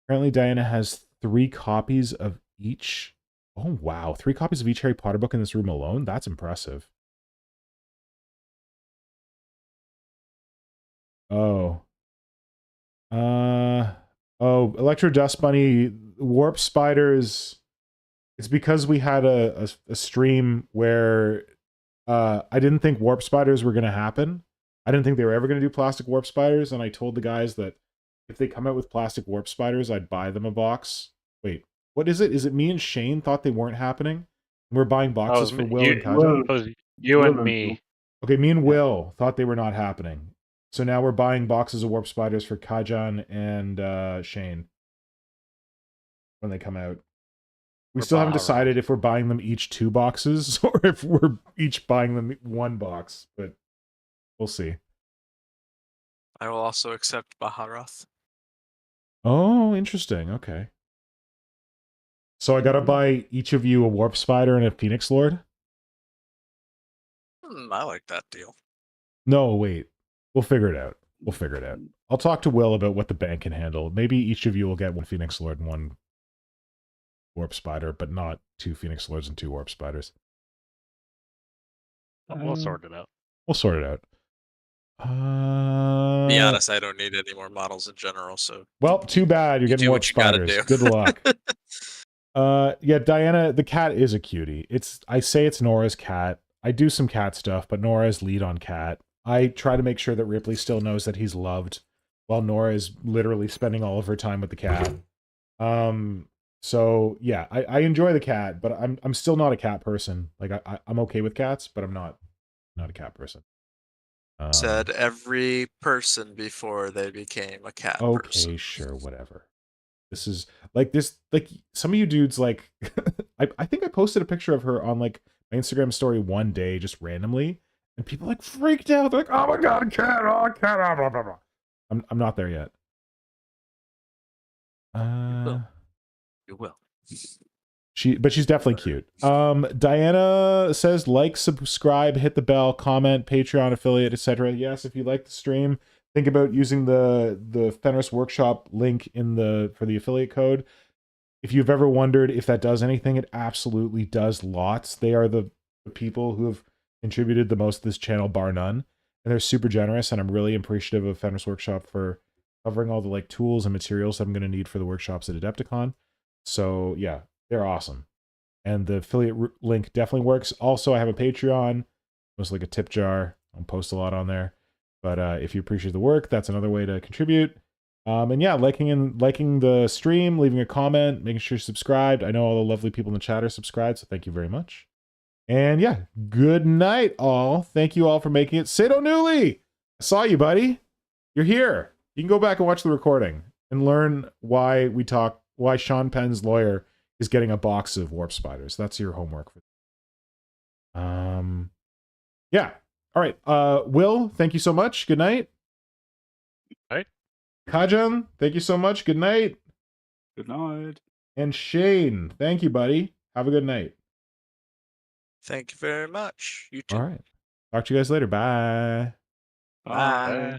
Apparently Diana has 3 copies of each. Oh, wow. 3 copies of each Harry Potter book in this room alone? That's impressive. Oh. Oh, Electro Dust Bunny, Warpspiders. It's because we had a stream where I didn't think Warpspiders were going to happen. I didn't think they were ever going to do plastic Warpspiders, and I told the guys that if they come out with plastic warp spiders, I'd buy them a box. Wait, what is it? Is it me and Shane thought they weren't happening? We're buying boxes for Will and Kajan? It was you and me. Okay, me and Will thought they were not happening. So now we're buying boxes of warp spiders for Kajan and Shane when they come out. We still haven't decided if we're buying them each 2 boxes or if we're each buying them 1 box, but we'll see. I will also accept Baharath. Oh, interesting. Okay. So I gotta buy each of you a warp spider and a Phoenix Lord? I like that deal. No, wait. We'll figure it out. We'll figure it out. I'll talk to Will about what the bank can handle. Maybe each of you will get 1 Phoenix Lord and 1 warp spider, but not 2 Phoenix Lords and 2 warp spiders. We'll sort it out. We'll sort it out. To be honest, I don't need any more models in general, so... Well, too bad. You're getting warp spiders. Good luck. Yeah, Diana, the cat is a cutie. I say it's Nora's cat. I do some cat stuff, but Nora is lead on cat. I try to make sure that Ripley still knows that he's loved, while Nora is literally spending all of her time with the cat. So yeah, I enjoy the cat, but I'm still not a cat person. Like I'm okay with cats, but I'm not a cat person. Said every person before they became a cat person. Okay, sure, whatever. This is like some of you dudes like I think I posted a picture of her on like my Instagram story one day just randomly, and people like freaked out. They're like, "Oh my god, a cat! Oh, a cat!" Blah, blah, blah. I'm not there yet. You will. But she's definitely cute. Diana says like, subscribe, hit the bell, comment, Patreon affiliate, etc. Yes, if you like the stream, think about using the Fenris Workshop link for the affiliate code. If you've ever wondered if that does anything, it absolutely does lots. They are the people who have contributed the most to this channel, bar none. And they're super generous, and I'm really appreciative of Fenris Workshop for covering all the like tools and materials that I'm going to need for the workshops at Adepticon. So yeah, they're awesome. And the affiliate link definitely works. Also, I have a Patreon, almost like a tip jar. I'll post a lot on there. But if you appreciate the work, that's another way to contribute. And yeah, liking the stream, leaving a comment, making sure you're subscribed. I know all the lovely people in the chat are subscribed, so thank you very much. And yeah, good night, all. Thank you all for making it. Sado Newley, I saw you, buddy. You're here. You can go back and watch the recording and learn why Sean Penn's lawyer is getting a box of warp spiders. That's your homework. Yeah. All right. Will, thank you so much. Good night. All right. Kajan, thank you so much. Good night. Good night. And Shane, thank you, buddy. Have a good night. Thank you very much. You too. All right. Talk to you guys later. Bye. Bye.